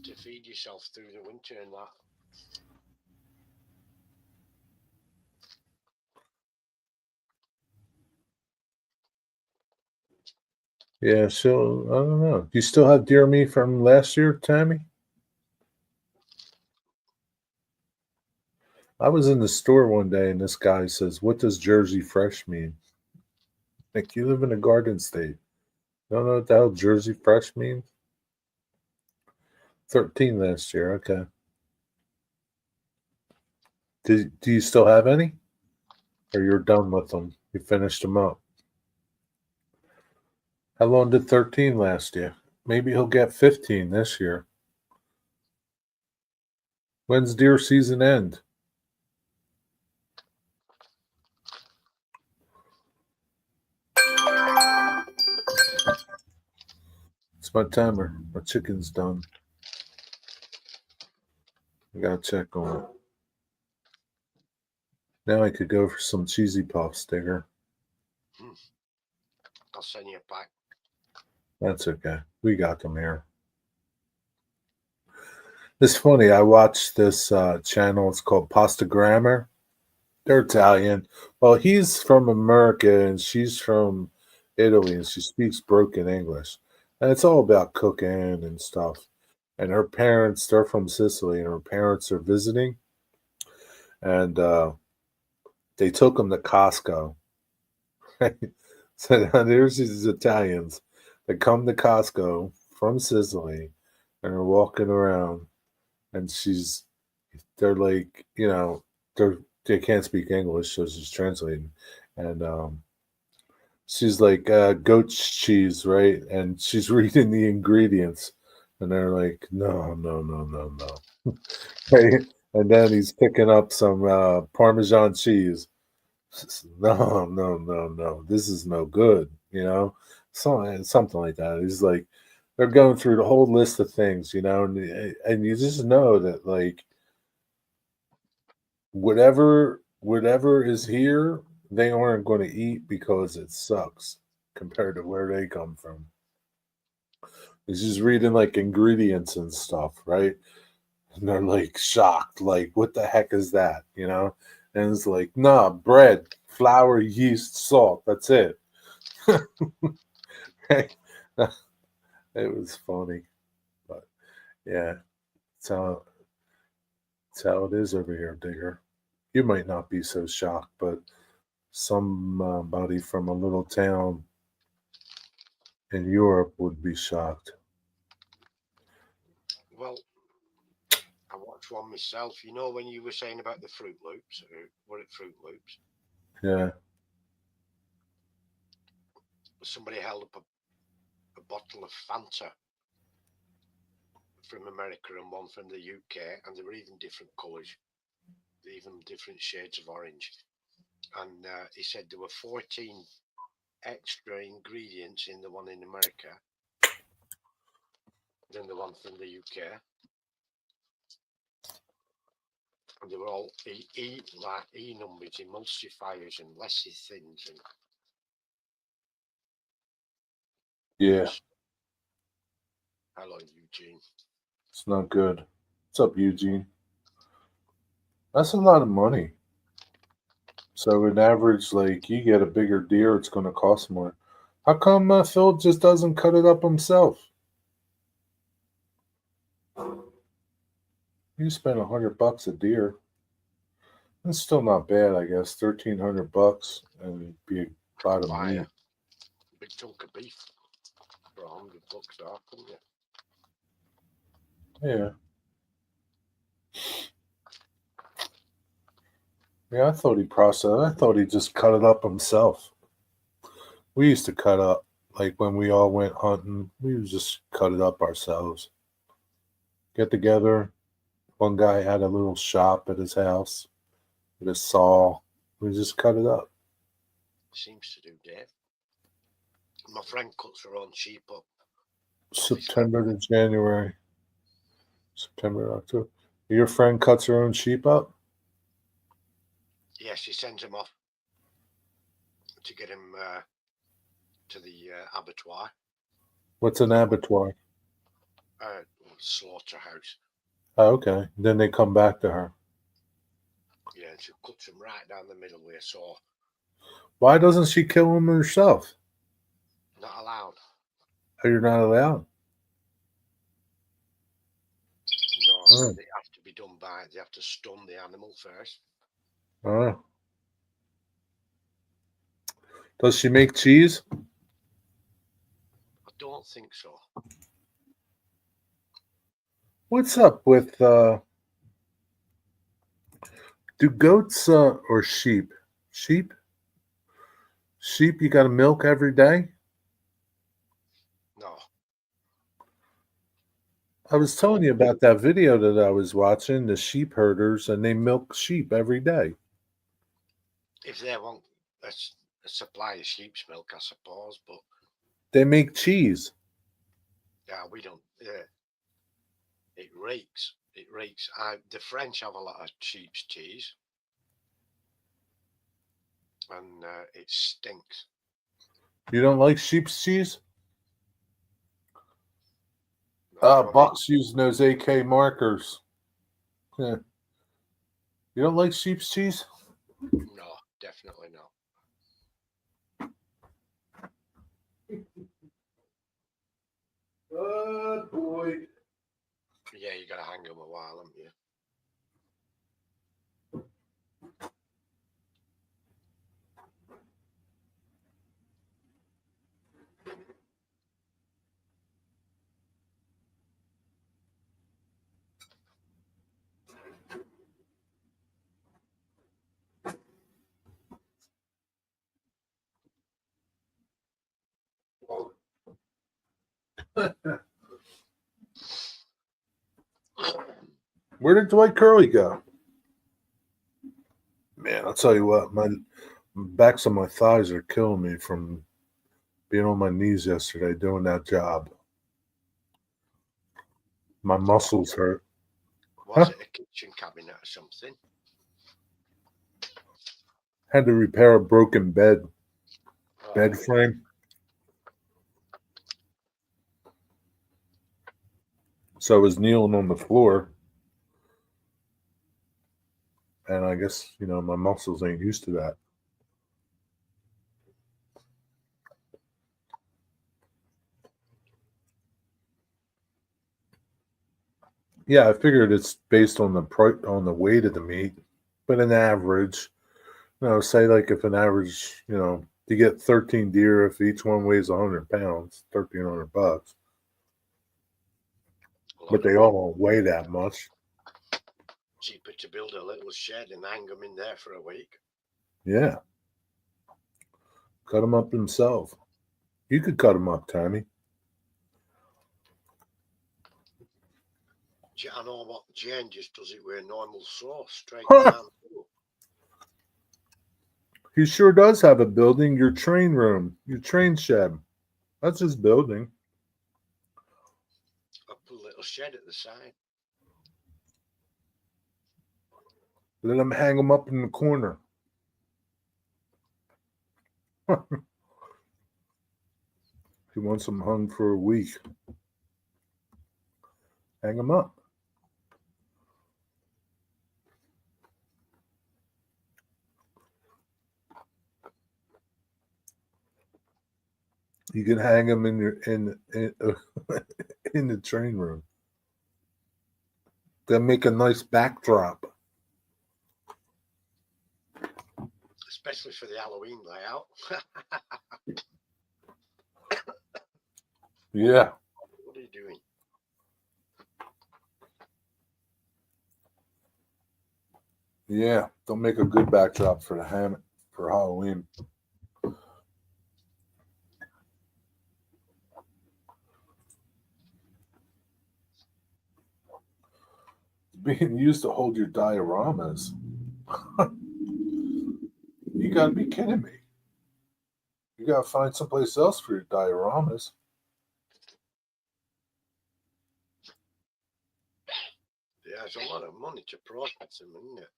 to feed yourself through the winter and that. Yeah, so I don't know. Do you still have deer meat from last year, Tammy? I was in the store one day and this guy says, "What does Jersey Fresh mean?" Like, you live in a garden state. You don't know what the hell Jersey Fresh means? 13 last year, okay. Do you still have any? Or you're done with them? You finished them up? How long did 13 last you? Maybe he'll get 15 this year. When's deer season end? It's my timer. My chicken's done. I gotta check on it. Now I could go for some cheesy puffs, Digger. I'll send you a pack. That's okay. We got them here. It's funny. I watched this channel. It's called Pasta Grammar. They're Italian. Well, he's from America and she's from Italy, and she speaks broken English. And it's all about cooking and stuff. And her parents, they're from Sicily, and her parents are visiting. And they took them to Costco. So now there's these Italians that come to Costco from Sicily and are walking around, and they're like, they can't speak English, so she's translating, and she's like, goat cheese, right? And she's reading the ingredients, and they're like, no, no, no, no, no. Right? And then he's picking up some Parmesan cheese. No, no, no, no. This is no good, something like that. He's like, they're going through the whole list of things, and you just know that like whatever is here, they aren't going to eat because it sucks compared to where they come from. He's just reading like ingredients and stuff, right? And they're like shocked, like, what the heck is that? And it's like, nah, bread, flour, yeast, salt. That's it. It was funny. But yeah, it's how it is over here, Digger. You might not be so shocked, but somebody from a little town in Europe would be shocked. Well, I watched one myself. You know when you were saying about the Fruit Loops, were it Fruit Loops? Yeah. Somebody held up a bottle of Fanta from America and one from the UK, and they were even different colours, even different shades of orange. And he said there were 14 extra ingredients in the one in America than the one from the UK. And they were all E numbers, emulsifiers and lecithins and Yeah. hello Eugene. It's not good. What's up, Eugene? That's a lot of money. So, an average, like, you get a bigger deer, it's going to cost more. How come Phil just doesn't cut it up himself? You spend $100 a deer. That's still not bad, I guess. $1,300, and it'd be about a Buy meat. a big chunk of beef for $100, couldn't you? Yeah. Yeah, I thought he processed. I thought he just cut it up himself. We used to cut up, like when we all went hunting, we would just cut it up ourselves. Get together. One guy had a little shop at his house with a saw. We just cut it up. Seems to do, Dave. My friend cuts her own sheep up. September to January. September to October. Your friend cuts her own sheep up? Yes, she sends him off to get him to the abattoir, What's an abattoir? slaughterhouse. Oh, okay. Then they come back to her. Yeah, and she cuts him right down the middle with a saw. Why doesn't she kill him herself? Not allowed. Oh, you're not allowed? No, Oh. they have to be done by. They have to stun the animal first. Oh. Does she make cheese? I don't think so. What's up with do goats or sheep? Sheep? Sheep you gotta milk every day? No. I was telling you about that video that I was watching, the sheep herders, and they milk sheep every day. If they want a supply of sheep's milk, I suppose, but They make cheese. Yeah, we don't. Yeah, it reeks. It reeks. The French have a lot of sheep's cheese, and it stinks. You don't like sheep's cheese? I don't eat- Buck's using those AK markers. Yeah. You don't like sheep's cheese? No, definitely not. Oh, boy. Yeah, you gotta hang them a while, haven't you? Where did Dwight Curley go? Man, I'll tell you what, my backs of my thighs are killing me from being on my knees yesterday doing that job. My muscles hurt. Was it a kitchen cabinet or something? Had to repair a broken bed Oh, frame. So I was kneeling on the floor. And I guess, my muscles ain't used to that. Yeah, I figured it's based on on the weight of the meat, but an average, say like if an average, you get 13 deer, if each one weighs 100 pounds, $1,300, but they all don't weigh that much. Cheaper to build a little shed and hang them in there for a week. Yeah, cut them up himself. You could cut them up, Tommy. I know what Jane just does it with a normal saw straight Huh. down. He sure does have a building, your train room, your train shed. That's his building. I put a little shed at the side. Let him hang them up in the corner. He wants them hung for a week. Hang them up. You can hang them in in the train room. Then make a nice backdrop. Especially for the Halloween layout. Yeah. What are you doing? Yeah. Don't make a good backdrop for for Halloween. It's being used to hold your dioramas. You gotta be kidding me. You gotta find someplace else for your dioramas. Yeah, it's a lot of money to process them, isn't it?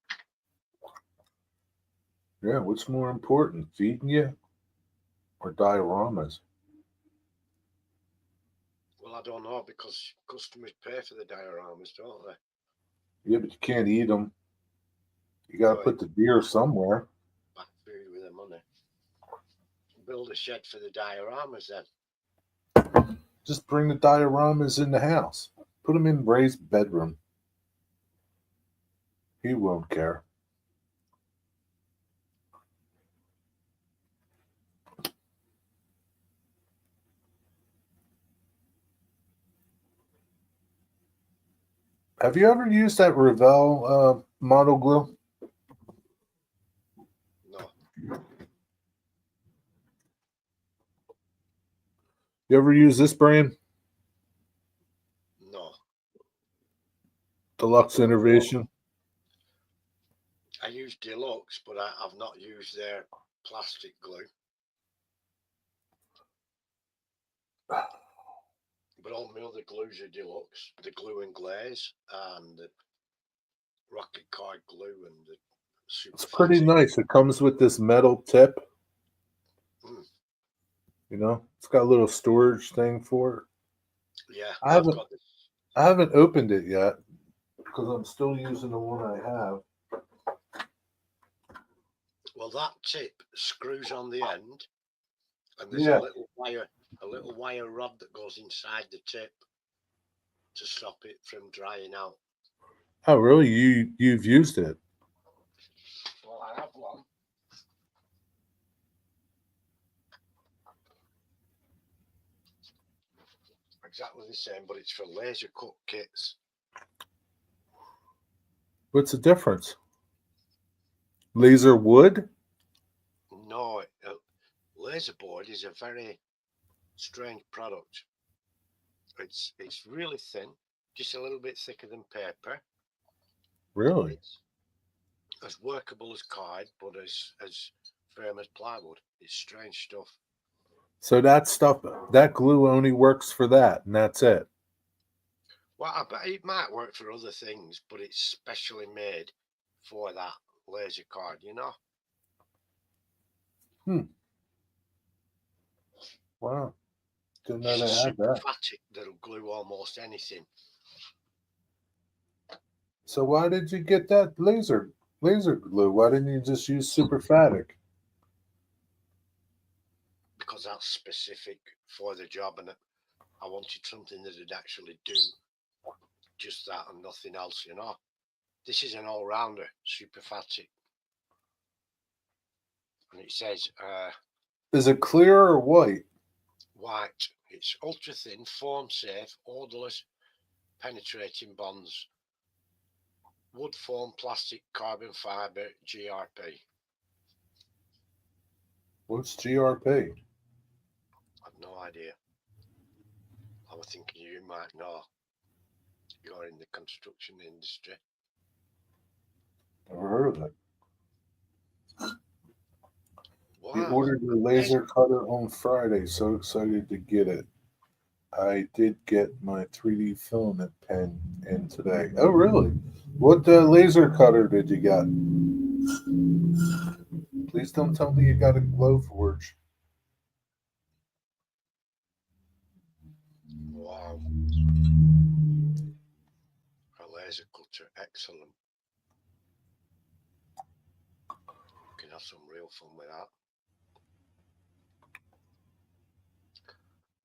Yeah, what's more important, feeding you or dioramas? Well, I don't know because customers pay for the dioramas, don't they? Yeah, but you can't eat them. You gotta Right. put the deer somewhere. Back food with the money. Build a shed for the dioramas then. Just bring the dioramas in the house. Put them in Ray's bedroom. He won't care. Have you ever used that Revell model glue? No. You ever use this brand? No. Deluxe Innovation? I use Deluxe, but I've not used their plastic glue. But all my other glues are deluxe. The glue and glaze and the rocket card glue and the super It's pretty fancy. nice. It comes with this metal tip. Mm. You know, it's got a little storage thing for it. Yeah, I I've haven't got this. I haven't opened it yet because I'm still using the one I have. Well, that tip screws on the end, and there's Yeah. a little wire rod that goes inside the tip to stop it from drying out. Oh, really? You've used it? Well, I have one. Exactly the same, but it's for laser cut kits. What's the difference? Laser wood? No, laser board is a very strange product. It's really thin, just a little bit thicker than paper. Really? It's as workable as card, but as firm as plywood. It's strange stuff. So that stuff, that glue only works for that, and that's it. Well, I bet it might work for other things, but it's specially made for that laser card, you know? Wow. Didn't know It's a they had that. Superfatic that'll glue almost anything. So why did you get that laser glue? Why didn't you just use Superfatic? Because that's specific for the job, and I wanted something that would actually do just that and nothing else, you know? This is an all-rounder, Superfatic. And it says Is it clear or white? white. It's ultra thin, form safe, odorless, penetrating bonds. Wood form, plastic, carbon fiber, GRP. What's GRP? I've no idea. I was thinking you might know. You're in the construction industry. Never heard of it. We Wow. ordered the laser cutter on Friday. So excited to get it. I did get my 3D filament pen in today. Oh, really? What laser cutter did you get? Please don't tell me you got a Glowforge. Wow. A laser cutter, excellent. You can have some real fun with that.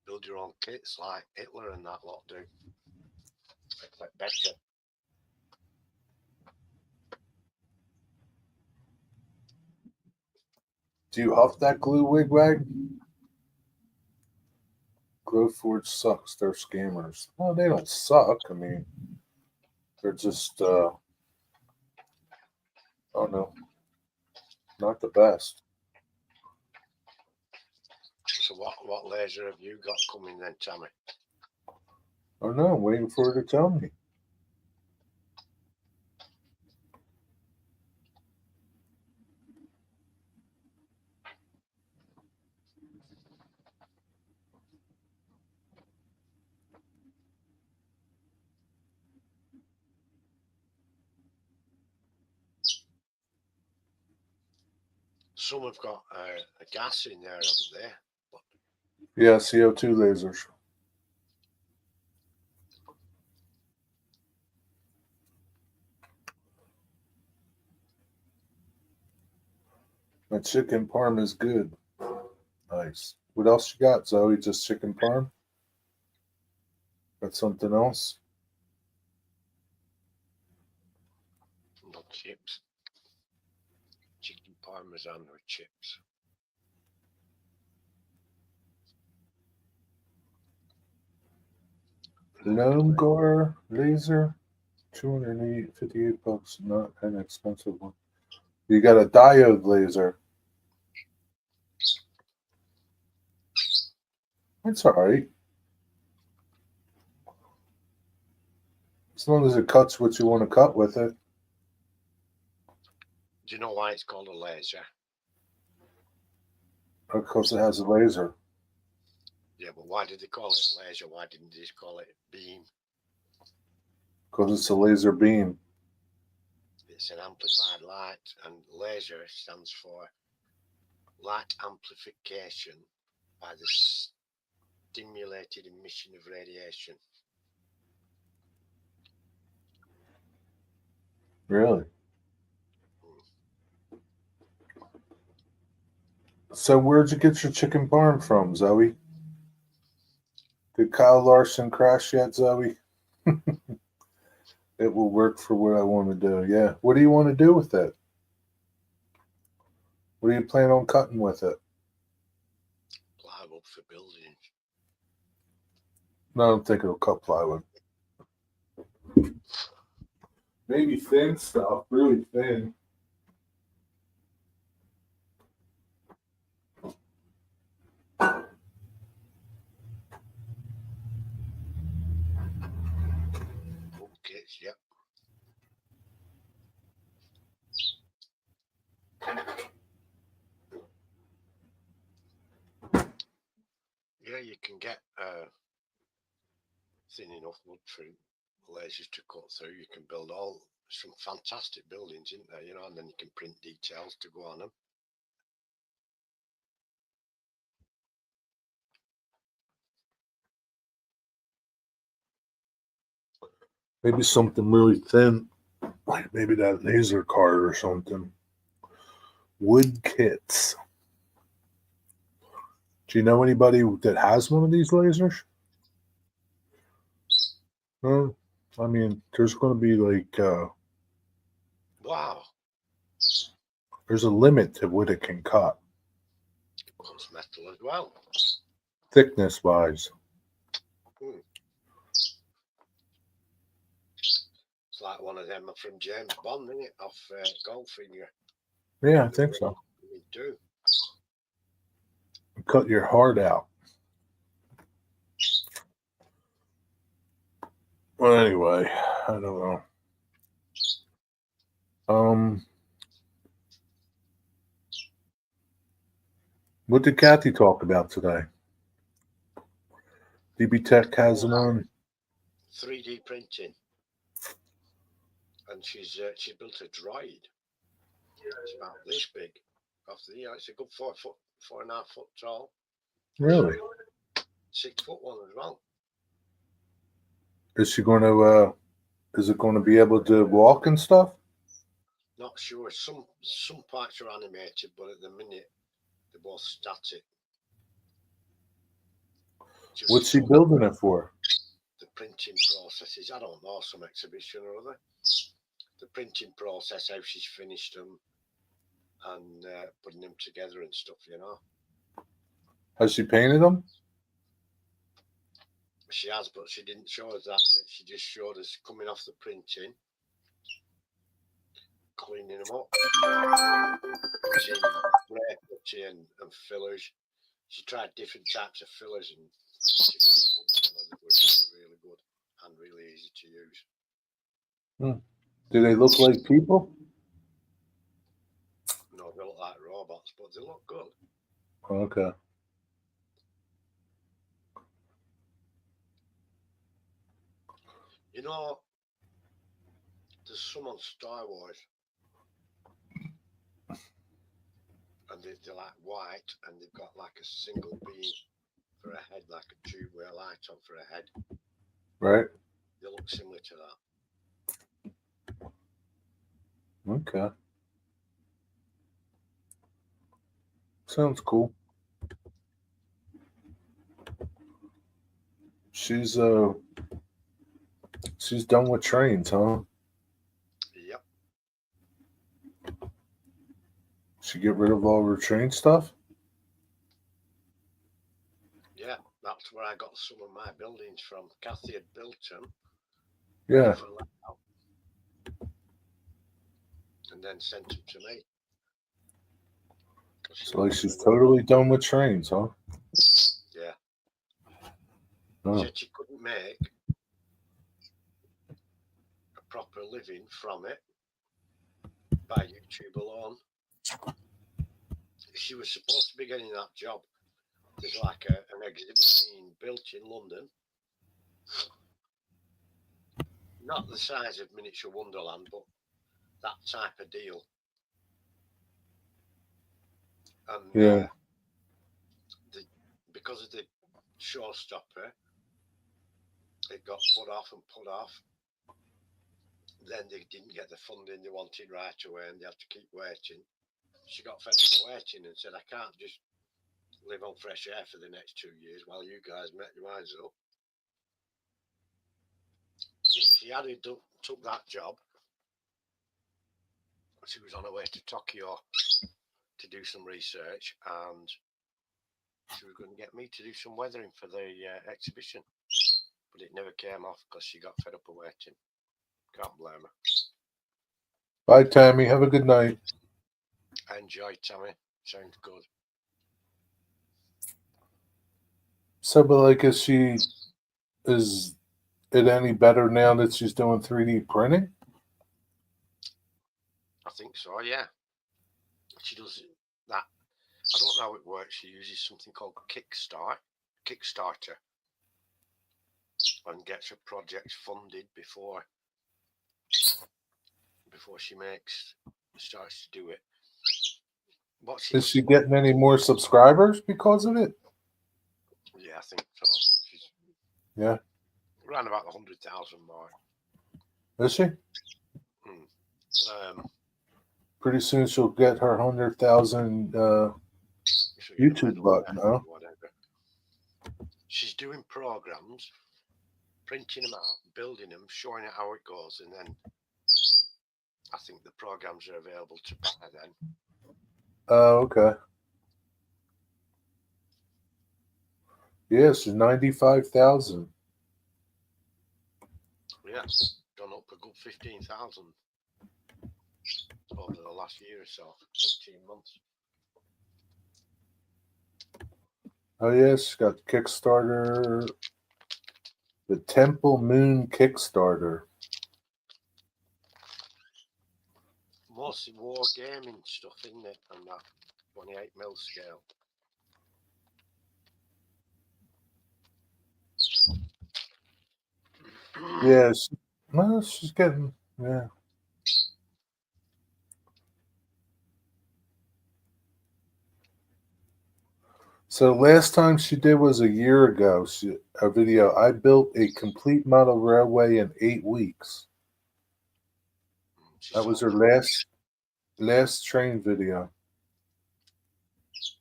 Build your own kits like Hitler and that lot do. Except better. Do you huff that glue, wigwag? Glowforge sucks. They're scammers. Well, they don't suck. I mean, they're just, I don't know, not the best. So what laser have you got coming then, Tammy? I don't know. I'm waiting for her to tell me. Some have got a gas in there, haven't they? But Yeah, CO2 lasers. My chicken parm is good. Nice. What else you got, Zoe? Just chicken parm? Got something else? not chips. Chicken parmesan or chips. Lomgar laser, $258, not an expensive one. You got a diode laser. That's all right. As long as it cuts what you want to cut with it. Do you know why it's called a laser? Because it has a laser. Yeah, but why did they call it laser? Why didn't they just call it beam? Because it's a laser beam. It's an amplified light, and laser stands for light amplification by the stimulated emission of radiation. Really? So where'd you get your chicken parm from, Zoe? Did Kyle Larson crash yet, Zoe? It will work for what I want to do. Yeah. What do you want to do with it? What do you plan on cutting with it? Plywood for buildings. No, I don't think it'll cut plywood. Maybe thin stuff, really thin. Okay, yep. Yeah, you can get thin enough wood for lasers to cut through. You can build some fantastic buildings, isn't there? And then you can print details to go on them. Maybe something really thin, like maybe that laser card or something. Wood kits. Do you know anybody that has one of these lasers? No. I mean, there's going to be like, Wow. there's a limit to what it can cut, It cuts metal as well. thickness wise. It's like one of them from James Bond, isn't it? Off Goldfinger. Yeah, I think so. We do. Cut your heart out. Well, anyway, I don't know. What did Kathy talk about today? DB Tech has them on. 3D printing, and she's built a droid. It's about this big. It's a good 4.5 foot tall. Really? 6 foot one as well. Is she going to? Is it going to be able to walk and stuff? Not sure. Some parts are animated, but at the minute they're both static. What's she building it for? The printing processes. I don't know, some exhibition or other. The printing process, how she's finished them and putting them together and stuff, Has she painted them? She has, but she didn't show us that. She just showed us coming off the printing, cleaning them up, using spray putty and fillers. She tried different types of fillers, and she found a wood filler that was really good and really easy to use. Do they look like people? No, they look like robots, but they look good. Okay. There's some on Star Wars, and they're like white, and they've got like a single beam for a head, like a tube with a light on for a head. Right. They look similar to that. Okay. Sounds cool. She's done with trains, huh? Yep. She get rid of all her train stuff? Yeah, that's where I got some of my buildings from. Kathy had built them. Yeah. And then sent them to me. So like she's totally done with trains, huh? Yeah. Oh. She said she couldn't make a proper living from it by YouTube alone. She was supposed to be getting that job there's like an exhibit being built in London. Not the size of Miniature Wonderland, but that type of deal. And Yeah. because of the showstopper, it got put off and put off. Then they didn't get the funding they wanted right away, and they had to keep waiting. She got fed up of waiting and said, "I can't just live on fresh air for the next 2 years while you guys make your minds up." If she had took that job, she was on her way to Tokyo to do some research, and she was going to get me to do some weathering for the exhibition, but it never came off because she got fed up of waiting. Can't blame her. Bye, Tammy. Have a good night. Enjoy, Tammy. Sounds good. So, but like, is it any better now that she's doing 3D printing? I think so, yeah. She does that. I don't know how it works. She uses something called Kickstarter, and gets her projects funded before she starts to do it. Is she getting any more subscribers because of it? Yeah, I think so. She's around about the 100,000 mark. Is she? Pretty soon she'll get her 100,000 YouTube button, huh? Whatever. She's doing programs, printing them out, building them, showing it how it goes, and then I think the programs are available to buy then. Oh, okay. Yes, 95,000. Yeah, gone up a good 15,000 over the last year or so, 18 months. Oh, yes, she's got Kickstarter. The Temple Moon Kickstarter. Mostly war gaming stuff, isn't it? On that 28mm scale. Yeah, she's getting, yeah. So last time she did was a year ago. A video. I built a complete model railway in 8 weeks. That was her last train video.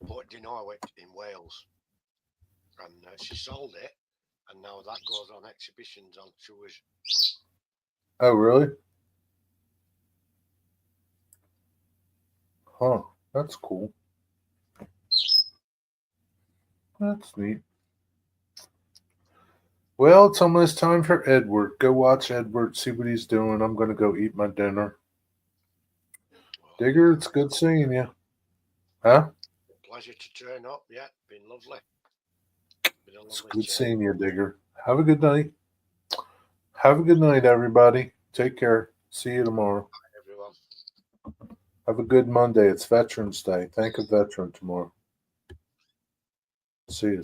Port Dinowick in Wales, and she sold it, and now that goes on exhibitions on tours. Oh, really? Huh. That's cool. That's neat. Well, it's almost time for Edward. Go watch Edward, see what he's doing. I'm going to go eat my dinner. Digger, it's good seeing you. Huh? Pleasure to turn up. Yeah, been lovely. It's good seeing you, Digger. Have a good night. Have a good night, everybody. Take care. See you tomorrow. Bye, everyone. Have a good Monday. It's Veterans Day. Thank a veteran tomorrow. See you.